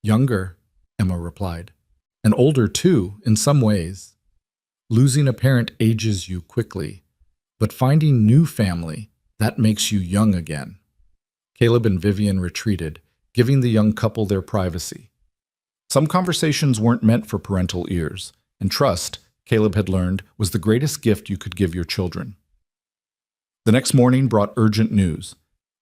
"Younger," Emma replied. "And older, too, in some ways. Losing a parent ages you quickly, but finding new family, that makes you young again." Caleb and Vivian retreated, giving the young couple their privacy. Some conversations weren't meant for parental ears, and trust, Caleb had learned, was the greatest gift you could give your children. The next morning brought urgent news.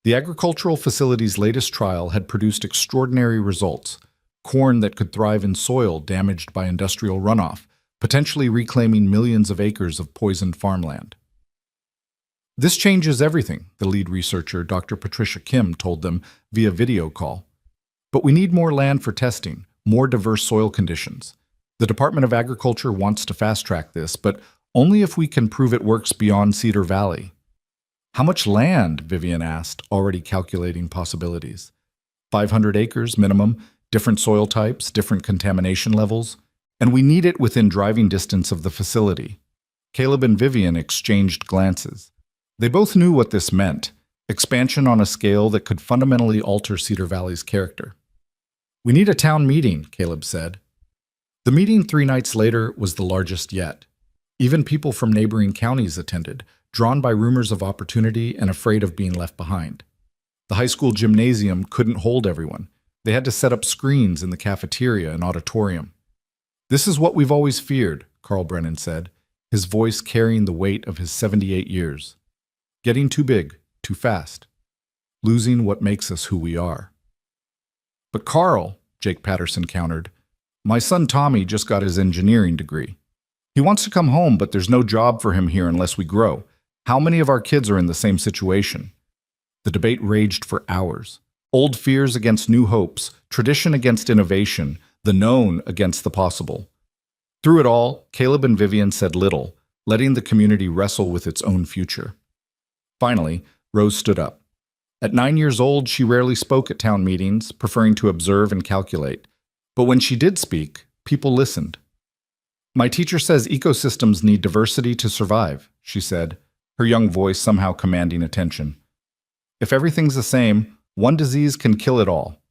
The agricultural facility's latest trial had produced extraordinary results. Corn that could thrive in soil damaged by industrial runoff, potentially reclaiming millions of acres of poisoned farmland. "This changes everything," the lead researcher, Dr. Patricia Kim, told them via video call. "But we need more land for testing, more diverse soil conditions. The Department of Agriculture wants to fast-track this, but only if we can prove it works beyond Cedar Valley." "How much land?" Vivian asked, already calculating possibilities. 500 acres minimum, different soil types, different contamination levels, and we need it within driving distance of the facility. Caleb and Vivian exchanged glances. They both knew what this meant, expansion on a scale that could fundamentally alter Cedar Valley's character. "We need a town meeting," Caleb said. The meeting 3 nights later was the largest yet. Even people from neighboring counties attended, drawn by rumors of opportunity and afraid of being left behind. The high school gymnasium couldn't hold everyone. They had to set up screens in the cafeteria and auditorium. "This is what we've always feared," Carl Brennan said, his voice carrying the weight of his 78 years. "Getting too big, too fast. Losing what makes us who we are." "But Carl," Jake Patterson countered, "my son Tommy just got his engineering degree. He wants to come home, but there's no job for him here unless we grow. How many of our kids are in the same situation?" The debate raged for hours. Old fears against new hopes, tradition against innovation, the known against the possible. Through it all, Caleb and Vivian said little, letting the community wrestle with its own future. Finally, Rose stood up. At 9 years old, she rarely spoke at town meetings, preferring to observe and calculate. But when she did speak, people listened. "My teacher says ecosystems need diversity to survive," she said, her young voice somehow commanding attention. "If everything's the same, one disease can kill it all.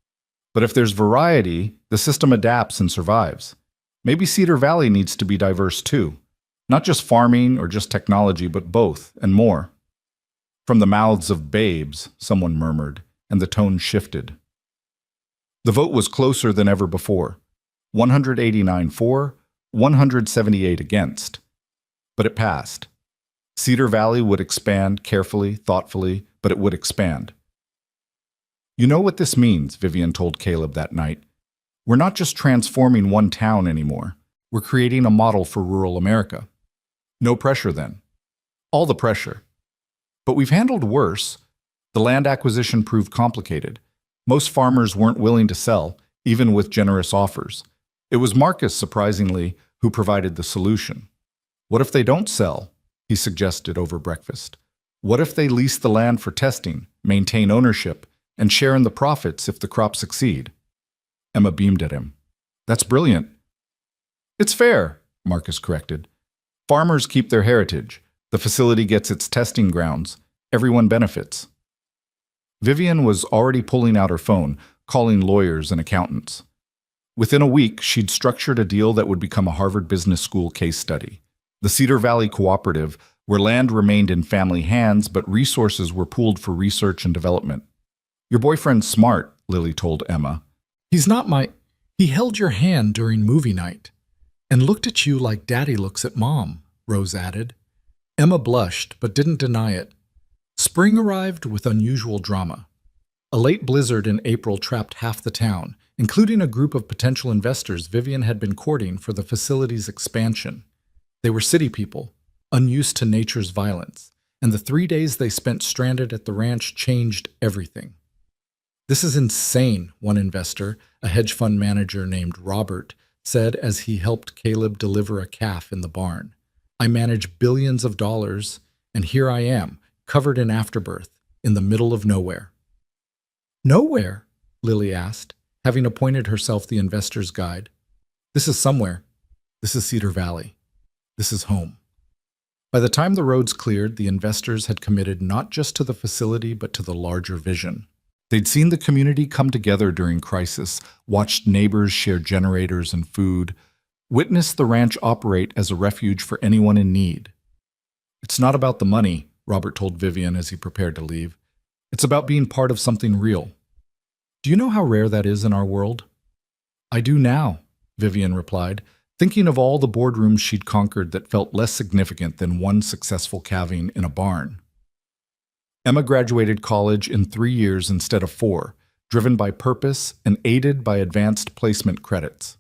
But if there's variety, the system adapts and survives. Maybe Cedar Valley needs to be diverse too. Not just farming or just technology, but both and more." "From the mouths of babes," someone murmured, and the tone shifted. The vote was closer than ever before. 189 for, 178 against. But it passed. Cedar Valley would expand carefully, thoughtfully, but it would expand. "You know what this means," Vivian told Caleb that night. "We're not just transforming one town anymore. We're creating a model for rural America." No pressure then. All the pressure. But we've handled worse. The land acquisition proved complicated. Most farmers weren't willing to sell, even with generous offers. It was Marcus, surprisingly, who provided the solution. "What if they don't sell?" he suggested over breakfast. "What if they lease the land for testing, maintain ownership, and share in the profits if the crops succeed?" Emma beamed at him. "That's brilliant." "It's fair," Marcus corrected. "Farmers keep their heritage. The facility gets its testing grounds. Everyone benefits." Vivian was already pulling out her phone, calling lawyers and accountants. Within a week, she'd structured a deal that would become a Harvard Business School case study. The Cedar Valley Cooperative, where land remained in family hands, but resources were pooled for research and development. "Your boyfriend's smart," Lily told Emma. "He's not my—" "He held your hand during movie night and looked at you like Daddy looks at Mom," Rose added. Emma blushed, but didn't deny it. Spring arrived with unusual drama. A late blizzard in April trapped half the town, including a group of potential investors Vivian had been courting for the facility's expansion. They were city people, unused to nature's violence, and the 3 days they spent stranded at the ranch changed everything. "This is insane," one investor, a hedge fund manager named Robert, said as he helped Caleb deliver a calf in the barn. "I manage billions of dollars, and here I am, covered in afterbirth, in the middle of nowhere." "Nowhere?" Lily asked, having appointed herself the investor's guide. "This is somewhere. This is Cedar Valley. This is home." By the time the roads cleared, the investors had committed not just to the facility, but to the larger vision. They'd seen the community come together during crisis, watched neighbors share generators and food, witnessed the ranch operate as a refuge for anyone in need. "It's not about the money," Robert told Vivian as he prepared to leave. "It's about being part of something real." "Do you know how rare that is in our world?" "I do now," Vivian replied, thinking of all the boardrooms she'd conquered that felt less significant than one successful calving in a barn. Emma graduated college in 3 years instead of 4, driven by purpose and aided by advanced placement credits.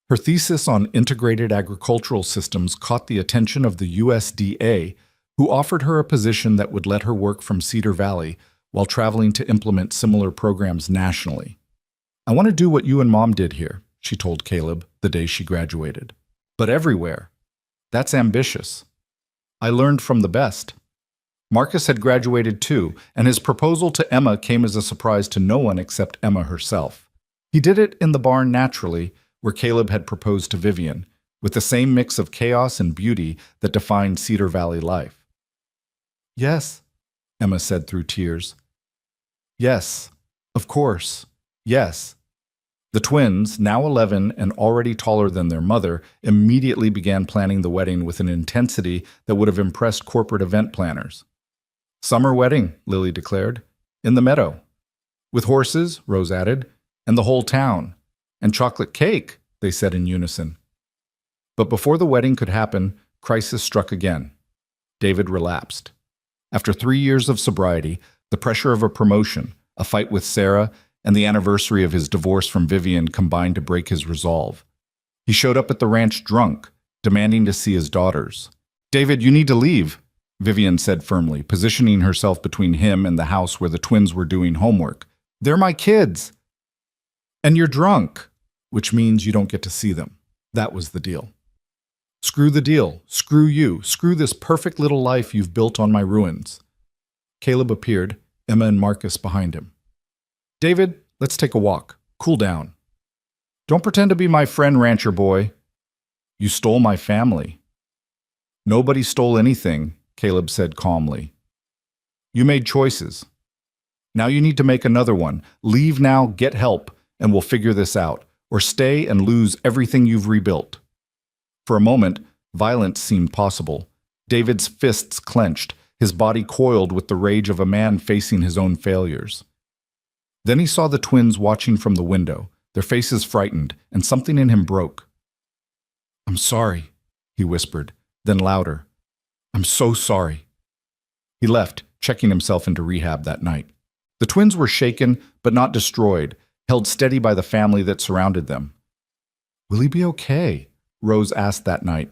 Her thesis on integrated agricultural systems caught the attention of the USDA, who offered her a position that would let her work from Cedar Valley while traveling to implement similar programs nationally. "I want to do what you and Mom did here," she told Caleb the day she graduated. "But everywhere. That's ambitious. I learned from the best." Marcus had graduated too, and his proposal to Emma came as a surprise to no one except Emma herself. He did it in the barn naturally, where Caleb had proposed to Vivian, with the same mix of chaos and beauty that defined Cedar Valley life. "Yes," Emma said through tears. "Yes, of course, yes." The twins, now 11 and already taller than their mother, immediately began planning the wedding with an intensity that would have impressed corporate event planners. "Summer wedding," Lily declared. "In the meadow." "With horses," Rose added, "and the whole town." "And chocolate cake," they said in unison. But before the wedding could happen, crisis struck again. David relapsed. After 3 years of sobriety, the pressure of a promotion, a fight with Sarah, and the anniversary of his divorce from Vivian combined to break his resolve. He showed up at the ranch drunk, demanding to see his daughters. "David, you need to leave," Vivian said firmly, positioning herself between him and the house where the twins were doing homework. "They're my kids." "And you're drunk," which means you don't get to see them. That was the deal. "Screw the deal. Screw you. Screw this perfect little life you've built on my ruins." Caleb appeared, Emma and Marcus behind him. "David, let's take a walk. Cool down." "Don't pretend to be my friend, rancher boy." "You stole my family." "Nobody stole anything," Caleb said calmly. "You made choices. Now you need to make another one. Leave now, get help, and we'll figure this out. Or stay and lose everything you've rebuilt." For a moment, violence seemed possible. David's fists clenched, his body coiled with the rage of a man facing his own failures. Then he saw the twins watching from the window, their faces frightened, and something in him broke. "I'm sorry," he whispered, then louder. "I'm so sorry." He left, checking himself into rehab that night. The twins were shaken, but not destroyed, held steady by the family that surrounded them. "Will he be okay?" Rose asked that night.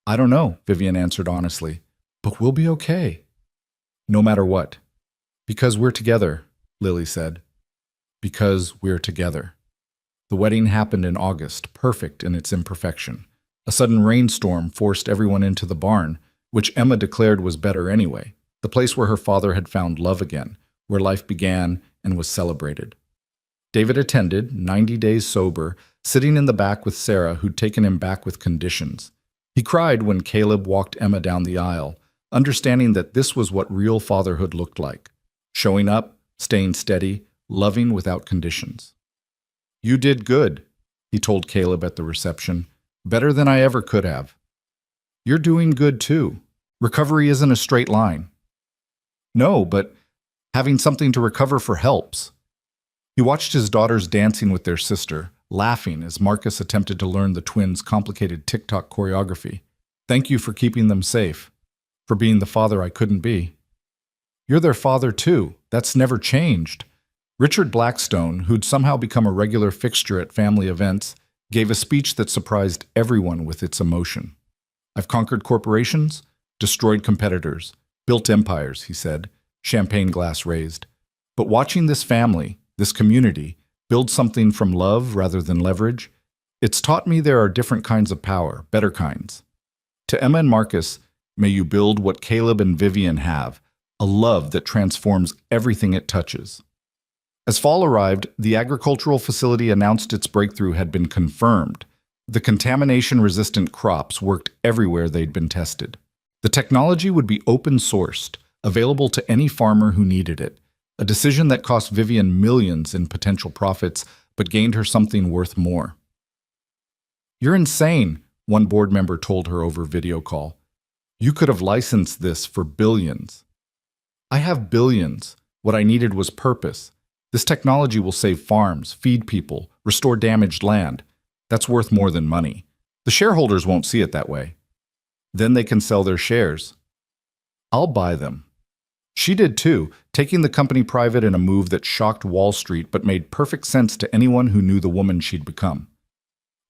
"I don't know," Vivian answered honestly, "but we'll be okay." "No matter what." "Because we're together," Lily said. "Because we're together." The wedding happened in August, perfect in its imperfection. A sudden rainstorm forced everyone into the barn, which Emma declared was better anyway, the place where her father had found love again, where life began and was celebrated. David attended, 90 days sober, sitting in the back with Sarah, who'd taken him back with conditions. He cried when Caleb walked Emma down the aisle, understanding that this was what real fatherhood looked like: showing up, staying steady, loving without conditions. "You did good," he told Caleb at the reception. "Better than I ever could have." "You're doing good too. Recovery isn't a straight line." "No, but having something to recover for helps." He watched his daughters dancing with their sister, laughing as Marcus attempted to learn the twins' complicated TikTok choreography. "Thank you for keeping them safe. For being the father I couldn't be." "You're their father too. That's never changed." Richard Blackstone, who'd somehow become a regular fixture at family events, gave a speech that surprised everyone with its emotion. "I've conquered corporations, destroyed competitors, built empires," he said, champagne glass raised. "But watching this family, this community, build something from love rather than leverage, it's taught me there are different kinds of power, better kinds." To Emma and Marcus, may you build what Caleb and Vivian have, a love that transforms everything it touches. As fall arrived, the agricultural facility announced its breakthrough had been confirmed. The contamination-resistant crops worked everywhere they'd been tested. The technology would be open-sourced, available to any farmer who needed it, a decision that cost Vivian millions in potential profits, but gained her something worth more. "You're insane," one board member told her over video call. "You could have licensed this for billions." "I have billions. What I needed was purpose. This technology will save farms, feed people, restore damaged land. That's worth more than money. The shareholders won't see it that way. Then they can sell their shares. I'll buy them." She did too, taking the company private in a move that shocked Wall Street but made perfect sense to anyone who knew the woman she'd become.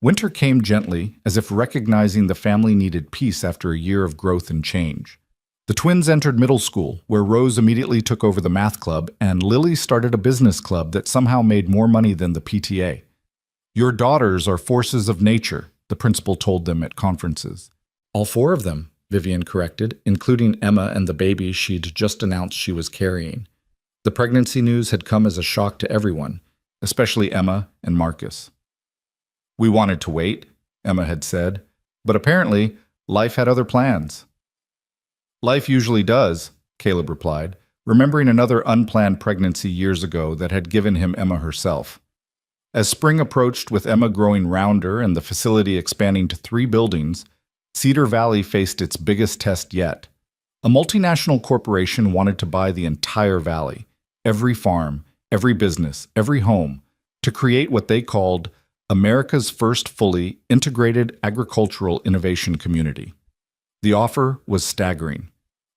Winter came gently, as if recognizing the family needed peace after a year of growth and change. The twins entered middle school, where Rose immediately took over the math club, and Lily started a business club that somehow made more money than the PTA. "Your daughters are forces of nature," the principal told them at conferences. "All 4 of them," Vivian corrected, including Emma and the baby she'd just announced she was carrying. The pregnancy news had come as a shock to everyone, especially Emma and Marcus. "We wanted to wait," Emma had said, "but apparently life had other plans." "Life usually does," Caleb replied, remembering another unplanned pregnancy years ago that had given him Emma herself. As spring approached with Emma growing rounder and the facility expanding to 3 buildings, Cedar Valley faced its biggest test yet. A multinational corporation wanted to buy the entire valley, every farm, every business, every home, to create what they called America's first fully integrated agricultural innovation community. The offer was staggering.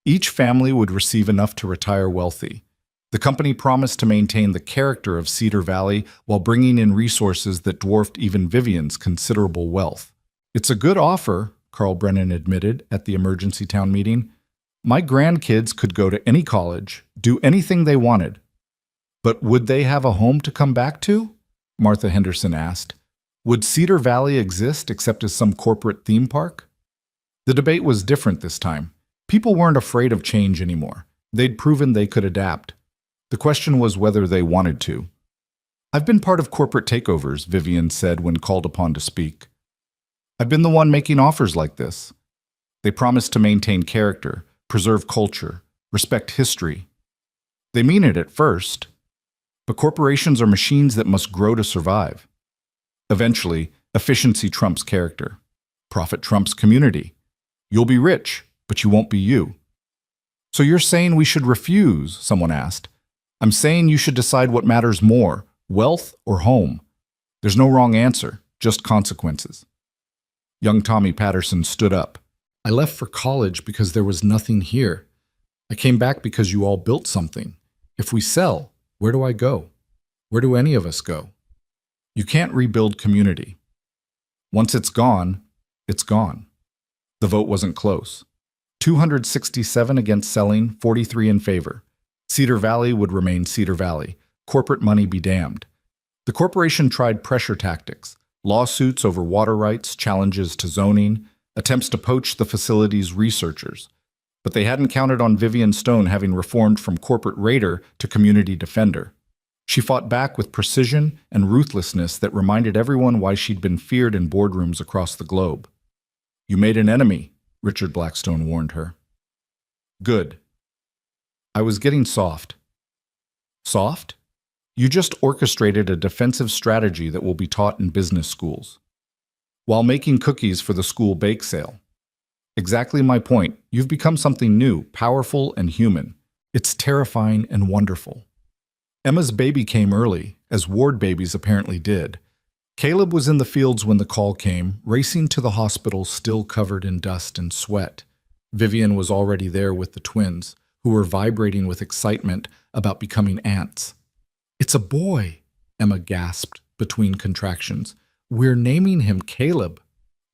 Each family would receive enough to retire wealthy. The company promised to maintain the character of Cedar Valley while bringing in resources that dwarfed even Vivian's considerable wealth. "It's a good offer," Carl Brennan admitted at the emergency town meeting. "My grandkids could go to any college, do anything they wanted." "But would they have a home to come back to?" Martha Henderson asked. "Would Cedar Valley exist except as some corporate theme park?" The debate was different this time. People weren't afraid of change anymore. They'd proven they could adapt. The question was whether they wanted to. "I've been part of corporate takeovers," Vivian said when called upon to speak. "I've been the one making offers like this. They promise to maintain character, preserve culture, respect history. They mean it at first, but corporations are machines that must grow to survive. Eventually, efficiency trumps character. Profit trumps community. You'll be rich, but you won't be you." "So you're saying we should refuse?" someone asked. "I'm saying you should decide what matters more, wealth or home. There's no wrong answer, just consequences." Young Tommy Patterson stood up. "I left for college because there was nothing here. I came back because you all built something. If we sell, where do I go? Where do any of us go? You can't rebuild community. Once it's gone, it's gone." The vote wasn't close. 267 against selling, 43 in favor. Cedar Valley would remain Cedar Valley. Corporate money be damned. The corporation tried pressure tactics, lawsuits over water rights, challenges to zoning, attempts to poach the facility's researchers. But they hadn't counted on Vivian Stone having reformed from corporate raider to community defender. She fought back with precision and ruthlessness that reminded everyone why she'd been feared in boardrooms across the globe. "You made an enemy," Richard Blackstone warned her. "Good. I was getting soft." "Soft? You just orchestrated a defensive strategy that will be taught in business schools, while making cookies for the school bake sale. Exactly my point. You've become something new, powerful and human. It's terrifying and wonderful." Emma's baby came early, as ward babies apparently did. Caleb was in the fields when the call came, racing to the hospital still covered in dust and sweat. Vivian was already there with the twins, who were vibrating with excitement about becoming aunts. "It's a boy," Emma gasped between contractions. "We're naming him Caleb."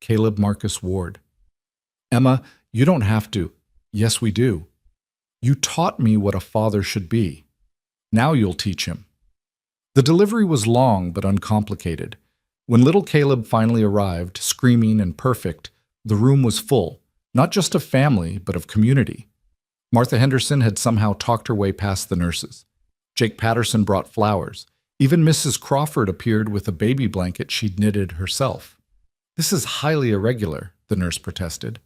"Caleb Marcus Ward." "Emma, you don't have to." "Yes, we do. You taught me what a father should be. Now you'll teach him." The delivery was long but uncomplicated. When little Caleb finally arrived, screaming and perfect, the room was full, not just of family, but of community. Martha Henderson had somehow talked her way past the nurses. Jake Patterson brought flowers. Even Mrs. Crawford appeared with a baby blanket she'd knitted herself. "This is highly irregular," the nurse protested.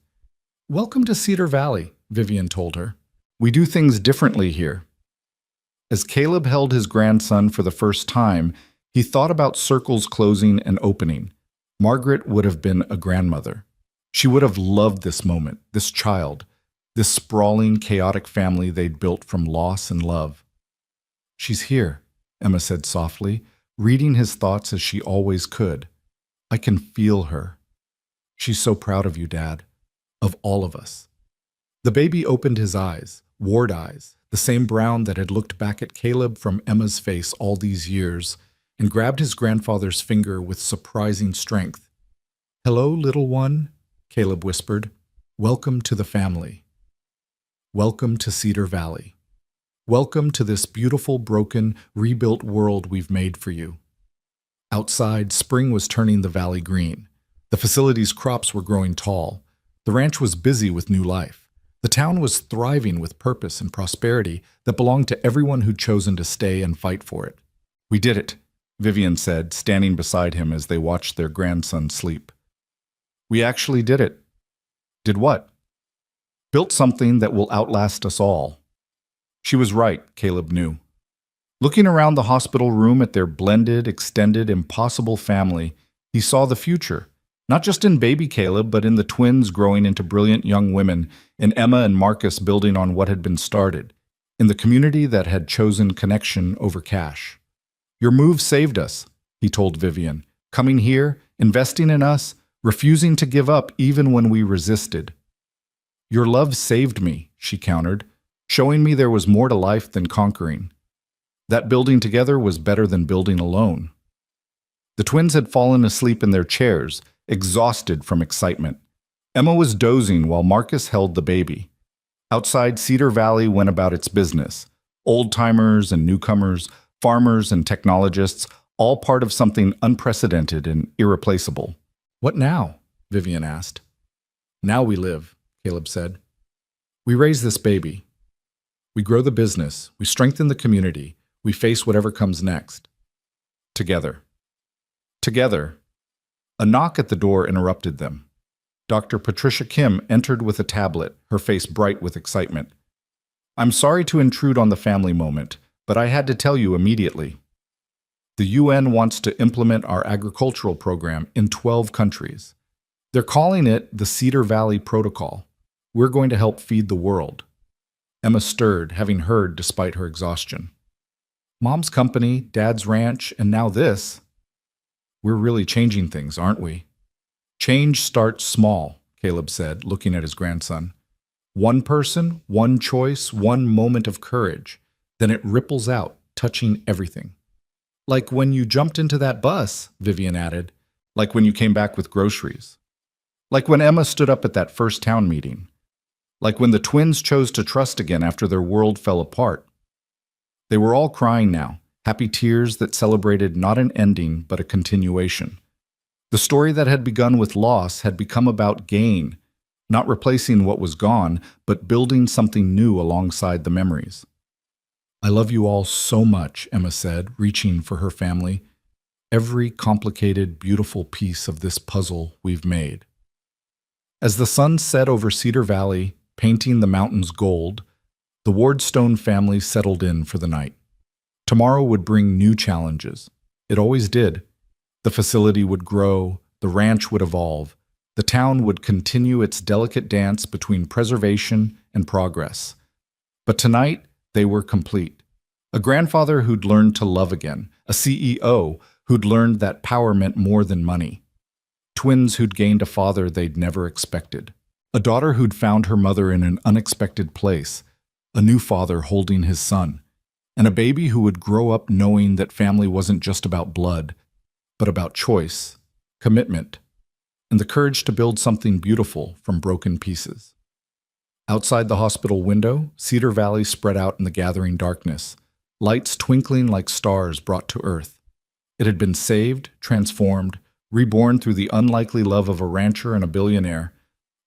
"Welcome to Cedar Valley," Vivian told her. "We do things differently here." As Caleb held his grandson for the first time, he thought about circles closing and opening. Margaret would have been a grandmother. She would have loved this moment, this child, this sprawling, chaotic family they'd built from loss and love. "She's here," Emma said softly, reading his thoughts as she always could. "I can feel her. She's so proud of you, Dad. Of all of us." The baby opened his eyes, ward eyes, the same brown that had looked back at Caleb from Emma's face all these years, and grabbed his grandfather's finger with surprising strength. "Hello, little one," Caleb whispered. "Welcome to the family. Welcome to Cedar Valley. Welcome to this beautiful, broken, rebuilt world we've made for you." Outside, spring was turning the valley green. The facility's crops were growing tall. The ranch was busy with new life. The town was thriving with purpose and prosperity that belonged to everyone who'd chosen to stay and fight for it. "We did it," Vivian said, standing beside him as they watched their grandson sleep. "We actually did it." "Did what?" "Built something that will outlast us all." She was right, Caleb knew. Looking around the hospital room at their blended, extended, impossible family, he saw the future, not just in baby Caleb, but in the twins growing into brilliant young women, in Emma and Marcus building on what had been started, in the community that had chosen connection over cash. Your move saved us, he told Vivian, coming here, investing in us, refusing to give up even when we resisted. Your love saved me, she countered, showing me there was more to life than conquering. That building together was better than building alone. The twins had fallen asleep in their chairs, exhausted from excitement. Emma was dozing while Marcus held the baby. Outside, Cedar Valley went about its business. Old-timers and newcomers, farmers and technologists, all part of something unprecedented and irreplaceable. What now? Vivian asked. Now we live, Caleb said. We raise this baby. We grow the business. We strengthen the community. We face whatever comes next. Together. Together. A knock at the door interrupted them. Dr. Patricia Kim entered with a tablet, her face bright with excitement. I'm sorry to intrude on the family moment, but I had to tell you immediately. The UN wants to implement our agricultural program in 12 countries. They're calling it the Cedar Valley Protocol. We're going to help feed the world. Emma stirred, having heard despite her exhaustion. Mom's company, Dad's ranch, and now this. We're really changing things, aren't we? Change starts small, Caleb said, looking at his grandson. One person, one choice, one moment of courage. Then it ripples out, touching everything. Like when you jumped into that bus, Vivian added. Like when you came back with groceries. Like when Emma stood up at that first town meeting. Like when the twins chose to trust again after their world fell apart. They were all crying now, happy tears that celebrated not an ending but a continuation. The story that had begun with loss had become about gain, not replacing what was gone, but building something new alongside the memories. I love you all so much, Emma said, reaching for her family. Every complicated, beautiful piece of this puzzle we've made. As the sun set over Cedar Valley, painting the mountains gold, the Wardstone family settled in for the night. Tomorrow would bring new challenges. It always did. The facility would grow, the ranch would evolve, the town would continue its delicate dance between preservation and progress. But tonight, they were complete. A grandfather who'd learned to love again, a CEO who'd learned that power meant more than money, twins who'd gained a father they'd never expected, a daughter who'd found her mother in an unexpected place, a new father holding his son, and a baby who would grow up knowing that family wasn't just about blood, but about choice, commitment, and the courage to build something beautiful from broken pieces. Outside the hospital window, Cedar Valley spread out in the gathering darkness, lights twinkling like stars brought to earth. It had been saved, transformed, reborn through the unlikely love of a rancher and a billionaire,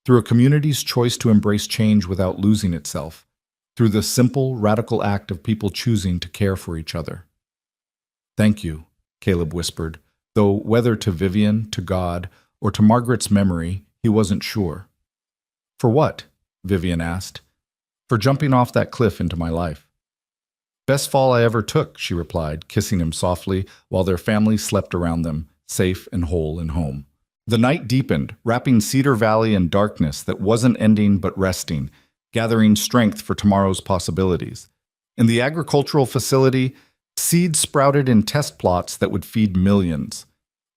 through a community's choice to embrace change without losing itself, through the simple, radical act of people choosing to care for each other. Thank you, Caleb whispered, though whether to Vivian, to God, or to Margaret's memory, he wasn't sure. For what? Vivian asked. For jumping off that cliff into my life. Best fall I ever took, she replied, kissing him softly while their family slept around them, safe and whole and home. The night deepened, wrapping Cedar Valley in darkness that wasn't ending but resting, gathering strength for tomorrow's possibilities. In the agricultural facility, seeds sprouted in test plots that would feed millions.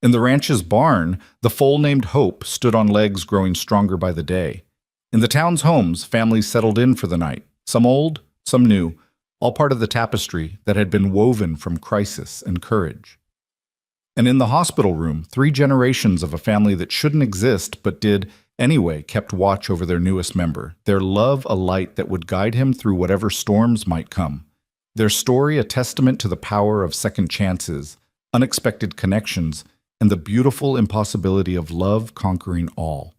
In the ranch's barn, the foal named Hope stood on legs growing stronger by the day. In the town's homes, families settled in for the night, some old, some new, all part of the tapestry that had been woven from crisis and courage. And in the hospital room, 3 generations of a family that shouldn't exist but did anyway kept watch over their newest member, their love a light that would guide him through whatever storms might come, their story a testament to the power of second chances, unexpected connections, and the beautiful impossibility of love conquering all.